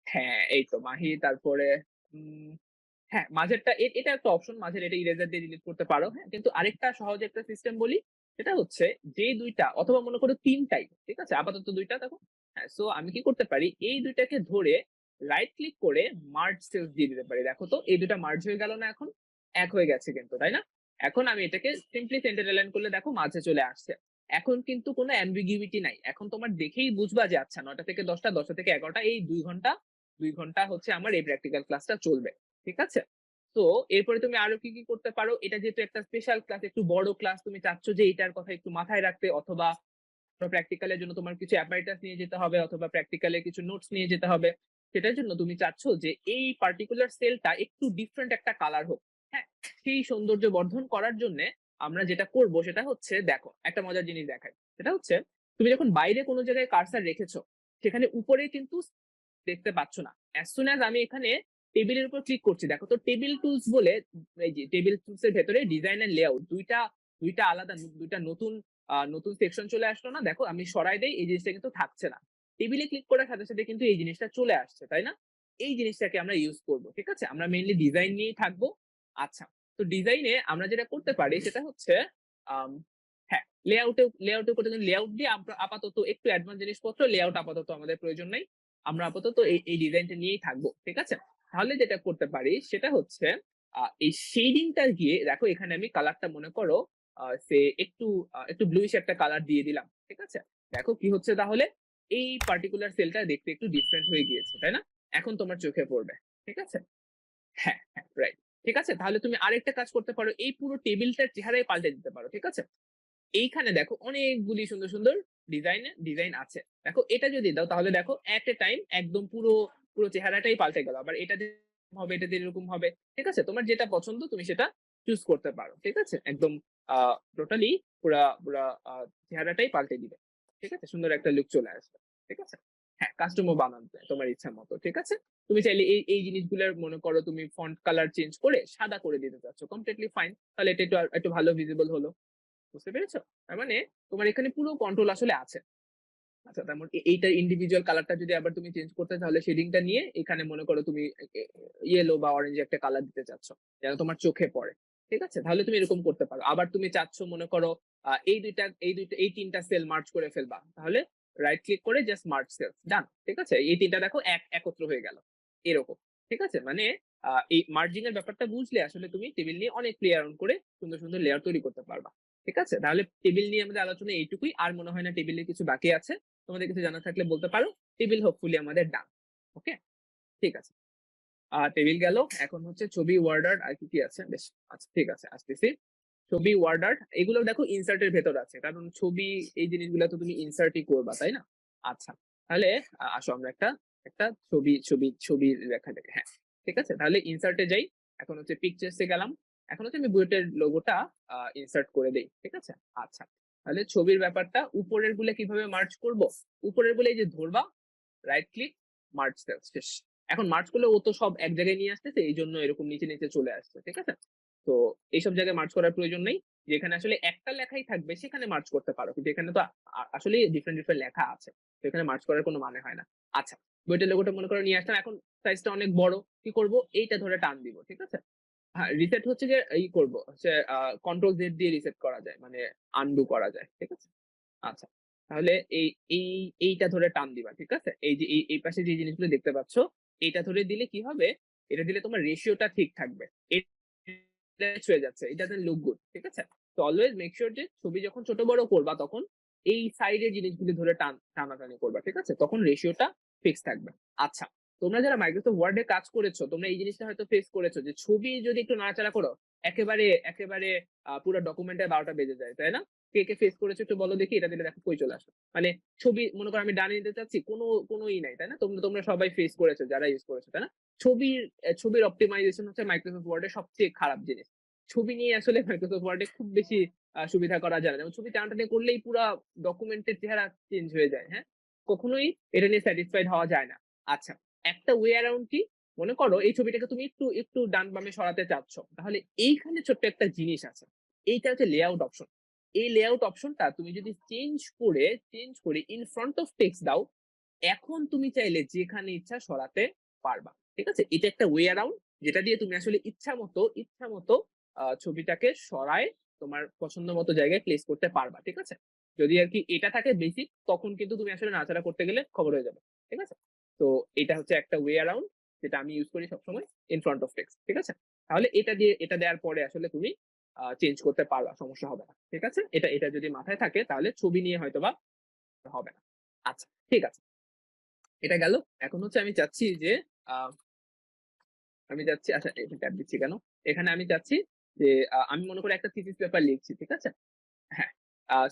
হ্যাঁ, এই তো মাহি তারপরে উম হ্যাঁ, মাঝেরটা এটা একটা অপশন। মাঝের এটা ইরেজার দিয়ে ডিলিট করতে পারো। হ্যাঁ? কিন্তু আরেকটা সহজ একটা সিস্টেম বলি। সেটা হচ্ছে যে ২ টা অথবা মনে করো ৩ টাই। ঠিক আছে? আপাতত ২ টা দেখো। হ্যাঁ, সো আমি কি করতে পারি? এই ২ টাকে ধরে রাইট ক্লিক করে মার্জ সেলস দিয়ে দিতে পারি। দেখো তো এই ২ টা মার্জ হয়ে গেল না এখন? এক হয়ে গেছে কিন্তু, তাই না? এখন আমি এটাকে সিম্পলি সেন্টার এলাইন করলে দেখো মাঝে চলে আসছে। এখন কিন্তু কোনো ambiguity নাই। এখন তোমার দেখেই বুঝবা যে আচ্ছা ৯টা থেকে ১০টা, ১০টা থেকে ১১টা এই ২ ঘন্টা হচ্ছে আমার এই প্র্যাকটিক্যাল ক্লাসটা চলবে। ঠিক আছে? তো এরপরে তুমি আরো কি করতে পারো? এটা যেহেতু একটা স্পেশাল ক্লাস, একটু বড় ক্লাস, তুমি চাচ্ছ যে এটার কথা একটু মাথায় রাখতে অথবা প্র্যাকটিক্যাল এর জন্য তোমার কিছু অ্যাপারেটাস নিয়ে যেতে হবে অথবা প্র্যাকটিক্যাল এর কিছু নোটস নিয়ে যেতে হবে। সেটার জন্য তুমি চাচ্ছ যে এই পার্টিকুলার সেলটা একটু ডিফারেন্ট একটা কালার হোক। হ্যাঁ? সেই সৌন্দর্য বর্ধন করার জন্যে আমরা যেটা করব সেটা হচ্ছে দেখো, একটা মজার জিনিস দেখাই। সেটা হচ্ছে তুমি যখন বাইরে কোন জায়গায় কার্সর রেখেছো, সেখানে উপরে কিন্তু দেখতে পাচ্ছ না। অ্যাজ সুন অ্যাজ আমি এখানে টেবিলের উপর ক্লিক করছি, দেখো তো টেবিল টুলস বলে এই যে টেবিল টুলস এর ভেতরে ডিজাইন এন্ড লেআউট ২টা আলাদা ২টা নতুন সেকশন চলে আসলো না? দেখো আমি সরাই দেই এই জিনিসটা কিন্তু থাকছে না। টেবিলে ক্লিক করার সাথে কিন্তু এই জিনিসটা চলে আসছে, তাই না? এই জিনিসটাকে আমরা ইউজ করব। ঠিক আছে? আমরা মেইনলি ডিজাইন নিয়েই থাকবো। আচ্ছা। তো ডিজাইনে আমরা যেটা করতে পারি সেটা হচ্ছে আম হ্যাঁ, লেআউটেও করতে লেআউট দিয়ে আমরা আপাতত একটু অ্যাডভান্স জিনিসপত্র লেআউট আপাতত আমাদের প্রয়োজন নাই। আমরা আপাতত এই ডিজাইনটা নিয়েই থাকবো। ঠিক আছে? তাহলে যেটা করতে পারি সেটা হচ্ছে এই শেডিং টা গিয়ে দেখো এখানে আমি কালারটা মনে করো সে একটু ব্লুইশ একটা কালার দিয়ে দিলাম। ঠিক আছে? দেখো কি হচ্ছে তাহলে? এই পার্টিকুলার সেলটা দেখতে একটু ডিফারেন্ট হয়ে গিয়েছে, তাই না? এখন তোমার চোখে পড়বে। ঠিক আছে? হ্যাঁ, রাইট। ঠিক আছে? তাহলে তুমি আরেকটা কাজ করতে পারো। এই পুরো টেবিলটার চেহারাই পাল্টে দিতে পারো। ঠিক আছে? এইখানে দেখো অনেকগুলি সুন্দর ডিজাইন আছে। দেখো এটা যদি দাও তাহলে দেখো এট এ টাইম একদম পুরো চেহারাটাই পাল্টে গেল। আবার এটা দিয়ে হবে, এটা দিয়ে এরকম হবে। ঠিক আছে? তোমার যেটা পছন্দ তুমি সেটা চুজ করতে পারো। ঠিক আছে? একদম আ টোটালি পুরা চেহারাটাই পাল্টে দিবে। ঠিক আছে? সুন্দর একটা লুক চলে আসবে। ঠিক আছে? হ্যাঁ, কাস্টমও বানাতে তোমার ইচ্ছা মতো। ঠিক আছে? তুমি চাইলে এই জিনিসগুলোর মনে করো তুমি ফন্ট কালার চেঞ্জ করে সাদা করে দিতে চাচ্ছ। Completely fine. তাহলে এটা একটু ভালো ভিজিবল হলো। বুঝতে পেরেছো? তার মানে তোমার এখানে পুরো কন্ট্রোল আসলে আছে। আচ্ছা, তেমন এইটার ইন্ডিভিজুয়াল কালারটা যদি আবার তুমি চেঞ্জ করতে তাহলে শেডিংটা নিয়ে এখানে মনে করো তুমি ইয়েলো বা অরেঞ্জ একটা কালার দিতে চাচ্ছ। যেন তোমার চোখে পড়ে। ঠিক আছে? তাহলে তুমি এরকম করতে পারো। আবার তুমি চাচ্ছ মনে করো এই ৩ টা সেল মার্জ করে ফেলবা। তাহলে রাইট ক্লিক করে জাস্ট মার্জ সেলস। ডান। ঠিক আছে? এই ৩ টা দেখো একত্র হয়ে গেল। এরকম। ঠিক আছে? মানে এই মার্জিং এর ব্যাপারটা বুঝলে আসলে তুমি টেবিল নিয়ে অনেক প্লে অ্যারাউন্ড করে সুন্দর লেয়ার তৈরি করতে পারবা। ঠিক আছে? তাহলে টেবিল নিয়ে আমাদের আলোচনা এইটুকুই। আর মনে হয় না টেবিলের কিছু বাকি আছে। তোমাদের কিছু জানা থাকলে বলতে পারো। টেবিল হোপফুলি আমাদের ডান। ওকে? ঠিক আছে। টেবিল গেল। এখন হচ্ছে ছবি, ওয়ার্ড আর্ট আর কি আছে? বেশ। আচ্ছা, ঠিক আছে, আসতেছি। ছবি, ওয়ার্ড আর্ট এগুলো দেখো ইনসার্ট এর ভেতর আছে। কারণ ছবি এই জিনিসগুলো তো তুমি ইনসার্টই করবা, তাই না? আচ্ছা। তাহলে আসো আমরা একটা ছবি লেখা দেখে। হ্যাঁ। ঠিক আছে? তাহলে ইনসার্ট এ যাই। এখন হচ্ছে পিকচারস এ গেলাম। এখন হচ্ছে আমি বুয়েটের লোগোটা ইনসার্ট করে দেই। ঠিক আছে? আচ্ছা। তাহলে ছবির ব্যাপারটা উপরের গুলো কিভাবে মার্জ করব? উপরের গুলো এই যে ধরবা, রাইট ক্লিক মার্জ সেলস শেষ। এখন মার্জ করলে ও তো সব এক জায়গায় নিয়ে আসতেছে, এই জন্য এরকম নিচে নিচে চলে আসছে, ঠিক আছে? তো এইসব জায়গায় মার্জ করার প্রয়োজন নেই। যেখানে আসলে একটা লেখাই থাকবে সেখানে মার্জ করতে পারো, কিন্তু এখানে তো আসলেই ডিফারেন্ট ডিফারেন্ট লেখা আছে, তো এখানে মার্জ করার কোনো মানে হয় না। আচ্ছা, বইটার লোগোটা মনে করো নিয়ে আসলাম, এখন সাইজটা অনেক বড়, কি করব, এইটা ধরে টান দিব, ঠিক আছে? হ্যাঁ, রিসেট হচ্ছে যে করব হচ্ছে কন্ট্রোল জেড দিয়ে রিসেট করা যায়, মানে আনডু করা যায়, ঠিক আছে? আচ্ছা, তাহলে এই এই এইটা ধরে টান দিবা, ঠিক আছে? এই যে এই পাশে যে জিনিসগুলো দেখতে পাচ্ছ, এইটা ধরে দিলে কি হবে? এটা দিলে তোমার রেশিওটা ঠিক থাকবে। এটা হয়ে যাচ্ছে, it doesn't look good, ঠিক আছে? তো অলওয়েজ মেক সিউর যে ছবি যখন ছোট বড় করবা তখন এই সাইডের জিনিসগুলি ধরে টানাটানি করবা, ঠিক আছে? তখন রেশিওটা ফিক্স থাকবে। আচ্ছা, তোমরা যারা মাইক্রোসফট ওয়ার্ডে কাজ করেছো, তোমরা এই জিনিসটা হয়তো ফেস করেছো যে ছবি যদি একটু নাড়াচাড়া করো, একেবারে পুরো ডকুমেন্টের ১২টা বেজে যায়, তাই না? কে ফেস করেছো একটু বলো দেখি, এটা দিলে দেখো কই চলে আসে। মানে ছবি মনে করো আমি ডানে নিতে চাচ্ছি, কোনো নাই, তাই না? তোমরা সবাই ফেস করেছো যারা ইউজ করেছো, তাই না? ছবির অপটিমাইজেশন হচ্ছে মাইক্রোসফট ওয়ার্ডের সবচেয়ে খারাপ জিনিস। ছবি নিয়ে আসলে মাইক্রোসফট ওয়ার্ডে খুব বেশি সুবিধা করা যায় না। যেমন ছবি টানাটানি করলেই পুরা ডকুমেন্টের চেহারা চেঞ্জ হয়ে যায়, হ্যাঁ? কখনোই এটা নিয়ে স্যাটিসফাইড হওয়া যায় না। আচ্ছা, একটা ওয়ে অ্যারাউন্ড কি? মনে করো এই ছবিটাকে তুমি একটু ডান বামে সরাতে চাচ্ছ। তাহলে এইখানে ছোট্ট একটা জিনিস আছে। এইটা হচ্ছে লেআউট অপশন। এই লেআউট অপশনটা তুমি যদি চেঞ্জ করে ইন ফ্রন্ট অফ টেক্সট দাও, এখন তুমি চাইলে যেখানে ইচ্ছা সরাতে পারবা। ঠিক আছে? এটা একটা ওয়ে অ্যারাউন্ড, যেটা দিয়ে তুমি আসলে ইচ্ছামতো ছবিটাকে সরায় তোমার পছন্দ মতো জায়গায় প্লেস করতে পারবা। ঠিক আছে? যদি আরকি এটা থাকে বেসিক, তখন কিন্তু তুমি আসলে নাড়াচাড়া করতে গেলে খবর হয়ে যাবে। ঠিক আছে? তো এটা হচ্ছে একটা ওয়ে অ্যারাউন্ড, যেটা আমি ইউজ করি সবসময় ইন ফ্রন্ট অফ টেক্সট। ঠিক আছে? তাহলে এটা দেওয়ার পরে আসলে তুমি চেঞ্জ করতে পারবা, সমস্যা হবে না। ঠিক আছে? এটা যদি মাথায় থাকে তাহলে ছবি নিয়ে হয়তোবা হবে না। আচ্ছা, ঠিক আছে। এটা গেল। এখন হচ্ছে আমি চাচ্ছি যে আ আমি চাচ্ছি, আচ্ছা এটা ট্যাব দিচ্ছি কেন? এখানে আমি চাচ্ছি যে আমি মনে করি একটা থিসিস পেপার লিখছি। ঠিক আছে? হ্যাঁ।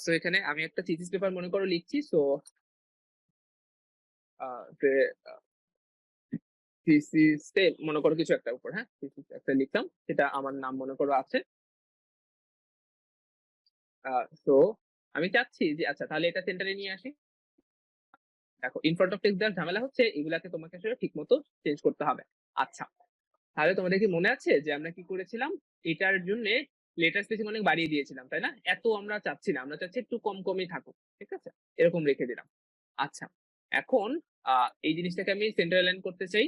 সো এখানে আমি একটা থিসিস পেপার মনে করো লিখছি। সো আ যে আ থিসিস এ মনে করো কিছু একটা উপর, হ্যাঁ? থিসিস একটা লিখলাম। সেটা আমার নাম মনে করো আছে। আ সো আমি চাচ্ছি যে আচ্ছা তাহলে এটা সেন্টারে নিয়ে আসি। দেখো ইন ফ্রন্ট অফ টেক্সট দেওয়ার ঝামেলা হচ্ছে এগুলাকে তোমাকে আসলে ঠিকমতো চেঞ্জ করতে হবে। আচ্ছা। তাহলে তোমাদের কি মনে আছে যে আমরা কি করেছিলাম? এটার জন্যে লেটার স্পেসিং অনেক বাড়িয়ে দিয়েছিলাম, তাই না? এত আমরা চাচ্ছি না। আমরা চাচ্ছি একটু কমই থাকুক। ঠিক আছে? এরকম রেখে দিলাম। আচ্ছা। এখন আ এই জিনিসটাকে আমি সেন্টার অ্যালাইন করতে চাই।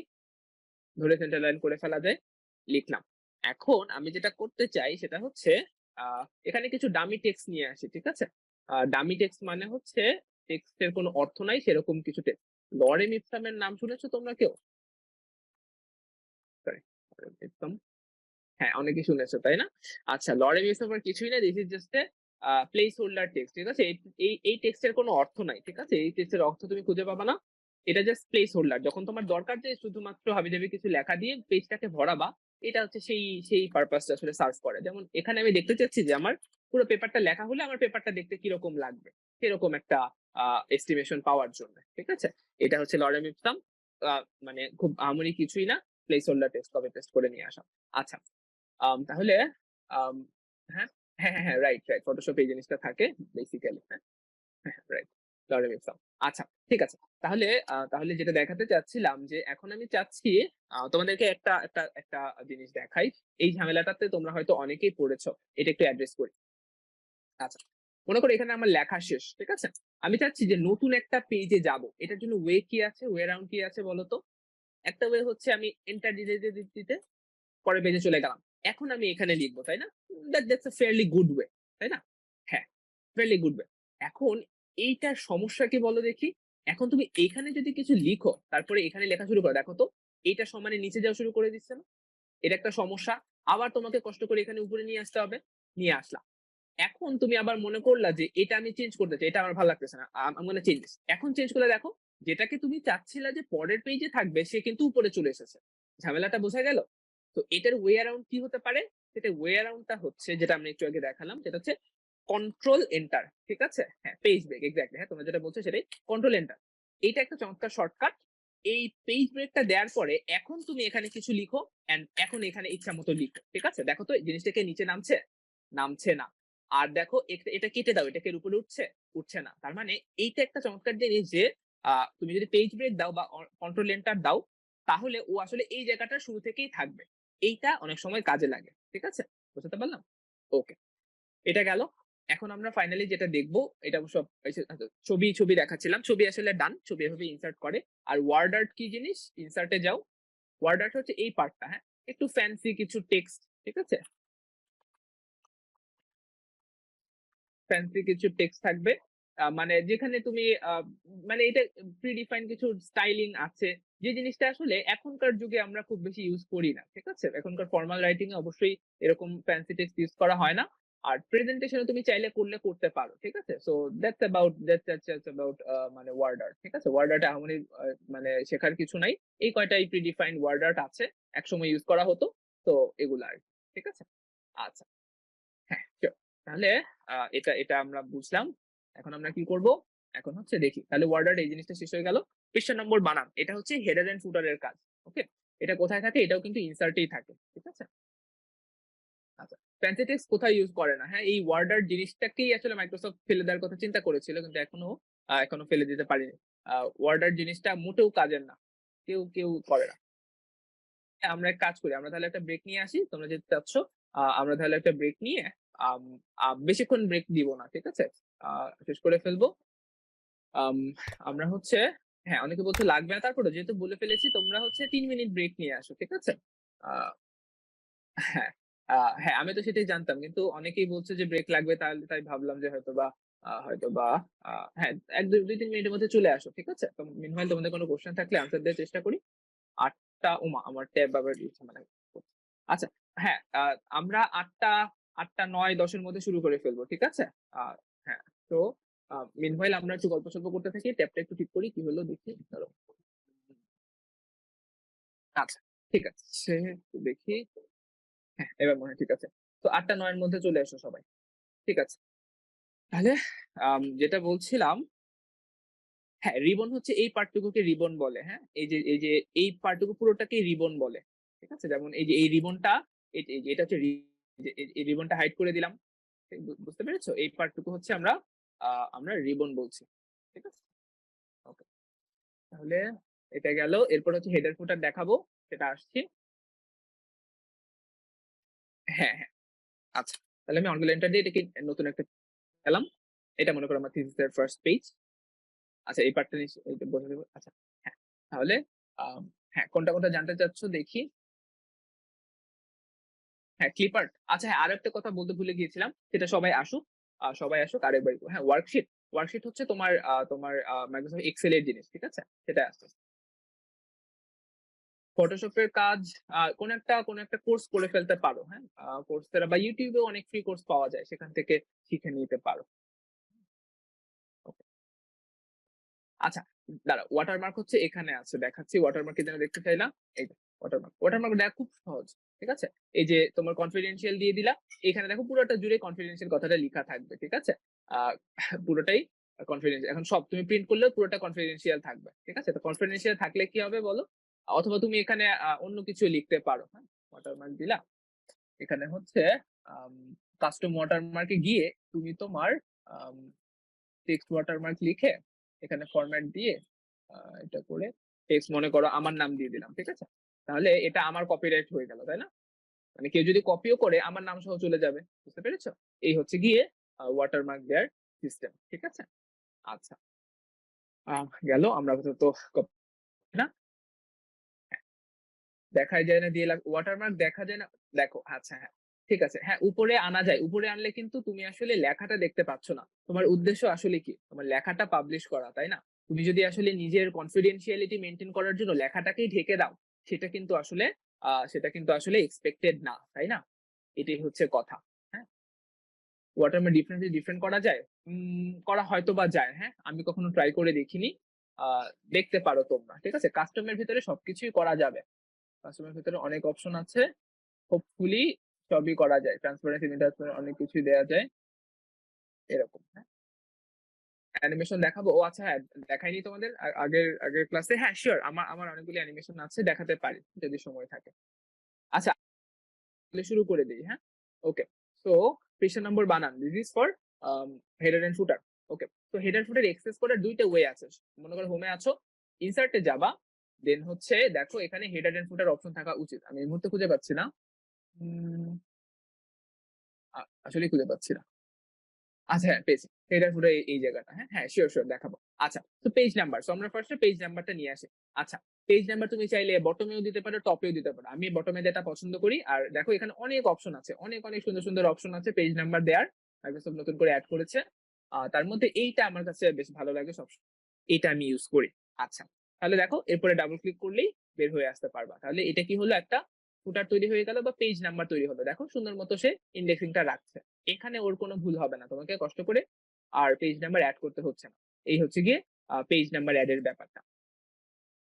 ধরে সেন্টার অ্যালাইন করে ফেলা যায়। লিখলাম। এখন আমি যেটা করতে চাই সেটা হচ্ছে আ এখানে কিছু ডামি টেক্সট নিয়ে আসি। ঠিক আছে? ডামি টেক্সট মানে হচ্ছে টেক্সটের কোনো অর্থ নাই সেরকম কিছু টেক্সট। লরেম ইপসামের নাম শুনেছো তোমরা কেউ? Sorry, lorem ipsum. হ্যাঁ, অনেকেই শুনেছো, তাই না? আচ্ছা, লরেম ইউসুফের কিছুই না। This is just a place holder text. ঠিক আছে? এই টেক্সটের কোনো অর্থ নাই। ঠিক আছে? এই টেক্সটের অর্থ তুমি খুঁজে পাবা না। এটা জাস্ট প্লেস হোল্ডার। যখন তোমার দরকার যে শুধুমাত্র হাবিজাবি কিছু লেখা দিয়ে পেজটাকে ভরাবা, এটা হচ্ছে সেই পারপাসটা আসলে সার্ভ করে। যেমন এখানে আমি দেখতে চাচ্ছি যে আমার পুরো পেপারটা লেখা হলে আমার পেপারটা দেখতে কিরকম লাগবে। সেরকম একটা আ এস্টিমেশন পাওয়ার জন্য। ঠিক আছে? এটা হচ্ছে লরেম ইপসাম। আ মানে খুব আহামরি কিছুই না। Placeholder text copy paste করে নিয়ে আসা। আচ্ছা। তাহলে আম হ্যাঁ, হ্যাঁ, রাইট। ফটোশপে এই জিনিসটা থাকে বেসিক্যালি। হ্যাঁ, রাইট। Lorem Epsom. আচ্ছা, ঠিক আছে। তাহলে যেটা দেখাতে চাচ্ছিলাম যে এখন আমি চাচ্ছি তোমাদেরকে একটা জিনিস দেখাই। এই ঝামেলাটাতে তোমরা হয়তো অনেকেই পড়েছো। এটা একটু এড্রেস করি। আচ্ছা। মনে করো এখানে আমার লেখা শেষ। ঠিক আছে? আমি চাচ্ছি যে নতুন একটা পেজে যাবো। এটার জন্য ওয়ে কি আছে? ওয়ে অ্যারাউন্ড কি আছে বলো তো? একটা ওয়ে হচ্ছে আমি এন্টার দিতে পরের পেজে চলে গেলাম। এখন আমি এখানে লিখবো, তাই না? That's a fairly good way, তাই না? হ্যাঁ, ফেয়ারলি গুড ওয়ে। এখন এইটার সমস্যা কি বলো দেখি? এখন তুমি এইখানে যদি কিছু লিখো, তারপরে এখানে লেখা শুরু করো, দেখো তো এইটা সমানে নিচে যাওয়া শুরু করে দিচ্ছে না? এটা একটা সমস্যা। আবার তোমাকে কষ্ট করে এখানে উপরে নিয়ে আসতে হবে। নিয়ে আসলাম। এখন তুমি আবার মনে করলা যে এটা আমি চেঞ্জ করতে চাই। এটা আমার ভালো লাগতেছে না। I'm gonna change this. এখন চেঞ্জ করে দেখো, যেটাকে তুমি চাচ্ছিলা যে পরের পেজে থাকবে সে কিন্তু উপরে চলে এসেছে। ঝামেলাটা বোঝা গেল? তো এটার ওয়ে অ্যারাউন্ড কি হতে পারে? সেটা ওয়ে অ্যারাউন্ডটা হচ্ছে যেটা আমি একটু আগে দেখালাম, সেটা হচ্ছে কন্ট্রোল এন্টার। ঠিক আছে? হ্যাঁ, পেজ ব্রেক এক্সাক্টলি। হ্যাঁ, তোমরা যেটা বলছো সেটাই। Control enter. এইটা একটা চমৎকার শর্টকাট। এই পেজ ব্রেকটা দেওয়ার পরে এখন তুমি এখানে কিছু লিখো এন্ড এখন এখানে ইচ্ছামত লিখো। ঠিক আছে? দেখো তো এই জিনিসটা কি নিচে নামছে? নামছে না। আর দেখো এটা কেটে দাও। এটা কি এর উপরে উঠছে? উঠছে না। তার মানে এইটা একটা চমৎকার জিনিস যে তুমি যদি পেজ ব্রেক দাও বা কন্ট্রোল এন্টার দাও, তাহলে ও আসলে এই জায়গাটা শুরু থেকেই থাকবে। এইটা অনেক সময় কাজে লাগে। ঠিক আছে? বুঝতে পারলাম? ওকে। এটা গেল। এখন আমরা ফাইনালি যেটা দেখব, এটা অবশ্য ছবি দেখাচ্ছিলাম। ছবি আসলে ডান। ছবি এভাবে ইনসার্ট করে। আর ওয়ার্ড আর্ট কি জিনিস? ইনসার্ট এ যাও। ওয়ার্ড আর্ট হচ্ছে এই পার্টটা, হ্যাঁ? একটু ফ্যান্সি কিছু টেক্সট, ঠিক আছে? ফ্যান্সি কিছু টেক্সট থাকবে। মানে যেখানে তুমি মানে এটা প্রিডিফাইন কিছু স্টাইলিং আছে। যে জিনিসটা আসলে এখনকার যুগে আমরা খুব বেশি ইউজ করি না। ঠিক আছে? এখনকার ফরমাল রাইটিং এ অবশ্যই এরকম ফ্যান্সি টেক্সট ইউজ করা হয় না। আর প্রেজেন্টেশন এ তুমি চাইলে করলে করতে পারো। ঠিক আছে? সো দ্যাটস অ্যাবাউট মানে ওয়ার্ড আর্ট। ঠিক আছে? ওয়ার্ড আর্ট এ এমনই মানে শেখার কিছু নাই। এই কয়টাই প্রিডিফাইন্ড ওয়ার্ড আর্ট আছে। একসময় ইউজ করা হতো। তো এগুলা আরকি। ঠিক আছে? আচ্ছা। হ্যাঁ, শিওর। তাহলে এটা এটা আমরা বুঝলাম। এখন আমরা কি করব? এখন হচ্ছে দেখি। তাহলে ওয়ার্ড আর্ট এই জিনিসটা শেষ হয়ে গেল। পৃষ্ঠা নম্বর বানান। এটা হচ্ছে হেডার এন্ড ফুটার এর কাজ। ওকে? এটা কোথায় থাকে? এটাও কিন্তু ইনসার্ট এই থাকে। ঠিক আছে? আচ্ছা। ফ্যান্সি টেক্সট কোথায় ইউজ করে না? হ্যাঁ, এই ওয়ার্ড আর্ট জিনিসটাকেই আসলে মাইক্রোসফট ফেলে দেওয়ার কথা চিন্তা করেছিল। কিন্তু এখনো ফেলে দিতে পারেনি। ওয়ার্ড আর্ট জিনিসটা মোটেও কাজের না। কেউ করে না। আমরা এক কাজ করি। আমরা তাহলে একটা ব্রেক নিয়ে আসি। তোমরা যেতে চাচ্ছ। আমরা তাহলে একটা ব্রেক নিয়ে আম বেশিক্ষণ ব্রেক দিব না। ঠিক আছে? আ শেষ করে ফেলবো। আম আমরা হচ্ছে হ্যাঁ, অনেকে বলছে লাগবে না। তারপরেও যেহেতু বলে ফেলেছি তোমরা হচ্ছে ৩ মিনিট ব্রেক নিয়ে আসো। ঠিক আছে? আ হ্যাঁ, আ হ্যাঁ, আমি তো সেটাই জানতাম। কিন্তু অনেকেই বলছে যে ব্রেক লাগবে তাই ভাবলাম যে হয়তোবা আ হ্যাঁ, ১ ২-৩ মিনিটের মধ্যে চলে আসো। ঠিক আছে? তো মিনহোয়াইল তোমাদের কোনো কোয়েশ্চেন থাকলে আনসার দেওয়ার চেষ্টা করি। ৮টা ওমা! আমার ট্যাব আবার ঝামেলা করছে। আচ্ছা, হ্যাঁ, আমরা ৮টা ৯-১০ এর মধ্যে শুরু করে ফেলবো। ঠিক আছে? আ হ্যাঁ, তো meanwhile আমরা একটু গল্প-সল্প করতে থাকি। ট্যাবটা একটু ঠিক করি। কি হলো দেখি। দাঁড়াও। আচ্ছা, ঠিক আছে। একটু দেখি। হ্যাঁ, এবার মনে হয় ঠিক আছে। তো ৮টা ৯ এর মধ্যে চলে এসো সবাই। ঠিক আছে। তাহলে যেটা বলছিলাম, হ্যাঁ, রিবন হচ্ছে এই পার্টটুকুকে রিবন বলে, হ্যাঁ? এই যে এই পার্টটুকু পুরোটাকেই রিবন বলে। ঠিক আছে? যেমন এই যে এই রিবনটা এই যে এটা হচ্ছে যে এই রিবনটা হাইড করে দিলাম। বুঝতে পেরেছো? এই পার্টটুকু হচ্ছে আমরা রিবন বলছি। ঠিক আছে? ওকে। তাহলে এটা গেল। এরপর হচ্ছে হেডার ফুটার দেখাবো। সেটা আসছি। হ্যাঁ। আচ্ছা। তাহলে আমি অনলাইন এন্টার দিয়ে এটাকে নতুন একটা পেলাম। এটা মনে করো আমার থিসিসের ফার্স্ট পেজ। আচ্ছা, এই পার্টটা এইটা বোঝা যাবে। আচ্ছা। হ্যাঁ। তাহলে আম হ্যাঁ, কোনটা জানতে চাচ্ছ দেখি? হ্যাঁ, ক্লিপার্ট। আচ্ছা, হ্যাঁ, আরেকটা কথা বলতে ভুলে গিয়েছিলাম। সেটা সবাই আসুক আরেকবার হ্যাঁ, ওয়ার্কশিট। ওয়ার্কশিট হচ্ছে তোমার Microsoft Excel এর জিনিস। ঠিক আছে? সেটা আসছে। Photoshop এর কাজ কোন একটা কোর্স করে ফেলতে পারো। হ্যাঁ? Coursera বা YouTube এও অনেক ফ্রি কোর্স পাওয়া যায়। সেখান থেকে শিখে নিতে পারো। ওকে। আচ্ছা, দাঁড়াও। ওয়াটারমার্ক হচ্ছে এখানে আছে। দেখাচ্ছি ওয়াটারমার্ক কি যেন দেখতে চাইলা? এই যে ওয়াটারমার্ক। ওয়াটারমার্ক দেখা খুব সহজ। ঠিক আছে? এই যে তোমার কনফিডেনশিয়াল দিয়ে দিলা। এখানে দেখো পুরোটা জুড়ে কনফিডেনশিয়াল কথাটা লিখা থাকবে। ঠিক আছে? আ পুরোটাই কনফিডেনশিয়াল। এখন সব তুমি প্রিন্ট করলেও পুরোটা কনফিডেনশিয়াল থাকবে। ঠিক আছে? তো কনফিডেনশিয়াল থাকলে কি হবে বলো? অথবা তুমি এখানে অন্য কিছু লিখতে পারো। হ্যাঁ? ওয়াটারমার্ক দিলা। এখানে হচ্ছে আম কাস্টম ওয়াটারমার্ক এ গিয়ে তুমি তোমার আম টেক্সট ওয়াটারমার্ক লিখে এখানে ফরম্যাট দিয়ে আ এটা করে টেক্সট মনে করো আমার নাম দিয়ে দিলাম। ঠিক আছে? তাহলে এটা আমার কপিরাইট হয়ে গেল, তাই না? মানে কেউ যদি কপিও করে আমার নাম সহ চলে যাবে। বুঝতে পেরেছো? এই হচ্ছে গিয়ে ওয়াটারমার্ক দেয়ার সিস্টেম। ঠিক আছে? আচ্ছা। গেল আমরা আপাতত না? হ্যাঁ, দেখাই যায় না দিয়ে ওয়াটারমার্ক দেখা যায় না। দেখো আচ্ছা হ্যাঁ। ঠিক আছে। হ্যাঁ, উপরে আনা যায়। উপরে আনলে কিন্তু তুমি আসলে লেখাটা দেখতে পাচ্ছ না। তোমার উদ্দেশ্য আসলে কি? তোমার লেখাটা পাবলিশ করা, তাই না? তুমি যদি আসলে নিজের কনফিডেনশিয়ালিটি মেইনটেইন করার জন্য লেখাটাকেই ঢেকে দাও, সেটা কিন্তু আসলে এক্সপেক্টেড না, তাই না? এটাই হচ্ছে কথা। হ্যাঁ? ওয়াটারমার্ক ডিফারেন্ট করা যায়? করা হয়তোবা যায়, হ্যাঁ? আমি কখনো ট্রাই করে দেখিনি। আ দেখতে পারো তোমরা। ঠিক আছে? কাস্টম এর ভিতরে সবকিছুই করা যাবে। কাস্টম এর ভিতরে অনেক অপশন আছে। হোপফুলি সবই করা যায়। ট্রান্সপারেন্সি, ইন্টারন্যাশনাল অনেক কিছুই দেয়া যায়। এরকম, হ্যাঁ? অ্যানিমেশন দেখাবো? ও আচ্ছা, হ্যাঁ, দেখাইনি তোমাদের আগের ক্লাসে? হ্যাঁ, সিউর। আমার অনেকগুলি অ্যানিমেশন আছে, দেখাতে পারি যদি সময় থাকে। আচ্ছা, তাহলে শুরু করে দেই, হ্যাঁ? ওকে। সো পৃষ্ঠা নম্বর বানান। This is for header and footer. Okay, তো হেডার ফুটার এক্সেস করার দুইটা ওয়ে আছে। মনে করো হোমে আছো, ইনসার্টে যাবা, দেন হচ্ছে দেখো এখানে হেডার এন্ড ফুটার অপশন থাকা উচিত। আমি এই মুহূর্তে খুঁজে পাচ্ছি না। উম, আসলে খুঁজে পাচ্ছি না। আচ্ছা হ্যাঁ, পেয়েছি। হেডার ফুটার এই জায়গাটা। হ্যাঁ, হ্যাঁ, সিওর, সিওর দেখাবো। আচ্ছা, তো পেজ নাম্বার। সো আমরা ফার্স্টে পেজ নাম্বারটা নিয়ে আসি। আচ্ছা, পেজ নাম্বার তুমি চাইলে বটমেও দিতে পারো, টপেও দিতে পারো। আমি বটমে যেটা পছন্দ করি। আর দেখো এখানে অনেক অপশন আছে। অনেক, অনেক সুন্দর, সুন্দর অপশন আছে পেজ নাম্বার দেওয়ার। মাইক্রোসফট নতুন করে এড করেছে। তার মধ্যে এইটা আমার কাছে বেশ ভালো লাগে সবসময়। এইটা আমি ইউজ করি। আচ্ছা, তাহলে দেখো এরপরে ডাবল ক্লিক করলেই বের হয়ে আসতে পারবা। তাহলে এটা কি হলো, একটা ফুটার তৈরি হয়ে গেল বা পেজ নাম্বার তৈরি হলো। দেখো সুন্দর মতো সে ইন্ডেক্সিংটা রাখছে। এখানে ওর কোনো ভুল হবে না। তোমাকে কষ্ট করে আর পেজ নাম্বার এড করতে হচ্ছে না। এই হচ্ছে গিয়ে পেজ নাম্বার এড এর ব্যাপারটা।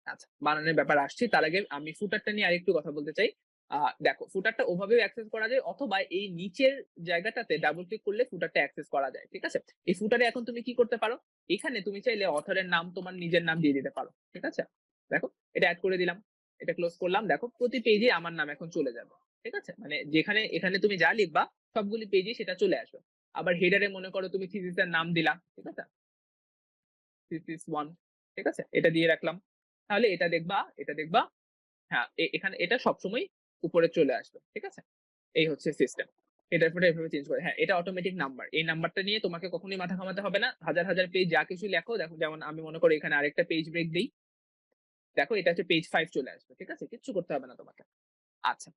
আচ্ছা, বানানের ব্যাপার আসছি। তার আগে আমি ফুটারটা নিয়ে আরেকটু কথা বলতে চাই। দেখো ফুটারটা ওভাবেও অ্যাক্সেস করা যায়, অথবা এই নিচের জায়গাটাতে ডাবল ক্লিক করলে ফুটারটা অ্যাক্সেস করা যায়। ঠিক আছে? এই ফুটারে এখন তুমি কি করতে পারো? এখানে তুমি চাইলে অথরের নাম তোমার নিজের নাম দিয়ে দিতে পারো। ঠিক আছে? দেখো এটা এড করে দিলাম। এটা ক্লোজ করলাম। দেখো প্রতি পেজে আমার নাম এখন চলে যাবে। ঠিক আছে? মানে যেখানে এখানে তুমি যা লিখবা সবগুলি পেজে সেটা চলে আসবে। আবার হেডারে মনে করো তুমি থিসিসের নাম দিলা। ঠিক আছে? থিসিস 1। ঠিক আছে? এটা দিয়ে রাখলাম। তাহলে এটা দেখবা, হ্যাঁ, এখানে এটা সবসময় উপরে চলে আসবে। ঠিক আছে? এই হচ্ছে সিস্টেম। এটার পরে এভাবে চেঞ্জ করে। হ্যাঁ, এটা অটোমেটিক নাম্বার। এই নাম্বারটা নিয়ে তোমাকে কখনোই মাথা ঘামাতে হবে না। হাজার, হাজার পেজ যা কিছু লেখো, দেখো যেমন আমি মনে করি এখানে আরেকটা পেজ ব্রেক দেই। দেখো এটা হচ্ছে পেজ 5 চলে আসবে। ঠিক আছে? কিচ্ছু করতে হবে না তোমাকে। আচ্ছা,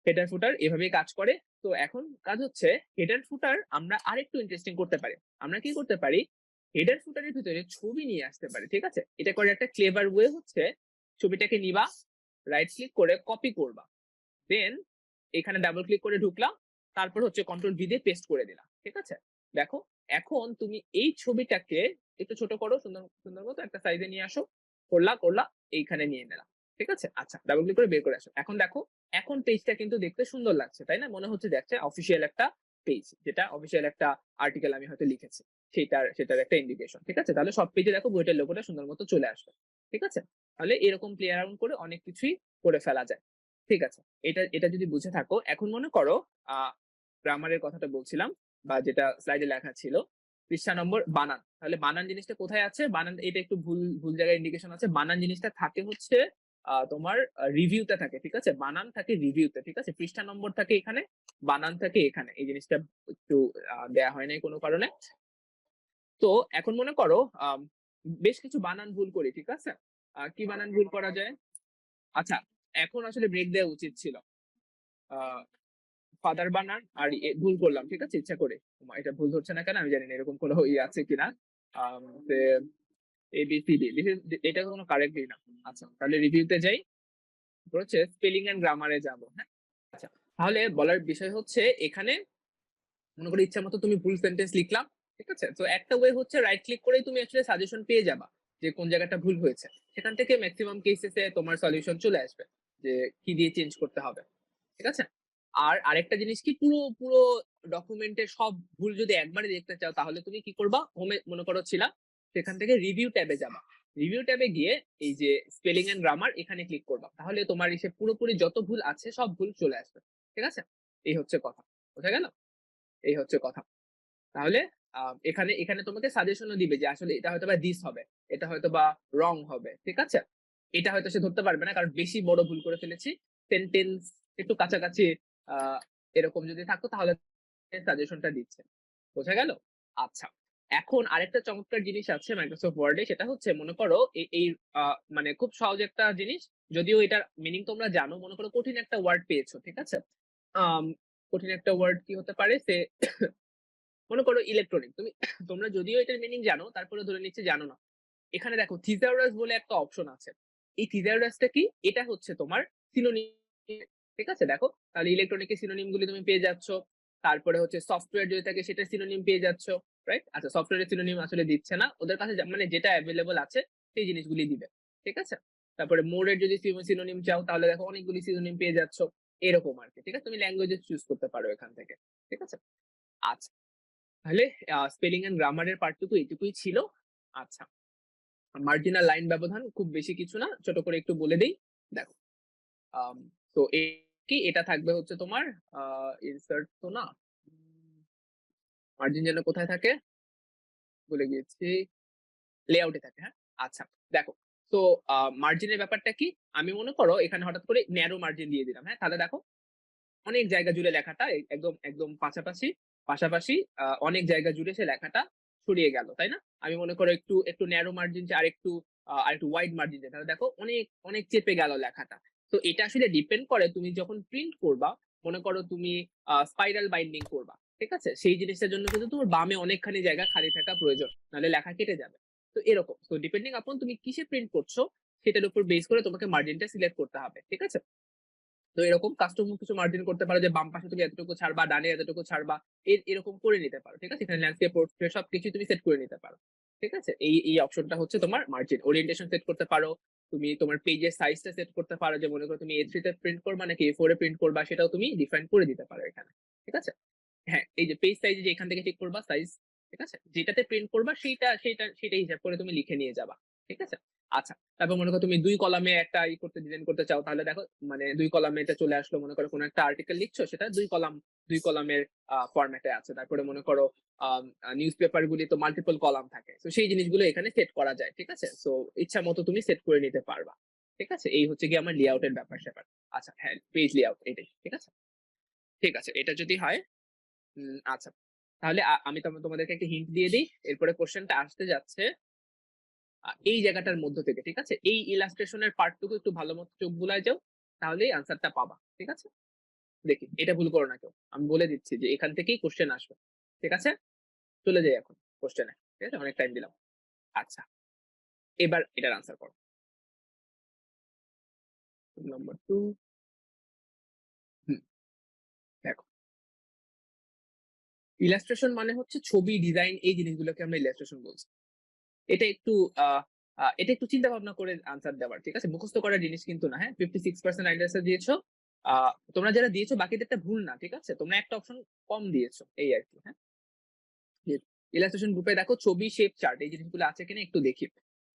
হেডার ফুটার এভাবেই কাজ করে। তো এখন কাজ হচ্ছে হেডার ফুটার আমরা আরেকটু ইন্টারেস্টিং করতে পারি। আমরা কি করতে পারি? হেডার ফুটারের ভিতরে ছবি নিয়ে আসতে পারি। ঠিক আছে? এটা করার একটা ক্লেভার ওয়ে হচ্ছে ছবিটাকে নিবা, রাইট ক্লিক করে কপি করবা। দেন এখানে ডাবল ক্লিক করে ঢুকলাম। তারপর হচ্ছে কন্ট্রোল ভি দিয়ে পেস্ট করে দিলাম। ঠিক আছে? দেখো এখন তুমি এই ছবিটাকে একটু ছোট করো, সুন্দর সুন্দর মতো একটা সাইজে নিয়ে আসো। করলা এইখানে নিয়ে নিলাম। ঠিক আছে? আচ্ছা, ডাবল ক্লিক করে বের করে আসো। এখন দেখো, এখন পেজটা কিন্তু দেখতে সুন্দর লাগছে, তাই না? মনে হচ্ছে দেখছে অফিসিয়াল একটা পেজ, যেটা অফিসিয়াল একটা আর্টিকেল আমি হয়তো লিখেছি। সেটার একটা ইন্ডিকেশন। ঠিক আছে? তাহলে সব পেজে দেখো বইটার লোগোটা সুন্দর মতো চলে আসবে। ঠিক আছে? তাহলে এরকম প্লে অ্যারাউন্ড করে অনেক কিছুই করে ফেলা যায়। ঠিক আছে? এটা যদি বুঝে থাকো, এখন মনে করো গ্রামারের কথাটা বলছিলাম, বা যেটা স্লাইডে লেখা ছিল, পৃষ্ঠা নম্বর বানান। তাহলে বানান জিনিসটা কোথায় আছে? বানান এটা একটু ভুল ভুল জায়গায় ইন্ডিকেশন আছে। বানান জিনিসটা থাকে হচ্ছে তোমার রিভিউতে থাকে। ঠিক আছে? বানান থাকে রিভিউতে। ঠিক আছে? পৃষ্ঠা নম্বর থাকে এখানে, বানান থাকে এখানে। এই জিনিসটা একটু দেয়া হয় নাই কোনো কারণে। তো এখন মনে করো বেশ কিছু বানান ভুল করি। ঠিক আছে? কি বানান ভুল করা যায়? আচ্ছা, এখন আসলে ব্রেক দেওয়া উচিত ছিল। আহ ফাদার বানান আর ভুল করলাম। ঠিক আছে? ইচ্ছা করে। এটা ভুল ধরছে না কেন আমি জানি না, এরকম কোনো ইয়ে আছে কিনা। এবিসিডি, এটা কোনো কারেক্টই না। আচ্ছা, তাহলে রিভিউতে যাই। তারপর হচ্ছে স্পেলিং এন্ড গ্রামারে যাবো। হ্যাঁ, আচ্ছা, তাহলে বলার বিষয় হচ্ছে এখানে মনে করি ইচ্ছা মতো তুমি ভুল সেন্টেন্স লিখলাম। ঠিক আছে? তো একটা ওয়ে হচ্ছে রাইট ক্লিক করেই তুমি আসলে সাজেশন পেয়ে যাবা যে কোন জায়গাটা ভুল হয়েছে। সেখান থেকে ম্যাক্সিমাম কেসেসে তোমার সলিউশন চলে আসবে যে কি দিয়ে চেঞ্জ করতে হবে। ঠিক আছে? আর আরেকটা জিনিস কি, পুরো পুরো ডকুমেন্টের সব ভুল যদি একবারে দেখতে চাও তাহলে তুমি কি করবা? হোমে মনে করো ছিলা, সেখান থেকে রিভিউ ট্যাবে যাবা। রিভিউ ট্যাবে গিয়ে এই যে স্পেলিং এন্ড গ্রামার এখানে ক্লিক করবা। তাহলে তোমার এসে পুরোপুরি যত ভুল আছে সব ভুল চলে আসবে। ঠিক আছে? এই হচ্ছে কথা। বোঝা গেল? এই হচ্ছে কথা। তাহলে এখানে এখানে তোমাকে সাজেশনও দিবে যে আসলে এটা হয়তো বা দিস হবে, এটা হয়তো বা রং হবে। ঠিক আছে? এটা হয়তো সে ধরতে পারবে না কারণ বেশি বড় ভুল করে ফেলেছি। সেন্টেন্স একটু কাছাকাছি আহ এরকম যদি থাকতো তাহলে সাজেশনটা দিচ্ছে। বোঝা গেল? আচ্ছা, এখন আরেকটা চমৎকার জিনিস আছে মাইক্রোসফট ওয়ার্ডে, সেটা হচ্ছে মনে করো এই মানে খুব সহজ একটা জিনিস, যদিও এটার মিনিং তোমরা জানো। মনে করো কঠিন একটা ওয়ার্ড পেয়েছো। ঠিক আছে? আম, কঠিন একটা ওয়ার্ড কি হতে পারে? সে মনে করো ইলেকট্রনিক। তোমরা যদিও এটার মিনিং জানো, তারপরে ধরে নিচ্ছে জানো না। এখানে দেখো থিসাউরাস বলে একটা অপশন আছে। এই থিসাউরাসটা কি? এটা হচ্ছে তোমার সিনোনিম। ঠিক আছে? দেখো, তাহলে ইলেকট্রনিকের সিনোনিম গুলি তুমি পেয়ে যাচ্ছ। তারপরে হচ্ছে সফটওয়্যার যদি থাকে সেটা সিনোনিম পেয়ে যাচ্ছ। রাইট? আচ্ছা, সফটওয়্যারের সিনোনিম আসলে দিচ্ছে না, ওদের কাছে মানে যেটা অ্যাভেলেবল আছে সেই জিনিসগুলি দিবে। ঠিক আছে? তারপরে মোডের যদি সিনোনিম চাও তাহলে দেখো অনেকগুলি সিনোনিম পেয়ে যাচ্ছ। এরকম আর কি। ঠিক আছে? তুমি ল্যাঙ্গুয়েজে চুজ করতে পারো এখান থেকে। ঠিক আছে? আচ্ছা, তাহলে স্পেলিং এন্ড গ্রামারের পার্টটুকু এইটুকুই ছিল। আচ্ছা, মার্জিনাল লাইন ব্যবধান খুব বেশি কিছু না, ছোট করে একটু বলে দেই। দেখো, তো কি এটা থাকবে হচ্ছে তোমার ইনসার্ট তো না, মার্জিন যেন কোথায় থাকে? ভুলে গিয়েছি, লেআউটে থাকে, হ্যাঁ? আচ্ছা, দেখো। তো মার্জিনের ব্যাপারটা কি? আমি মনে করো এখানে হঠাৎ করে ন্যারো মার্জিন দিয়ে দিলাম, হ্যাঁ? তাহলে দেখো অনেক জায়গা জুড়ে লেখাটা একদম একদম পাশাপাশি অনেক জায়গা জুড়ে সে লেখাটা ছড়িয়ে গেল, তাই না? আমি মনে করো একটু ন্যারো মার্জিন চেয়ে আরেকটু ওয়াইড মার্জিন চাই, তাহলে দেখো অনেক চেপে গেল লেখাটা। তো এটা আসলে ডিপেন্ড করে তুমি যখন প্রিন্ট করবা, মনে করো তুমি স্পাইরাল বাইন্ডিং করবা, ঠিক আছে? সেই জিনিসটার জন্য কিন্তু তোমার বামে অনেকখানি জায়গা খালি থাকা প্রয়োজন, নাহলে লেখা কেটে যাবে। তো এরকম। তো ডিপেন্ডিং আপন তুমি কিসে প্রিন্ট করছো, সেটার উপর বেস করে তোমাকে মার্জিনটা সিলেক্ট করতে হবে, ঠিক আছে? তো এরকম কাস্টম কিছু মার্জিন করতে পারো যে বাম পাশে তুমি এতটুকু ছাড়বা, ডানে এতটুকু ছাড়বা। এরকম করে নিতে পারো। ঠিক আছে? এখানে ল্যান্ডস্কেপ, পোর্ট্রেট সবকিছু তুমি সেট করে নিতে পারো। ঠিক আছে? এই অপশনটা হচ্ছে তোমার মার্জিন। ওরিয়েন্টেশন সেট করতে পারো। তুমি তোমার পেজের সাইজটা সেট করতে পারো, যে মনে করো তুমি A3 তে প্রিন্ট করবা নাকি A4 এ প্রিন্ট করবা, সেটাও তুমি ডিফাইন করে দিতে পারো এখানে। ঠিক আছে? হ্যাঁ, এই যে পেজ সাইজ, যে এখান থেকে ঠিক করবা সাইজ। ঠিক আছে? যেটাতে প্রিন্ট করবা সেটাই হিসাব করে তুমি লিখে নিয়ে যাবা। ঠিক আছে? আচ্ছা। তারপর মনে করো তুমি ২ কলামে একটা ডিজাইন করতে চাও, তাহলে দেখো মানে ২ কলামে এটা চলে আসলো। মনে করো কোনো একটা আর্টিকেল লিখছো, সেটা ২ কলামের ফরম্যাটে আছে। তারপরে মনে করো নিউজ পেপার গুলি তো মাল্টিপল কলাম থাকে। তো সেই জিনিসগুলো এখানে সেট করা যায়। ঠিক আছে? সো ইচ্ছা মতো তুমি সেট করে নিতে পারবা। ঠিক আছে? এই হচ্ছে গিয়ে আমার লেআউটের ব্যাপার-স্যাপার। আচ্ছা, হ্যাঁ, পেজ লেআউট এটাই। ঠিক আছে? ঠিক আছে। এটা যদি হয়, আচ্ছা। তাহলে আমি তোমাদেরকে একটা হিন্ট দিয়ে দেই। এরপরে কোয়েশ্চেনটা আসতে যাচ্ছে এই জায়গাটার মধ্য থেকে। ঠিক আছে? এই ইলাস্ট্রেশন এর পার্টটুকু একটু ভালো মতো চোখ বুলায় যাও। তাহলেই আনসারটা পাবা। ঠিক আছে? দেখি এটা ভুল করো না কেউ। আমি বলে দিচ্ছি যে এখান থেকেই কোয়েশ্চেন আসবে। ঠিক আছে? চলে যাই এখন কোয়েশ্চেনে। ঠিক আছে? অনেক টাইম দিলাম। আচ্ছা। এবার এটার আনসার করো। নাম্বার 2। হুম, দেখো। ইলাস্ট্রেশন মানে হচ্ছে ছবি, ডিজাইন, এই জিনিসগুলোকে আমরা ইলাস্ট্রেশন বলছি। এটা একটু আ আ এটা একটু চিন্তা ভাবনা করে আনসার দেওয়ার। ঠিক আছে? মুখস্থ করার জিনিস কিন্তু না, হ্যাঁ? 56% রাইট অ্যান্সার দিয়েছো। আ তোমরা যারা দিয়েছো বাকিদেরটা ভুল না। ঠিক আছে? তোমরা একটা অপশন কম দিয়েছো। এই আরকি, হ্যাঁ? ইলাস্ট্রেশন গ্রুপে দেখো ছবি, শেপ, চার্ট এই জিনিসগুলো আছে কিনা একটু দেখি।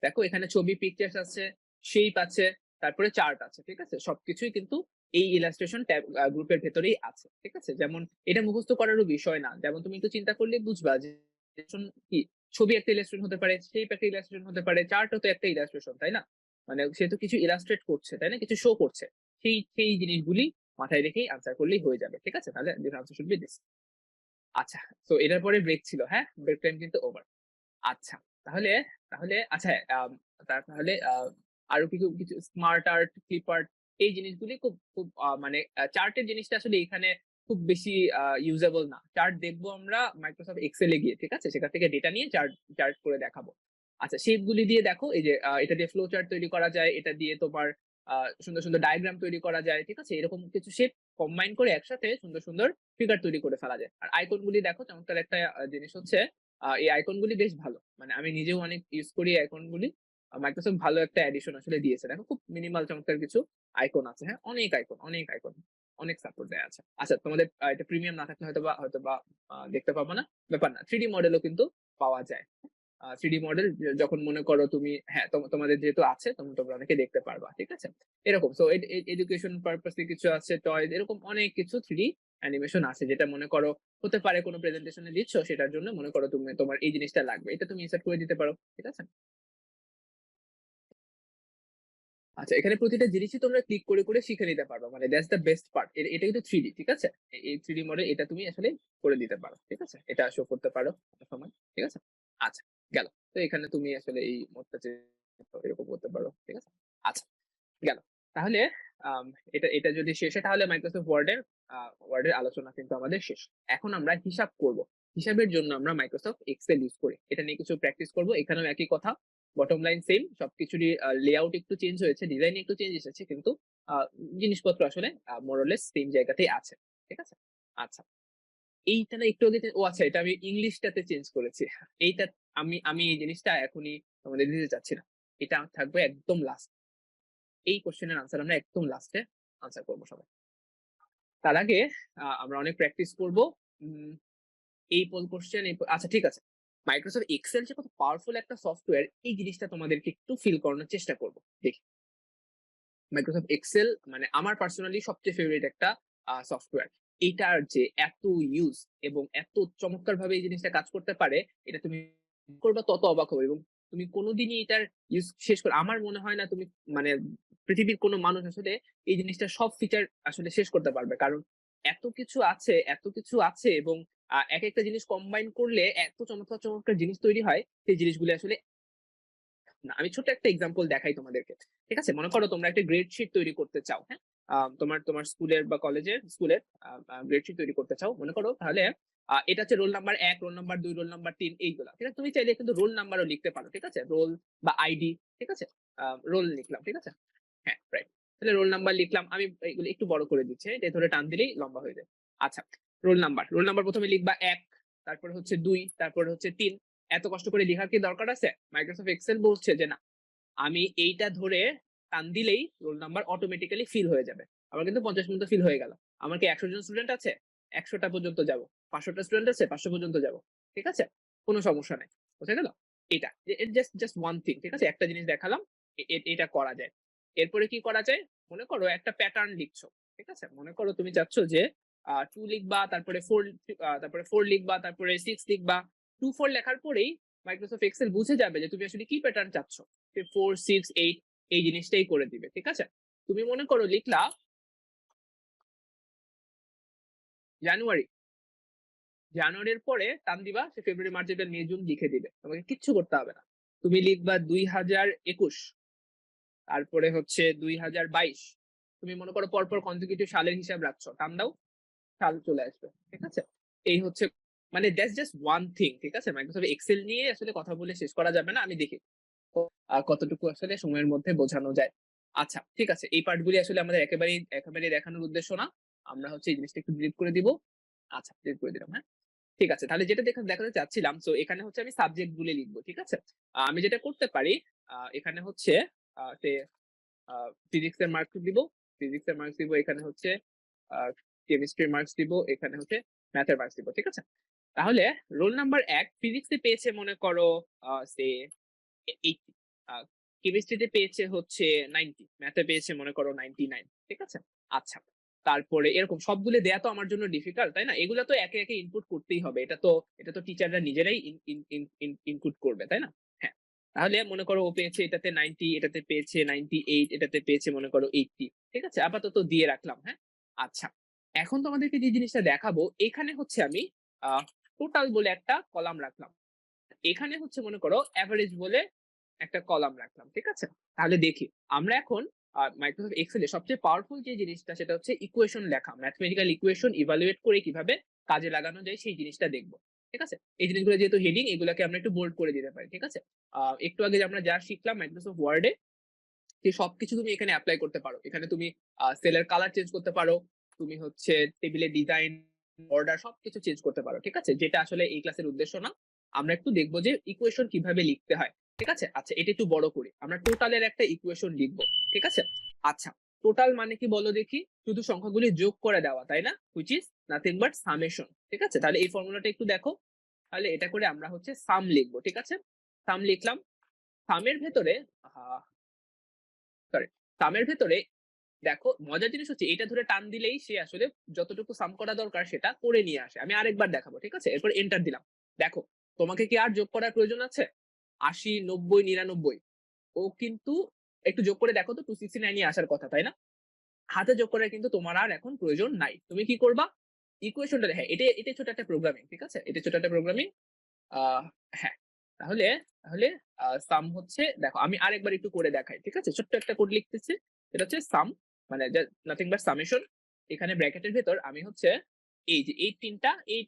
দেখো এখানে ছবি, পিকচার্স আছে, শেপ আছে, তারপরে চার্ট আছে। ঠিক আছে? সবকিছুই কিন্তু এই ইলাস্ট্রেশন ট্যাব গ্রুপের ভেতরেই আছে। ঠিক আছে? যেমন এটা মুখস্থ করারও বিষয় না। যেমন তুমি একটু চিন্তা করলেই বুঝবা যে illustration কি? ছবি একটা ইলাস্ট্রেশন হতে পারে, শেপ একটা ইলাস্ট্রেশন হতে পারে, চার্টও তো একটা ইলাস্ট্রেশন, তাই না? মানে সে তো কিছু ইলাস্ট্রেট করছে, তাই না? কিছু শো করছে। সেই জিনিসগুলি মাথায় রেখেই আনসার করলেই হয়ে যাবে। ঠিক আছে? তাহলে the answer should be this. আচ্ছা। সো এটার পরে ব্রেক ছিল, হ্যাঁ? ব্রেক টাইম কিন্তু ওভার। আচ্ছা। তাহলে আচ্ছা, তাহলে আরো কিছু স্মার্ট আর্ট, ক্লিপ আর্ট এই জিনিসগুলি খুব খুব মানে চার্টের জিনিসটা আসলে এখানে খুব বেশি ইউজেবল না। চার্ট দেখবো আমরা Microsoft Excel এ গিয়ে, ঠিক আছে? সেখান থেকে ডেটা নিয়ে চার্ট চার্ট করে দেখাবো। আচ্ছা, শেপ গুলি দিয়ে দেখো, এই যে এটা দিয়ে ফ্লো চার্ট তৈরি করা যায়, এটা দিয়ে তোমার আ সুন্দর ডায়াগ্রাম তৈরি করা যায়। ঠিক আছে? এরকম কিছু শেপ কম্বাইন করে একসাথে সুন্দর ফিগার তৈরি করে ফেলা যায়। আর আইকন গুলি দেখো, চমৎকার একটা জিনিস হচ্ছে এই আইকন গুলি বেশ ভালো। মানে আমি নিজেও অনেক ইউজ করি এই আইকন গুলি। মাইক্রোসফট ভালো একটা এডিশন আসলে দিয়েছে। দেখো খুব মিনিমাল চমৎকার কিছু আইকন আছে, হ্যাঁ? অনেক আইকন, অনেক সাপোর্ট দেয়া আছে। আচ্ছা, তোমাদের এটা প্রিমিয়াম না থাকলে হয়তোবা দেখতে পাবো না। ব্যাপার না। 3D মডেলও কিন্তু পাওয়া যায়। 3D মডেল যখন মনে করো তুমি, হ্যাঁ, তোমাদের যেহেতু আছে তোমরা অনেকে দেখতে পারবা। ঠিক আছে? এরকম। সো এডুকেশন পারপাস এ কিছু আছে, টয়স, এরকম অনেক কিছু 3D অ্যানিমেশন আছে, যেটা মনে করো হতে পারে কোনো প্রেজেন্টেশন এ দিচ্ছ, সেটার জন্য মনে করো তোমার এই জিনিসটা লাগবে। এটা তুমি ইনসার্ট করে দিতে পারো। ঠিক আছে? আচ্ছা, এখানে প্রতিটা জিনিসই তোমরা ক্লিক করে শিখে নিতে পারবা। মানে দ্যাটস দ্য বেস্ট পার্ট। এটা কিন্তু 3D, ঠিক আছে? এই 3D মডেল এটা তুমি আসলে করে দিতে পারো। ঠিক আছে? এটা শো করতে পারো একটা সময়। ঠিক আছে? আচ্ছা, গেল। তো এখানে তুমি আসলে এই মোডটা এরকম করতে পারো। ঠিক আছে? আচ্ছা, গেল। তাহলে আম এটা এটা যদি শেষ হয়, তাহলে Microsoft Word এর আলোচনা কিন্তু আমাদের শেষ। এখন আমরা হিসাব করব। হিসাবের জন্য আমরা Microsoft Excel ইউজ করি। এটা নিয়ে কিছু প্র্যাকটিস করব। এখানেও একই কথা। Bottom line same. সবকিছুরই লেআউট একটু চেঞ্জ হয়েছে, ডিজাইন একটু চেঞ্জ এসেছে। কিন্তু আ জিনিসপত্র আসলে মোর অর লেস সেইম জায়গাতেই আছে। ঠিক আছে? আচ্ছা। এইটা না একটু আগে আচ্ছা, এটা আমি ইংলিশটাতে চেঞ্জ করেছি। এইটা আমি এই জিনিসটা এখনই তোমাদের দিতে চাচ্ছি না। এটা থাকবে একদম লাস্ট। এই কোয়েশ্চেনের আনসার আমরা একদম লাস্টে আনসার করব সবাই। তার আগে আমরা অনেক প্র্যাকটিস করব। উম এই কোয়েশ্চেন আচ্ছা, ঠিক আছে। Microsoft Excel যে কত পাওয়ারফুল একটা সফটওয়্যার, এই জিনিসটা তোমাদেরকে একটু ফিল করানোর চেষ্টা করব। দেখি। Microsoft Excel মানে আমার পার্সোনালি সবচেয়ে ফেভারিট একটা সফটওয়্যার। এটার যে এত ইউজ এবং এত চমৎকারভাবে এই জিনিসটা কাজ করতে পারে, এটা তুমি করবা তত অবাক হবে, এবং তুমি কোনোদিনই এটার ইউজ শেষ করে আমার মনে হয় না তুমি মানে পৃথিবীর কোনো মানুষ আসলে এই জিনিসটার সব ফিচার আসলে শেষ করতে পারবে। কারণ এত কিছু আছে, এবং একেকটা জিনিস কম্বাইন করলে এত চমৎকার, চমৎকার জিনিস তৈরি হয়, সেই জিনিসগুলো আসলে না। আমি ছোট্ট একটা এক্সাম্পল দেখাই তোমাদেরকে। ঠিক আছে? মনে করো তোমরা একটা গ্রেড শিট তৈরি করতে চাও, হ্যাঁ? তোমার তোমার স্কুলের বা কলেজের স্কুলের গ্রেড শিট তৈরি করতে চাও। মনে করো তাহলে এটা হচ্ছে roll number ১, roll number ২, roll number ৩ এইগুলা। ঠিক আছে? তুমি চাইলে কিন্তু রোল নাম্বারও লিখতে পারো। ঠিক আছে? রোল বা আইডি, ঠিক আছে? রোল লিখলাম, ঠিক আছে? হ্যাঁ, রাইট। তাহলে রোল নাম্বার লিখলাম। আমি এগুলো একটু বড় করে দিচ্ছি। হ্যাঁ? এটা ধরে টান দিলেই লম্বা হয়ে যায়। আচ্ছা, রোল নাম্বার ১ম এ লিখবা ১, তারপরে হচ্ছে ২, তারপরে হচ্ছে ৩। এত কষ্ট করে লিখার কি দরকার আছে? মাইক্রোসফট এক্সেল বলছে যে না, আমি এইটা ধরে টান দিলেই রোল নাম্বার অটোমেটিক্যালি ফিল হয়ে যাবে। আমার কিন্তু ৫০ পর্যন্ত ফিল হয়ে গেল। আমার কি ১০০ জন স্টুডেন্ট আছে? ১০০ টা পর্যন্ত যাব। ৫০০ টা স্টুডেন্ট আছে? ৫০০ পর্যন্ত যাব। ঠিক আছে? কোন সমস্যা নাই। বোঝা গেল? এটা। Just one thing. ঠিক আছে? একটা জিনিস দেখালাম। এটা করা যায়। এরপরে কি করা যায়? মনে করো একটা প্যাটার্ন লিখছো। ঠিক আছে? মনে করো তুমি চাচ্ছ যে 2 লিখবা, তারপরে 4 লিখবা, তারপরে 6 লিখবা। 2, 4 লেখার পরেই মাইক্রোসফট এক্সেল বুঝে যাবে যে তুমি আসলে কি প্যাটার্ন চাচ্ছ। 4, 6, 8 এই জিনিসটাই করে দিবে। ঠিক আছে? তুমি মনে করো লিখলা জানুয়ারি। জানুয়ারির পরে টান দিবা, সে ফেব্রুয়ারি, মার্চ, এপ্রিল, মে, জুন লিখে দিবে। তোমাকে কিচ্ছু করতে হবে না। তুমি লিখবা ২০২১, তারপরে হচ্ছে ২০২২। তুমি মনে করো পরপর কনজিকিউটিভ সালের হিসাব রাখছো। টান দাও, সাল চলে আসবে। ঠিক আছে? এই হচ্ছে মানে দ্যাটস জাস্ট ওয়ান থিং। ঠিক আছে? মাইক্রোসফট এক্সেল নিয়ে আসলে কথা বলে শেষ করা যাবে না। আমি দেখি কতটুকু আসলে সময়ের মধ্যে বোঝানো যায়। আচ্ছা, ঠিক আছে। এই পার্টগুলি আসলে আমাদের একেবারেই দেখানোর উদ্দেশ্য না। আমরা হচ্ছে এই জিনিসটা একটু ডিলিট করে দিব। আচ্ছা, ডিলিট করে দিলাম, হ্যাঁ? ঠিক আছে। তাহলে যেটা দেখাতে চাচ্ছিলাম, সো এখানে হচ্ছে আমি সাবজেক্ট গুলি লিখবো। ঠিক আছে? আমি যেটা করতে পারি, এখানে হচ্ছে তে আ ফিজিক্স এর মার্কস দিব। ফিজিক্স এর মার্কস দিব। এখানে হচ্ছে আ কেমিস্ট্রির মার্কস দিব। এখানে হচ্ছে ম্যাথ এর মার্কস দিব। ঠিক আছে? তাহলে রোল নাম্বার ১ ফিজিক্সে পেয়েছে মনে করো সে 80, আ কেমিস্ট্রিতে পেয়েছে হচ্ছে 90, ম্যাথে পেয়েছে মনে করো 99। ঠিক আছে? আচ্ছা। তারপরে এরকম সবগুলো দেয়া তো আমার জন্য ডিফিকাল্ট, তাই না? এগুলা তো একে, একে ইনপুট করতেই হবে। এটা তো টিচাররা নিজেরাই in in in in input করবে, তাই না? হ্যাঁ। তাহলে মনে করো ও পেয়েছে এটাতে 90, এটাতে পেয়েছে 98, এটাতে পেয়েছে মনে করো 80। ঠিক আছে? আপাতত দিয়ে রাখলাম, হ্যাঁ? আচ্ছা। এখন তোমাদেরকে যে জিনিসটা দেখাবো, এখানে হচ্ছে আমি আ টোটাল বলে একটা কলাম রাখলাম। এখানে হচ্ছে মনে করো এভারেজ বলে একটা কলাম রাখলাম। ঠিক আছে? তাহলে দেখি আমরা এখন মাইক্রোসফট এক্সেল এ সবচেয়ে পাওয়ারফুল যে জিনিসটা সেটা হচ্ছে ইকুয়েশন লেখা। ম্যাথমেটিক্যাল ইকুয়েশন ইভালুয়েট করে কিভাবে কাজে লাগানো যায় সেই জিনিসটা দেখব। ঠিক আছে? এই জিনিসগুলো যেহেতু হেডিং, এগুলাকে আমরা একটু বোল্ড করে দিতে পারি। ঠিক আছে? একটু আগে যে আমরা যা শিখলাম মাইক্রোসফট ওয়ার্ড এ, সেই সবকিছু তুমি এখানে এপ্লাই করতে পারো। এখানে তুমি সেলের কালার চেঞ্জ করতে পারো। তুমি হচ্ছে টেবিলের ডিজাইন, অর্ডার সবকিছু চেঞ্জ করতে পারো। ঠিক আছে? যেটা আসলে এই ক্লাসের উদ্দেশ্য না। আমরা একটু দেখব যে ইকুয়েশন কিভাবে লিখতে হয়। ঠিক আছে? আচ্ছা, এটা একটু বড় করি। আমরা টোটালের একটা ইকুয়েশন লিখব। ঠিক আছে? আচ্ছা, টোটাল মানে কি বলো দেখি? শুধু সংখ্যাগুলি যোগ করে দেওয়া, তাই না? Which is nothing but summation. ঠিক আছে? তাহলে এই ফর্মুলাটা একটু দেখো। তাহলে এটা করে আমরা হচ্ছে সাম লিখব। ঠিক আছে? সাম লিখলাম। সামের ভেতরে সরি, সামের ভেতরে দেখো মজার জিনিস হচ্ছে এটা ধরে টান দিলেই সে আসলে যতটুকু সাম করা দরকার সেটা করে নিয়ে আসে। আমি আরেকবার দেখাবো। ঠিক আছে? এরপর এন্টার দিলাম। দেখো, তোমাকে কি আর যোগ করার প্রয়োজন আছে? ৮০, ৯০, ৯৯। ও কিন্তু একটু যোগ করে দেখো তো 269 এ আসার কথা, তাই না? হাতে যোগ করার কিন্তু তোমার আর এখন প্রয়োজন নাই। তুমি কি করবা? ইকুয়েশনটা, হ্যাঁ, এটা ছোট একটা প্রোগ্রামিং। ঠিক আছে? এটা ছোট একটা প্রোগ্রামিং। আ হ্যাঁ, তাহলে তাহলে সাম হচ্ছে, দেখো আমি আরেকবার একটু করে দেখাই। ঠিক আছে? ছোট্ট একটা কোড লিখতেছি। এটা হচ্ছে সাম, মানে নাথিং বাট সামেশন। এখানে ব্র্যাকেটের ভেতর আমি হচ্ছে এই যে এই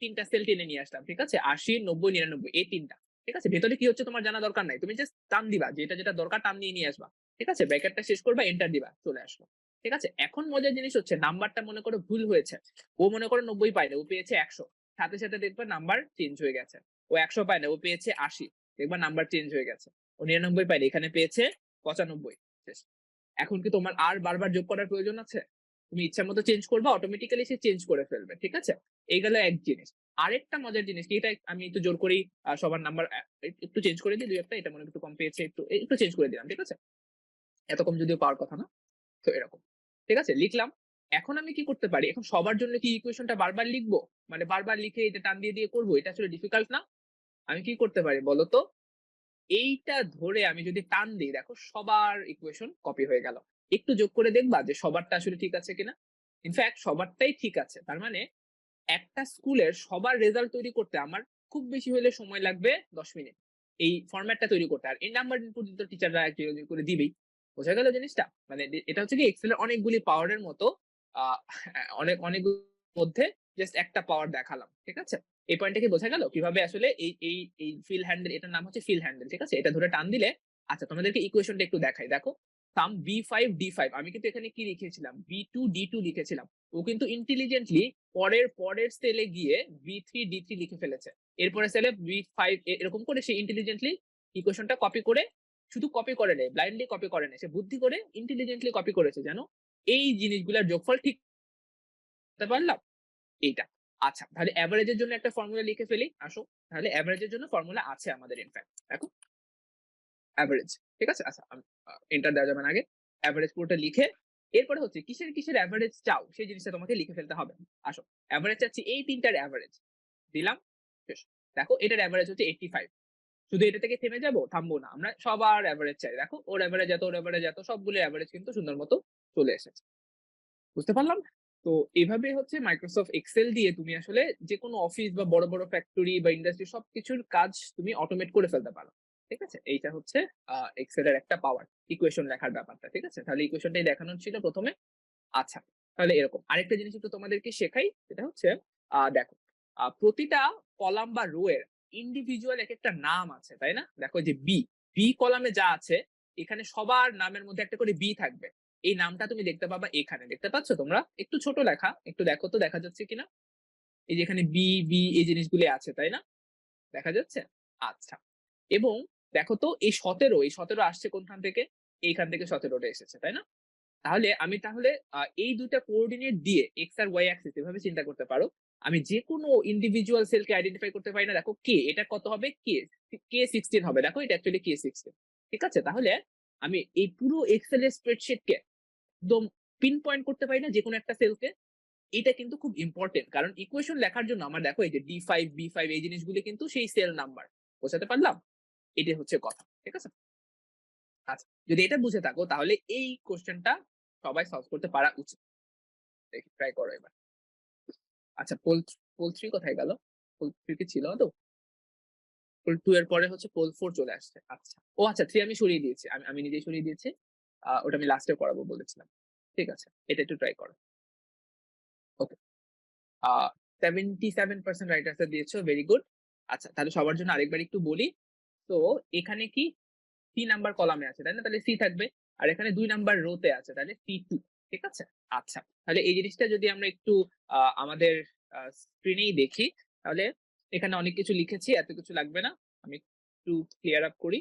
তিনটা সেল টেনে নিয়ে আসলাম। ঠিক আছে? ৮০, ৯০, ৯৯ এই ৩ টা। ঠিক আছে? ভেতরে কি হচ্ছে তোমার জানা দরকার নাই। তুমি জাস্ট টান দিবা। যেটা দরকার টান নিয়ে আসবা। ঠিক আছে? ব্র্যাকেটটা শেষ করবা, এন্টার দিবা। চলে আসলো। ঠিক আছে? এখন মজার জিনিস হচ্ছে নাম্বারটা মনে করো ভুল হয়েছে। ও মনে করো ৯০ পায়নি, ও পেয়েছে ১০০। সাথে, সাথে দেখবা নাম্বার চেঞ্জ হয়ে গেছে। ও ১০০ পায় না, ও পেয়েছে ৮০। দেখবা নাম্বার চেঞ্জ হয়ে গেছে। ও ৯৯ পায়নি, এখানে পেয়েছে ৯৫। শেষ। এখন কি তোমার আর বারবার যোগ করার প্রয়োজন আছে? তুমি ইচ্ছামতো চেঞ্জ করবা, অটোমেটিক্যালি সে চেঞ্জ করে ফেলবে। ঠিক আছে? এই গেল এক জিনিস। আরেকটা মজার জিনিস কি, এটা আমি একটু জোর করেই সবার নাম্বার একটু চেঞ্জ করে দিই ২-১ টা। এটা মনে হয় একটু কম পেয়েছে, একটু চেঞ্জ করে দিলাম। ঠিক আছে? এত কম যদিও পাওয়ার কথা না। তো এরকম। ঠিক আছে? লিখলাম। এখন আমি কি করতে পারি? এখন সবার জন্য কি ইকুয়েশনটা বারবার লিখবো? মানে বারবার লিখে এটা টান দিয়ে করব? এটা আসলে ডিফিকাল্ট না? আমি কি করতে পারি বলতো? এইটা ধরে আমি যদি টান দিই, দেখো সবার ইকুয়েশন কপি হয়ে গেল। একটু যোগ করে দেখবা যে সবারটা আসলে ঠিক আছে কিনা। ইনফ্যাক্ট সবারটাই ঠিক আছে। তার মানে একটা স্কুলের সবার রেজাল্ট তৈরি করতে আমার খুব বেশি হলে সময় লাগবে ১০ মিনিট। এই ফরম্যাটটা তৈরি করতে। আর এই নাম্বার ইনপুট তো টিচাররা একজন করে দিবেই। বোঝা গেল জিনিসটা? মানে এটা হচ্ছে কি এক্সেল এর অনেকগুলি পাওয়ারের মতো আ অনেকগুলোর মধ্যে জাস্ট একটা পাওয়ার দেখালাম। ঠিক আছে? এই পয়েন্টটা কি বোঝা গেল? কিভাবে আসলে এই ফিল হ্যান্ডেল এটার নাম হচ্ছে ফিল হ্যান্ডেল। ঠিক আছে? এটা ধরে টান দিলে আচ্ছা তোমাদেরকে ইকুয়েশনটা একটু দেখাই। দেখো সাম B5 D5 আমি কিন্তু এখানে কি লিখেছিলাম? B2 D2 লিখেছিলাম। ও কিন্তু ইন্টেলিজেন্টলি পরের সেলে গিয়ে B3 D3 লিখে ফেলেছে। এরপরে সেলে B5 এরকম করে সে ইন্টেলিজেন্টলি ইকুয়েশনটা কপি করে শুধু কপি করে নাই, ব্লাইন্ডলি কপি করে নাই। সে বুদ্ধি করে ইন্টেলিজেন্টলি কপি করেছে যেন এই জিনিসগুলোর যোগফল ঠিক করতে পারলাম এইটা। আচ্ছা তাহলে এভারেজের জন্য একটা ফর্মুলা লিখে ফেলি। আসো তাহলে এভারেজের জন্য ফর্মুলা আছে আমাদের ইনফ্যাক্ট। দেখো এভারেজ। ঠিক আছে? আচ্ছা এন্টার দেওয়া যাবে না আগে। এভারেজ পুরোটা লিখে এরপরে হচ্ছে কিসের এভারেজ চাও সেই জিনিসটা তোমাকে লিখে ফেলতে হবে। আসো এভারেজ চাচ্ছি এই ৩ টার এভারেজ। দিলাম শেষ। দেখো এটার এভারেজ হচ্ছে 85। শুধু এটা থেকে থেমে যাবো? থামবো না। আমরা সবার এভারেজ চাই। দেখো ওর এভারেজ এত, ওর এভারেজ এত সবগুলোর এভারেজ কিন্তু সুন্দর মতো চলে এসেছে। বুঝতে পারলাম? তো এভাবে হচ্ছে মাইক্রোসফট এক্সেল দিয়ে তুমি আসলে যেকোনো অফিস বা বড় ফ্যাক্টরি বা ইন্ডাস্ট্রি সবকিছুর কাজ তুমি অটোমেট করে ফেলতে পারো। ঠিক আছে? এইটা হচ্ছে এক্সেল এর একটা পাওয়ার। ইকুয়েশন লেখার ব্যাপারটা। ঠিক আছে? তাহলে ইকুয়েশনটাই দেখানো ছিল ১ম এ। আচ্ছা, তাহলে এরকম। আরেকটা জিনিস একটু তোমাদেরকে শেখাই। সেটা হচ্ছে দেখো প্রতিটা কলাম বা রো এর ইন্ডিভিজুয়াল একেকটা নাম আছে, তাই না? দেখো যে বি কলামে যা আছে এখানে সবার নামের মধ্যে একটা করে বি থাকবে। এই নামটা তুমি দেখতে পাবা এখানে। দেখতে পাচ্ছ তোমরা? একটু ছোট লেখা। একটু দেখো তো দেখা যাচ্ছে কিনা? এই যে এখানে বি এই জিনিসগুলি আছে, তাই না? দেখা যাচ্ছে? আচ্ছা। এবং দেখো তো এই ১৭ আসছে কোনখান থেকে? এইখান থেকে ১৭ টা এসেছে, তাই না? তাহলে এই ২ টা কোঅর্ডিনেট দিয়ে এক্স আর ওয়াই অ্যাক্সিস এভাবে চিন্তা করতে পারো। আমি যেকোনো ইন্ডিভিজুয়াল সেলকে আইডেন্টিফাই করতে পারি না। দেখো কে এটা কত হবে? কে 16 হবে। দেখো এটা অ্যাকচুয়ালি কে 16। ঠিক আছে? তাহলে আমি এই পুরো এক্সেল এর স্প্রেডশিটকে একদম পিন পয়েন্ট করতে পারি না যেকোনো একটা সেলকে। এটা কিন্তু খুব ইম্পোর্টেন্ট। কারণ ইকুয়েশন লেখার জন্য আমার দেখো এই যে D5 B5 এই জিনিসগুলি কিন্তু সেই সেল নাম্বার। বোঝাতে পারলাম? এটাই হচ্ছে কথা। ঠিক আছে? আচ্ছা। যদি এটা বুঝে থাকো তাহলে এই কোয়েশ্চেনটা সবাই সলভ করতে পারা উচিত। দেখি ট্রাই করো এবার। আচ্ছা পোল 3 কোথায় গেল? পোল 3 কি ছিল আদৌ? পোল 2 এর পরে হচ্ছে পোল 4 চলে আসছে। আচ্ছা। ও আচ্ছা 3 আমি সরিয়ে দিয়েছি। আমি নিজেই সরিয়ে দিয়েছি। ওটা আমি লাস্টে করাবো বলেছিলাম। ঠিক আছে। এটা একটু ট্রাই করো। ওকে। আ 77% রাইট অ্যান্সার দিয়েছো। Very good. আচ্ছা তাহলে সবার জন্য আরেকবার একটু বলি। তো এখানে কি সি নাম্বার কলামে আছে, তাই না? তাহলে সি থাকবে। আর এখানে ২ নাম্বার রো তে আছে, তাহলে সি2। ঠিক আছে? আচ্ছা। তাহলে এই জিনিসটা যদি আমরা একটু আমাদের স্ক্রিনেই দেখি, তাহলে এখানে অনেক কিছু লিখেছি। এত কিছু লাগবে না। আমি একটু ক্লিয়ার আপ করি।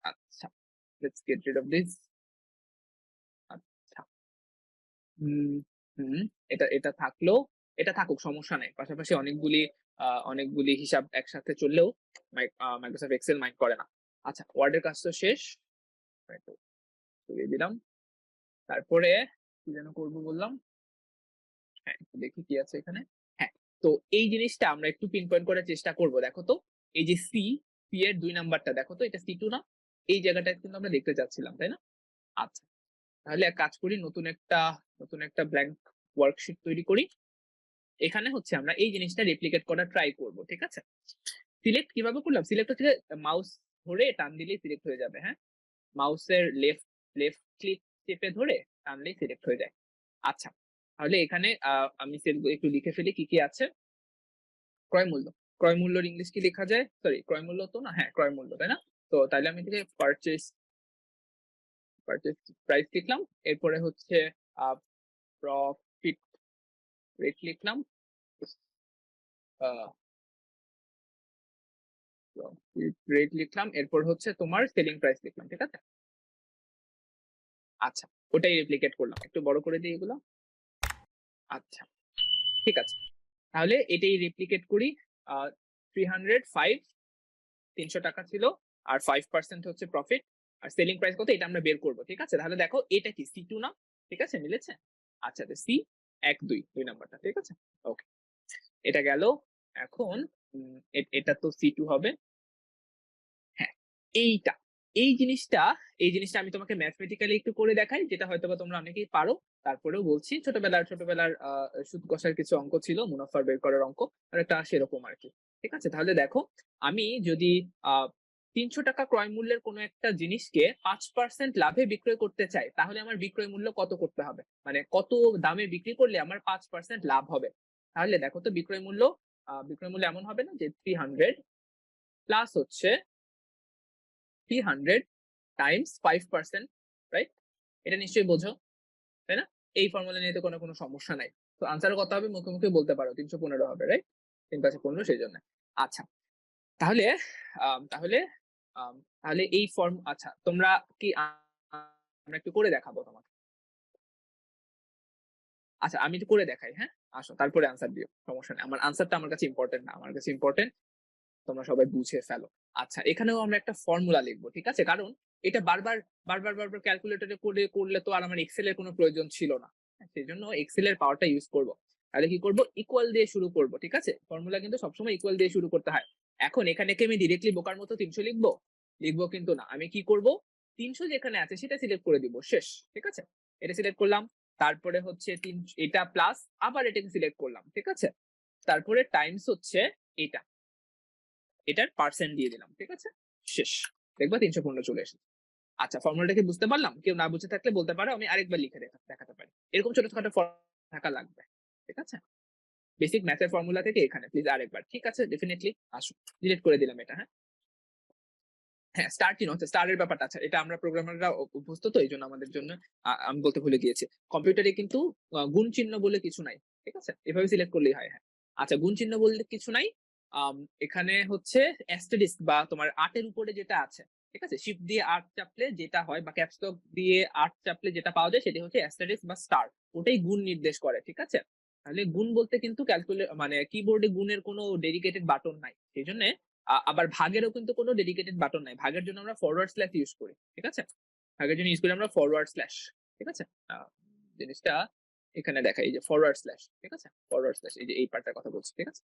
আচ্ছা। Let's get rid of this. আচ্ছা। হুম, হুম। এটা থাকলো। এটা থাকুক সমস্যা নাই। পাশাপাশি অনেকগুলি হিসাব একসাথে চললেও মাইক্রোসফট এক্সেল মাইন্ড করে না। আচ্ছা, ওয়ার্ড এর কাজ তো শেষ। একটু সরিয়ে দিলাম। তারপরে কি যেন করব বললাম? হ্যাঁ, একটু দেখি কি আছে এখানে। হ্যাঁ, তো এই জিনিসটা আমরা একটু পিন পয়েন্ট করার চেষ্টা করব। দেখো তো এই যে সি এর ২ নাম্বারটা দেখো তো এটা সি2 না? এই জায়গাটা কিন্তু আমরা দেখতে চাচ্ছিলাম, তাই না? আচ্ছা। তাহলে এক কাজ করি নতুন একটা ব্ল্যাংক ওয়ার্কশিট তৈরি করি। এখানে হচ্ছে আমরা এই জিনিসটা রেপ্লিকেট করার ট্রাই করব। ঠিক আছে? সিলেক্ট কিভাবে করলাম? সিলেক্ট হচ্ছে মাউস ধরে টান দিলেই সিলেক্ট হয়ে যাবে, হ্যাঁ? মাউসের লেফট ক্লিক চেপে ধরে টানলেই সিলেক্ট হয়ে যায়। আচ্ছা। তাহলে এখানে আমি সেলগুলো একটু লিখে ফেলি কি আছে। ক্রয় মূল্য। ক্রয় মূল্যর ইংলিশ কি লেখা যায়? সরি ক্রয় মূল্য তো না, হ্যাঁ, ক্রয় মূল্য, তাই না? তো তাইলে আমি এটাকে পারচেজ প্রাইস লিখলাম। এরপরে হচ্ছে আ প্রফিট রেট লিখলাম। আ প্রফিট রেট লিখলাম। এরপর হচ্ছে তোমার সেলিং প্রাইস লিখলাম। ঠিক আছে? আচ্ছা। ওটাই রেপ্লিকেট করলাম। একটু বড় করে দিই এগুলো। আচ্ছা, ঠিক আছে। তাহলে এটাই রেপ্লিকেট করি। আ 305 ৳৩০০ ছিল। আর 5% হচ্ছে প্রফিট। আর সেলিং প্রাইস কত এটা আমরা বের করব। ঠিক আছে? তাহলে দেখো এটা কি C2 না? ঠিক আছে? মিলেছে? আচ্ছা তো C ১ ২ ২ নাম্বারটা। ঠিক আছে? ওকে। এটা গেল। এখন এটা তো C2 হবে। হ্যাঁ, এইটা। এই জিনিসটা এই জিনিসটা আমি তোমাকে ম্যাথমেটিক্যালি একটু করে দেখাই, যেটা হয়তোবা তোমরা অনেকেই পারো। তারপরেও বলছি, ছোটবেলার সুদ কষার কিছু অঙ্ক ছিল, মুনাফা বের করার অঙ্ক। অনেকটা সেরকম আরকি। ঠিক আছে? তাহলে দেখো, আমি যদি আ ৳৩০০ ক্রয় মূল্যের কোনো একটা জিনিসকে ৫% লাভে বিক্রয় করতে চাই, তাহলে আমার বিক্রয় মূল্য কত করতে হবে? মানে কত দামে বিক্রি করলে আমার ৫% লাভ হবে? তাহলে দেখো তো, বিক্রয় মূল্য এমন হবে না যে 300 প্লাস হচ্ছে 300 টাইমস 5%, রাইট? এটা নিশ্চয়ই বোঝো, তাই না? এই ফর্মুলা নিয়ে তো কোনো সমস্যা নাই। তো আনসার কত হবে মুখে, মুখে বলতে পারো। ৩১৫ হবে, রাইট? ৩ ৫ ১৫ সেইজন্য। আচ্ছা। তাহলে আম তাহলে আম তাহলে এই আচ্ছা, তোমরা কি আমরা একটু করে দেখাবো তোমাকে। আচ্ছা, আমি একটু করে দেখাই, হ্যাঁ? আসো, তারপরে আনসার দিও। সমস্যা নাই। আমার আনসারটা আমার কাছে ইম্পোর্টেন্ট না। আমার কাছে ইম্পোর্টেন্ট তোমরা সবাই বুঝে ফেলো। আচ্ছা, এখানেও আমরা একটা ফর্মুলা লিখবো। ঠিক আছে? কারণ এটা বারবার ক্যালকুলেটরে করলে তো আর আমার এক্সেল এর কোনো প্রয়োজন ছিল না। সেজন্য এক্সেল এর পাওয়ারটা ইউজ করব। তাহলে কি করব? ইকুয়াল দিয়ে শুরু করব। ঠিক আছে? ফর্মুলা কিন্তু সবসময় ইকুয়াল দিয়ে শুরু করতে হয়। এখন এখানে কি আমি ডিরেক্টলি বোকার মতো ৩০০ লিখবো? লিখবো কিন্তু না। আমি কি করব? ৩০০ যেখানে আছে সেটা সিলেক্ট করে দিব। শেষ। ঠিক আছে? এটা সিলেক্ট করলাম। তারপরে হচ্ছে এটা প্লাস আবার এটাকে সিলেক্ট করলাম। ঠিক আছে? তারপরে টাইমস হচ্ছে এটা। এটার পার্সেন্ট দিয়ে দিলাম। ঠিক আছে? শেষ। দেখবা ৩১৫ চলে এসেছে। আচ্ছা, ফর্মুলাটা কি বুঝতে পারলাম? কেউ না বুঝে থাকলে বলতে পারো, আমি আরেকবার লিখে দেখাতে পারি। এরকম ছোটখাটো থাকা লাগবে। ঠিক আছে? বেসিক ম্যাথের ফর্মুলা থেকে এখানে প্লিজ আরেকবার। ঠিক আছে? ডেফিনিটলি আসো। ডিলিট করে দিলাম এটা, হ্যাঁ? হ্যাঁ, স্টার চিহ্ন হচ্ছে, স্টার এর ব্যাপারটা আছে। এটা আমরা প্রোগ্রামাররা অভ্যস্ত, তো এইজন্য আমাদের জন্য আমি বলতে ভুলে গিয়েছি। কম্পিউটারে কিন্তু গুণ চিহ্ন বলে কিছু নাই। ঠিক আছে? এভাবে সিলেক্ট করলেই হয়, হ্যাঁ। আচ্ছা, গুণ চিহ্ন বলতে কিছু নাই। এখানে হচ্ছে অ্যাস্টেরিস্ক বা তোমার ৮ এর উপরে যেটা আছে, ঠিক আছে? শিফট দিয়ে ৮ চাপলে যেটা হয় বা ক্যাপস লক দিয়ে ৮ চাপলে যেটা পাওয়া যায় সেটি হচ্ছে অ্যাস্টেরিস্ক বা স্টার। ওটাই গুণ নির্দেশ করে। ঠিক আছে? তাহলে গুণ বলতে কিন্তু মানে কিবোর্ডে গুণের কোনো ডেডিকেটেড বাটন নাই। সেজন্য আবার ভাগেরও কিন্তু কোনো ডেডিকেটেড বাটন নাই। ভাগের জন্য আমরা ফরওয়ার্ড স্ল্যাশ ইউজ করি। ঠিক আছে? ভাগের জন্য ইউজ করি আমরা ফরওয়ার্ড স্ল্যাশ। ঠিক আছে? আ জিনিসটা এখানে দেখাই, এই যে ফরওয়ার্ড স্ল্যাশ। ঠিক আছে? ফরওয়ার্ড স্ল্যাশ, এই যে এই পার্টটার কথা বলছি। ঠিক আছে?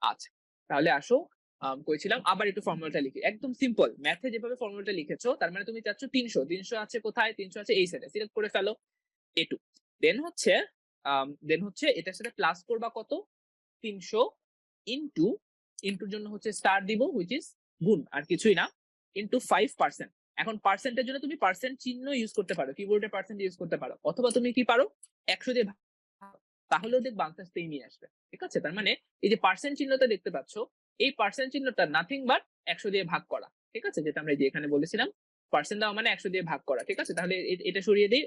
আচ্ছা। তাহলে আসো, কই ছিলাম? আবার একটু ফর্মুলাটা লিখি। একদম সিম্পল। ম্যাথে যেভাবে ফর্মুলাটা লিখেছো, তার মানে তুমি চাচ্ছ ৩০০। ৩০০ আছে কোথায়? ৩০০ আছে এই সাইডে। সিলেক্ট করে ফেলো। A2। দেন হচ্ছে এটার সাথে প্লাস করবা কত? ৩০০ ইনটু, ইনটুর জন্য হচ্ছে স্টার দিব, হুইচ ইজ গুণ, আর কিছুই না। ইনটু 5%। এখন পার্সেন্টের জন্য তুমি পার্সেন্ট চিহ্ন ইউজ করতে পারো। কিবোর্ডে পার্সেন্ট ইউজ করতে পারো। অথবা তুমি কি পারো? ১০০ দিয়ে ভাগ, তাহলেও দেখবা আনসার সেমই আসবে। ঠিক আছে? তার মানে এই যে পার্সেন্ট চিহ্নটা দেখতে পাচ্ছ, এই পার্সেন্ট চিহ্নটা নাথিং বাট ১০০ দিয়ে ভাগ করা। ঠিক আছে? যেটা আমরা এই যে এখানে বলেছিলাম, পার্সেন্ট দেওয়া মানে ১০০ দিয়ে ভাগ করা। ঠিক আছে? তাহলে এটা সরিয়ে দেই,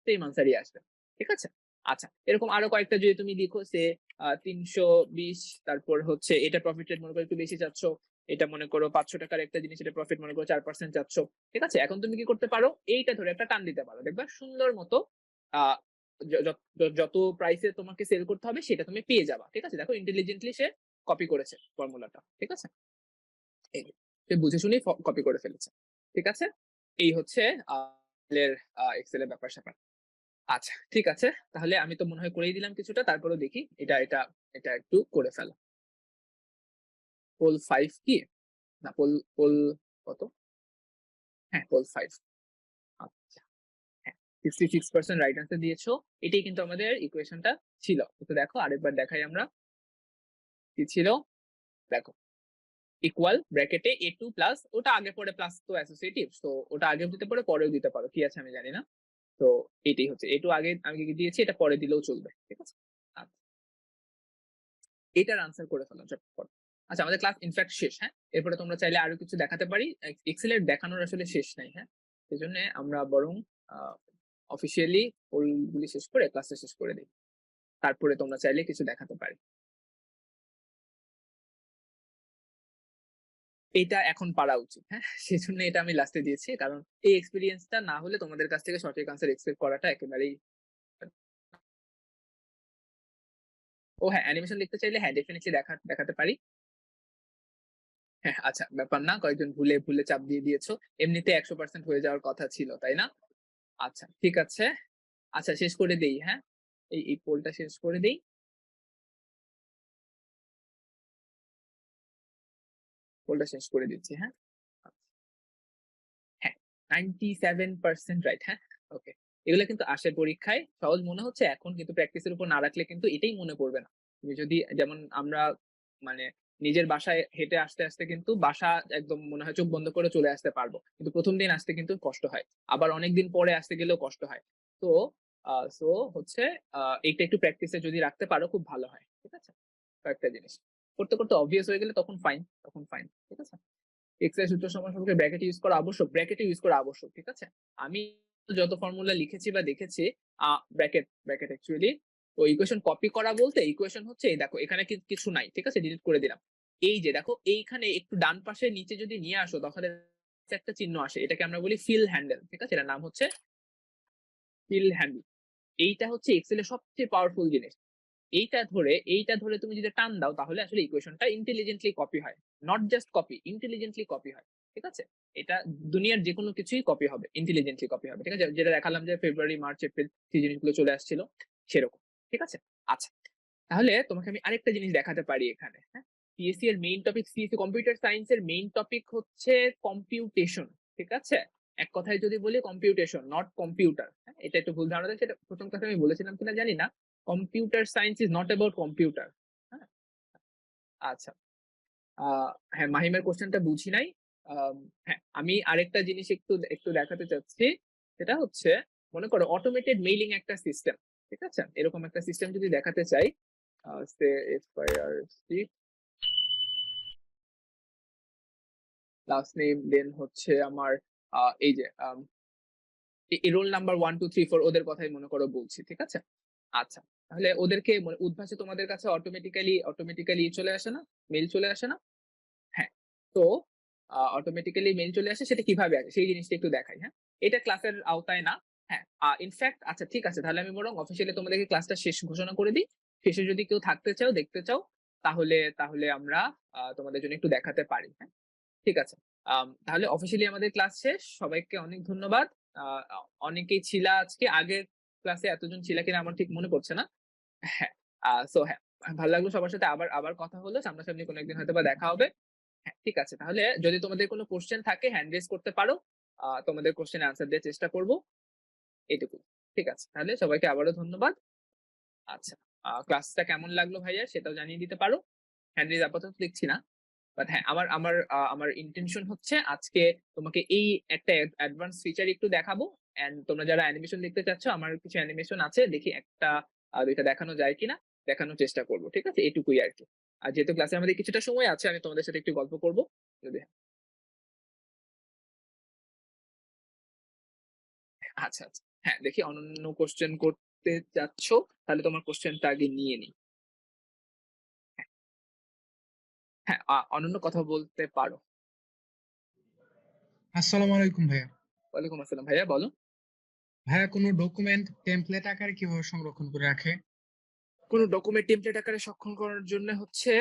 সেম আনসারই আসবে। ঠিক আছে? আচ্ছা, এরকম আরো কয়েকটা যদি তুমি লিখো, ৩২০, তারপর হচ্ছে এটা প্রফিট রেট মনে করো একটু বেশি চাচ্ছ। এটা মনে করো ৳৫০০ একটা জিনিস, এটা প্রফিট মনে করো ৪% চাচ্ছ। ঠিক আছে? এখন তুমি কি করতে পারো? এইটা ধরে একটা টান দিতে পারো। দেখবা সুন্দর মতো আ য যত যত প্রাইসে তোমাকে সেল করতে হবে সেটা তুমি পেয়ে যাবা। ঠিক আছে? দেখো ইন্টেলিজেন্টলি সে কপি করেছে ফর্মুলাটা। ঠিক আছে? এই যে, সে বুঝে শুনেই কপি করে ফেলেছে। ঠিক আছে? এই হচ্ছে আ এক্সেল এর ব্যাপার-স্যাপার। আচ্ছা, ঠিক আছে। তাহলে আমি তো মনে হয় করেই দিলাম কিছুটা। তারপরেও দেখি এটা একটু করে ফেলা। পোল 5 কি? না, পোল পোল কত? হ্যাঁ, পোল 5। আচ্ছা, হ্যাঁ। 66% রাইট অ্যান্সার দিয়েছো। এটাই কিন্তু আমাদের ইকুয়েশনটা ছিল। তো দেখো আরেকবার দেখাই আমরা। কি ছিল? দেখো, ইকুয়াল ব্র্যাকেটে A2 প্লাস, ওটা আগে পরে প্লাস তো অ্যাসোসিয়েটিভ। তো ওটা আগেও দিতে পারো, পরেও দিতে পারো। কি আছে আমি জানি না। তো এটাই হচ্ছে। A2 আগে আমি দিয়েছি, এটা পরে দিলেও চলবে। ঠিক আছে? আচ্ছা। এটার আনসার করে ফেলো ঝটপট। আচ্ছা, আমাদের ক্লাস ইনফেক্ট শেষ, হ্যাঁ? এরপরে তোমরা চাইলে আরো কিছু দেখাতে পারি। এক্সেল এর দেখানোর আসলে শেষ নাই, হ্যাঁ? সেজন্য আমরা বরং আ অফিসিয়ালি ওইগুলি শেষ করে ক্লাসটা শেষ করে দেই। তারপরে তোমরা চাইলে কিছু দেখাতে পারি। এটা এখন পারা উচিত, হ্যাঁ? সেজন্য এটা আমি লাস্টে দিয়েছি। কারণ এই এক্সপেরিয়েন্সটা না হলে তোমাদের কাছ থেকে সঠিক আনসার এক্সপেক্ট করাটা একেবারেই। ও হ্যাঁ, অ্যানিমেশন দেখতে চাইলে হ্যাঁ, ডেফিনিটলি দেখাতে পারি। হ্যাঁ, আচ্ছা, ব্যাপার না। কয়েকজন ভুলে চাপ দিয়ে দিয়েছো। এমনিতে ১০০% হয়ে যাওয়ার কথা ছিল, তাই না? আচ্ছা, ঠিক আছে। আচ্ছা, শেষ করে দেই, হ্যাঁ? এই পোলটা শেষ করে দেই। ফোল্ডার শেষ করে দিচ্ছি। হ্যাঁ, হ্যাঁ, 97% রাইট। হ্যাঁ, ওকে। এগুলো কিন্তু আসে পরীক্ষায়। সহজ মনে হচ্ছে এখন, কিন্তু প্র্যাকটিসের উপর না রাখলে কিন্তু এটাই মনে পড়বে না। তুমি যদি যেমন আমরা মানে নিজের বাসায় হেঁটে আসতে কিন্তু বাসা একদম মনে হয় চোখ বন্ধ করে চলে আসতে পারবো। কিন্তু ১ম দিন আসতে কিন্তু কষ্ট হয়। আবার অনেকদিন পরে আসতে গেলেও কষ্ট হয়। তো সো হচ্ছে এইটা একটু প্র্যাকটিসে যদি রাখতে পারো খুব ভালো হয়। ঠিক আছে? কয়েকটা জিনিস। করতে অবভিয়াস হয়ে গেলে তখন ফাইন। ঠিক আছে? এক্স এর সূত্র সমান সম্পর্কে ব্র্যাকেট ইউজ করা আবশ্যক, ব্র্যাকেট ইউজ করা আবশ্যক। ঠিক আছে? আমি যত ফর্মুলা লিখেছি বা দেখেছি ব্র্যাকেট অ্যাকচুয়ালি ইকুয়েশন কপি করা বলতে ইকুয়েশন হচ্ছে এই দেখো এখানে কিছু নাই। ঠিক আছে? ডিলিট করে দিলাম। এই যে দেখো এইখানে একটু ডান পাশে নিচে যদি নিয়ে আসো তাহলে একটা চিহ্ন আসে। এটাকে আমরা বলি ফিল হ্যান্ডেল। ঠিক আছে? এটার নাম হচ্ছে ফিল হ্যান্ডেল। এইটা হচ্ছে এক্সেল এর সবচেয়ে পাওয়ারফুল জিনিস। এইটা ধরে তুমি যদি টান দাও তাহলে আসলে ইকুয়েশনটা ইন্টেলিজেন্টলি কপি হয়। Not just copy, intelligently copy হয়। ঠিক আছে? এটা দুনিয়ার যেকোনো কিছুই কপি হবে, ইন্টেলিজেন্টলি কপি হবে। ঠিক আছে? যেটা দেখালাম যে ফেব্রুয়ারি, মার্চ, এপ্রিল সেই জিনিসগুলো চলে আসছিল সেরকম। ঠিক আছে? আচ্ছা। তাহলে তোমাকে আমি আরেকটা জিনিস দেখাতে পারি এখানে। হ্যাঁ? সিএসসি এর main topic, CSC computer science এর মেইন টপিক হচ্ছে কম্পিউটেশন। ঠিক আছে? এক কথায় যদি বলি কম্পিউটেশন, নট কম্পিউটার। হ্যাঁ? এটা একটু ভুল ধারণা আছে, এটা প্রথম কথা আমি বলেছিলাম কিনা জানি না। Computer science is not about computer. হ্যাঁ? আচ্ছা। আ হ্যাঁ, মাহিমের কোয়েশ্চেনটা বুঝি নাই। আম হ্যাঁ, আমি আরেকটা জিনিস একটু দেখাতে চাচ্ছি। সেটা হচ্ছে মনে করো অটোমেটেড মেইলিং একটা সিস্টেম। ঠিক আছে? এরকম একটা সিস্টেম যদি দেখাতে চাই, সে FIRC লাস্ট নেম দেন হচ্ছে আমার এই যে রোল নাম্বার 1 2 3 4 ওদের কথাই মনে করো বলছি। ঠিক আছে? আচ্ছা। তাহলে ওদেরকে উদ্ভাসে তোমাদের কাছে অটোমেটিক্যালি চলে আসে না? মেইল চলে আসে না? হ্যাঁ। তো অটোমেটিক্যালি মেইল চলে আসে, সেটা কিভাবে আসে সেই জিনিসটা একটু দেখাই। হ্যাঁ? এটা ক্লাসের আওতায় না। হ্যাঁ, ইনফেক্ট আচ্ছা ঠিক আছে, তাহলে আমি বরং অফিসিয়ালি তোমাদেরকে ক্লাসটা শেষ ঘোষণা করে দিই। শেষে যদি কেউ থাকতে চাও, দেখতে চাও তাহলে আমরা তোমাদের জন্য একটু দেখাতে পারি। হ্যাঁ? ঠিক আছে। তাহলে অফিসিয়ালি আমাদের ক্লাস শেষ। সবাইকে অনেক ধন্যবাদ। আ অ অনেকেই ছিলা আজকে। আগের ক্লাসে এতজন ছিলা কিনা আমার ঠিক মনে পড়ছে না। হ্যাঁ, সো হ্যাঁ, ভালো লাগলো সবার সাথে আবার কথা হলো। সামনাসামনি কোনো একদিন হয়তোবা দেখা হবে। হ্যাঁ, ঠিক আছে। তাহলে যদি তোমাদের কোনো কোয়েশ্চেন থাকে হ্যান্ড রেইজ করতে পারো। তোমাদের কোয়েশ্চেনের আনসার দেওয়ার চেষ্টা করব। এইটুকুই। ঠিক আছে। তাহলে সবাইকে আবারও ধন্যবাদ। আচ্ছা। ক্লাসটা কেমন লাগলো ভাইয়া সেটাও জানিয়ে দিতে পারো। হ্যান্ড রেইজ আপাতত দেখছি না। বাট হ্যাঁ, আমার ইনটেনশন হচ্ছে আজকে তোমাকে এই একটা অ্যাডভান্স ফিচার একটু দেখাবো। অ্যান্ড তোমরা যারা অ্যানিমেশন দেখতে চাচ্ছ, আমার কিছু অ্যানিমেশন আছে। দেখি ১ টা ২ টা দেখানো যায় কিনা, দেখানোর চেষ্টা করব। ঠিক আছে? এটুকুই আরকি। আর যেহেতু ক্লাসে আমাদের কিছুটা সময় আছে, আমি তোমাদের সাথে একটু গল্প করব। যদি আচ্ছা। হ্যাঁ, দেখি অনন্য কোয়েশ্চেন করতে চাচ্ছ, তাহলে তোমার কোয়েশ্চেনটা আগে নিয়ে নিই। হ্যাঁ, অনন্য কথা বলতে পারো। আসসালামু আলাইকুম ভাইয়া। ওয়ালাইকুম আসসালাম ভাইয়া বলো। ভাইয়া কোনো ডকুমেন্ট টেমপ্লেট আকারে কিভাবে সংরক্ষণ করে রাখে? কোন ডকুমেন্ট টেমপ্লেট আকারে সক্ষম করার জন্য হচ্ছে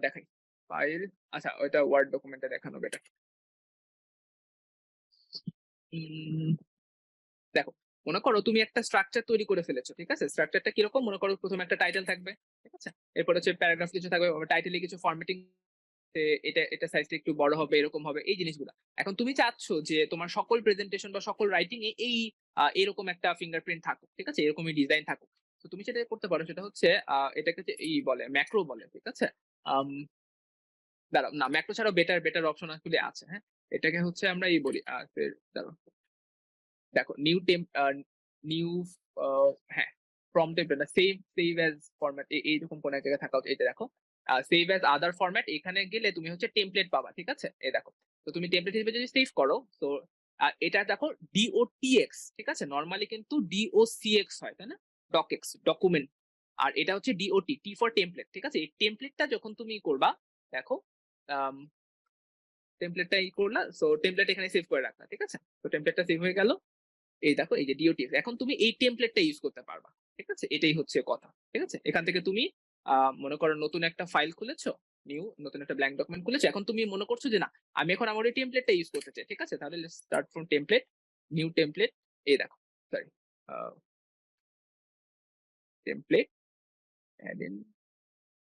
দেখাই। ফাইল, আচ্ছা ওইটা ওয়ার্ড ডকুমেন্টে দেখানো বেটার। উম দেখো, মনে করো তুমি একটা স্ট্রাকচার তৈরি করে ফেলেছো। ঠিক আছে? স্ট্রাকচারটা কিরকম? মনে করো ১ম এ একটা টাইটেল থাকবে। ঠিক আছে? এরপর হচ্ছে প্যারাগ্রাফ কিছু থাকবে। টাইটেলে কিছু ফরম্যাটিং, এটা সাইজটা একটু বড় হবে, এরকম হবে এই জিনিসগুলা। এখন তুমি চাচ্ছ যে তোমার সকল প্রেজেন্টেশন বা সকল রাইটিং এ এরকম একটা ফিঙ্গারপ্রিন্ট থাকুক। ঠিক আছে? এরকমই ডিজাইন থাকুক। তো তুমি যেটা করতে পারো সেটা হচ্ছে এটাকে হচ্ছে বলে ম্যাক্রো বলে। ঠিক আছে? আম দাঁড়াও, না ম্যাক্রো ছাড়াও বেটার অপশন আসলে আছে। হ্যাঁ? এটাকে হচ্ছে আমরা বলি দাঁড়াও। দেখো নিউ আ হ্যাঁ, প্রম্পট টেমপ্লেট না, সেভ এস ফরম্যাট এইরকম কোন এক জায়গায় থাকা উচিত। এই যে দেখো, সেভ এস আদার ফরম্যাট, এখানে গেলে তুমি হচ্ছে টেমপ্লেট পাবা। ঠিক আছে? এই দেখো। তো তুমি টেমপ্লেট হিসেবে যদি সেভ করো, তো এটা দেখো DOTX। ঠিক আছে? নরমালি কিন্তু DOCX হয়, তাই না? ডকেক্স ডকুমেন্ট। আর এটা হচ্ছে DOT, টি ফর টেমপ্লেট। ঠিক আছে? এই টেমপ্লেটটা যখন তুমি করবা, দেখো আম টেমপ্লেটটা করলা। সো টেমপ্লেট এখানে সেভ করে রাখলা। ঠিক আছে? তো টেমপ্লেটটা সেভ হয়ে গেল। এই দেখো এই যে DOTX, এখন তুমি এই টেমপ্লেটটা ইউজ করতে পারবা। ঠিক আছে? এটাই হচ্ছে কথা। ঠিক আছে? এখান থেকে তুমি মনে করো নতুন একটা ফাইল খুলেছো, নতুন একটা ব্ল্যাংক ডকুমেন্ট খুলেছো। এখন তুমি মনে করছো যে না, আমি এখন আমার এই টেমপ্লেটটা ইউজ করতে চাই। ঠিক আছে? তাহলে let's start from template, new template. এই দেখো, sorry, a template, add in.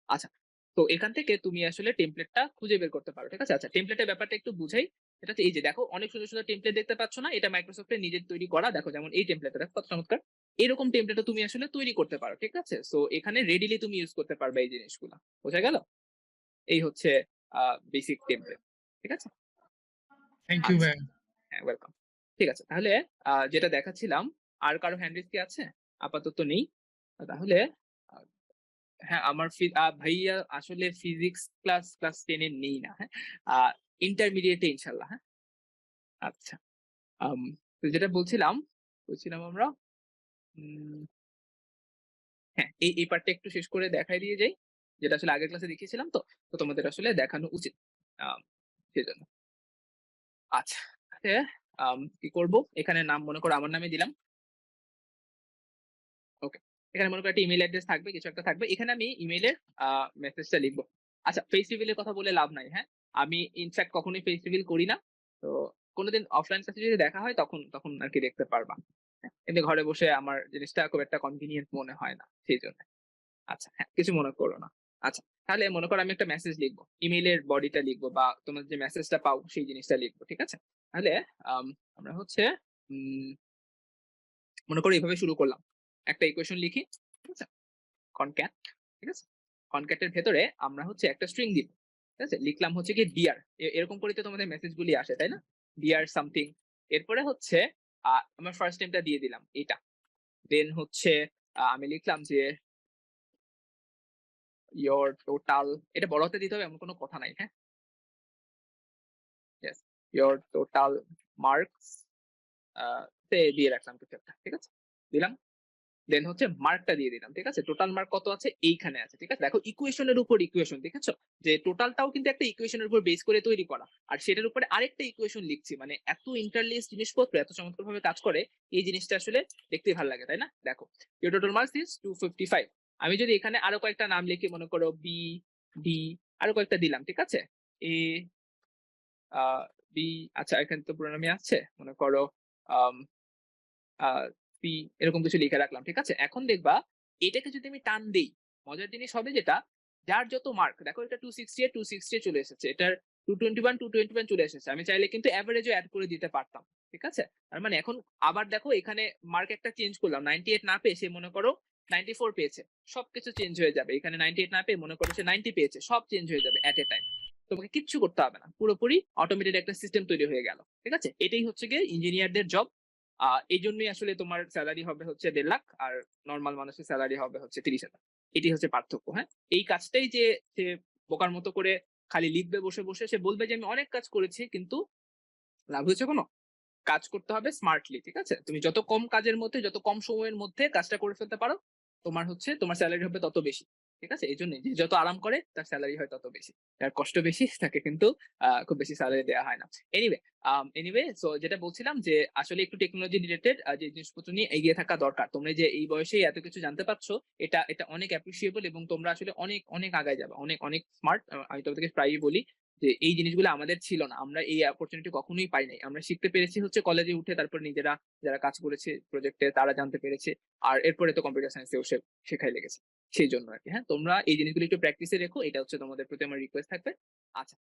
আচ্ছা। তো এখান থেকে তুমি আসলে টেমপ্লেটটা খুঁজে বের করতে পারো। ঠিক আছে? আচ্ছা, টেমপ্লেটের ব্যাপারটা একটু বুঝাই। এটা হচ্ছে এই যে দেখো অনেক সুন্দর, সুন্দর টেমপ্লেট দেখতে পাচ্ছ না? এটা মাইক্রোসফটের নিজের তৈরি করা। দেখো যেমন এই টেমপ্লেটটা দেখো কত চমৎকার। এরকম টেমপ্লেটও তুমি আসলে তৈরি করতে পারো। ঠিক আছে? সো এখানে রেডিলি তুমি ইউজ করতে পারবে এই জিনিসগুলা। বোঝা গেল? এই হচ্ছে বেসিক টেমপ্লেট। ঠিক আছে? থ্যাংক ইউ আচ্ছা, ভাইয়া। হ্যাঁ, ওয়েলকাম। ঠিক আছে। তাহলে যেটা দেখাচ্ছিলাম, আর কারো হ্যান্ড রেইজ কি আছে? আপাতত নেই। তাহলে আ হ্যাঁ, আমার ভাইয়া আসলে ফিজিক্স ক্লাস 10 এর নেই না। হ্যাঁ? আ ইন্টারমিডিয়েটে ইনশাআল্লাহ। হ্যাঁ? আচ্ছা। আম তো যেটা বলছিলাম আমরা উম হ্যাঁ, এই পার্টটা একটু শেষ করে দেখায় দিয়ে যাই। যেটা আসলে আগের ক্লাসে দেখিয়েছিলাম তো। তো তোমাদের আসলে দেখানো উচিত। আম সেজন্য। আচ্ছা। তাহলে কি করব? এখানে নাম মনে করো আমার নামে দিলাম। ওকে। এখানে মনে করো একটা ইমেইল অ্যাড্রেস থাকবে, কিছু একটা থাকবে। এখানে আমি ইমেইলের আ মেসেজটা লিখব। আচ্ছা, ফেস রিভিল এর কথা বলে লাভ নাই, হ্যাঁ? আমি ইনফেক্ট কখনোই ফেস রিভিল করি না। তো কোনদিন অফলাইন ক্লাসে যদি দেখা হয় তখন আরকি দেখতে পারবা। হ্যাঁ? এমনি ঘরে বসে আমার জিনিসটা খুব একটা কনভিনিয়েন্ট মনে হয় না সেইজন্য। আচ্ছা, হ্যাঁ, কিছু মনে করো না। আচ্ছা, তাহলে মনে করো আমি একটা মেসেজ লিখব। ইমেইলের বডিটা লিখব বা তোমরা যে মেসেজটা পাও সেই জিনিসটা লিখব। ঠিক আছে? তাহলে আমরা হচ্ছে উম মনে করো এভাবে শুরু করলাম। একটা ইকুয়েশন লিখি। ঠিক আছে? কনক্যাট, ঠিক আছে? কনক্যাট এর ভেতরে আমরা হচ্ছে একটা স্ট্রিং দিব। ঠিক আছে? লিখলাম হচ্ছে গিয়ে ডিয়ার। এরকম করে তো তোমাদের মেসেজগুলি আসে, তাই না? Dear something. এরপরে হচ্ছে আমার ফার্স্ট নেমটা দিয়ে দিলাম এটা। দেন হচ্ছে আমি লিখলাম যে ইওর টোটাল, এটা বড় হাতে দিতে হবে এমন কোনো কথা নাই, হ্যাঁ? ইয়েস। ইওর টোটাল মার্কস আ তে দিয়ে রাখলাম কিছু একটা। ঠিক আছে? দিলাম। দেন হচ্ছে মার্কটা দিয়ে দিলাম। ঠিক আছে? টোটাল মার্ক কত আছে? এইখানে আছে। ঠিক আছে? দেখো ইকুয়েশন এর উপর ইকুয়েশন দেখেছো? যে টোটালটাও কিন্তু একটা ইকুয়েশন এর উপর বেস করে তৈরি করা। আর সেটার উপরে আরেকটা ইকুয়েশন লিখছি। মানে এত ইন্টারলেস জিনিসপত্র এত চমৎকারভাবে কাজ করে, এই জিনিসটা আসলে দেখতেই ভালো লাগে, তাই না? দেখো, your total marks is 255. আমি যদি এখানে আরো কয়েকটা নাম লিখি, মনে করো বি, ডি, আরো কয়েকটা দিলাম। ঠিক আছে? এ, আ বি, আচ্ছা এখানে তো পুরো নামই আছে। মনে করো আম আ পি, এরকম কিছু লিখে রাখলাম। ঠিক আছে? এখন দেখবা এটাকে যদি আমি টান দেই, মজার জিনিস হবে যেটা, যার যত মার্ক দেখো এটা 260 এ 260 এ চলে এসেছে। এটার 221 221 চলে এসেছে। আমি চাইলে কিন্তু এভারেজও এড করে দিতে পারতাম। ঠিক আছে? তার মানে এখন আবার দেখো এখানে মার্ক একটা চেঞ্জ করলাম। 98 না পেয়ে সে মনে করো 94 পেয়েছে। সবকিছু চেঞ্জ হয়ে যাবে। এখানে 98 না পেয়ে মনে করো সে 90 পেয়েছে। সব চেঞ্জ হয়ে যাবে এট এ টাইম। তোমাকে কিচ্ছু করতে হবে না। পুরোপুরি অটোমেটেড একটা সিস্টেম তৈরি হয়ে গেল। ঠিক আছে? এটাই হচ্ছে গিয়ে ইঞ্জিনিয়ারদের জব। এইজন্যই আসলে তোমার সেলারি হবে হচ্ছে ১.৫ লাখ আর নরমাল মানুষের সেলারি হবে হচ্ছে ৩০,০০০। এটাই হচ্ছে পার্থক্য, হ্যাঁ? এই কাজটাই যে সে বোকার মতো করে খালি লিখবে বসে, বসে সে বলবে যে আমি অনেক কাজ করেছি কিন্তু লাভ হয়েছে কোনো? কাজ করতে হবে স্মার্টলি, ঠিক আছে? তুমি যত কম কাজের মধ্যে, যত কম সময়ের মধ্যে কাজটা করে ফেলতে পারো, তোমার সেলারি হবে তত বেশি। ঠিক আছে? এজন্যই যে যত আরাম করে তার সেলারি হয় তত বেশি। যার কষ্ট বেশি তাকে কিন্তু খুব বেশি সেলারি দেয়া হয় না। এনিওয়ে সো যেটা বলছিলাম যে আসলে একটু টেকনোলজি রিলেটেড যে জিনিসপত্র নিয়ে এগিয়ে থাকা দরকার। তোমরা যে এই বয়সেই এত কিছু জানতে পারছো, এটা অনেক অ্যাপ্রিশিয়েবল এবং তোমরা আসলে অনেক আগায় যাবা। অনেক স্মার্ট। আমি তোমাদেরকে প্রায়ই বলি যে এই জিনিসগুলো আমাদের ছিল না। আমরা এই অপরচুনিটি কখনোই পাই নাই। আমরা শিখতে পেরেছি হচ্ছে কলেজে উঠে, তারপর নিজেরা যারা কাজ করেছে প্রজেক্টে তারা জানতে পেরেছে। আর এরপরে তো কম্পিউটার সায়েন্সেও শেখাই লেগেছে। সেইজন্য আরকি, হ্যাঁ? তোমরা এই জিনিসগুলো একটু প্র্যাকটিসে রেখো। এটা হচ্ছে তোমাদের প্রতি আমার রিকোয়েস্ট থাকবে। আচ্ছা,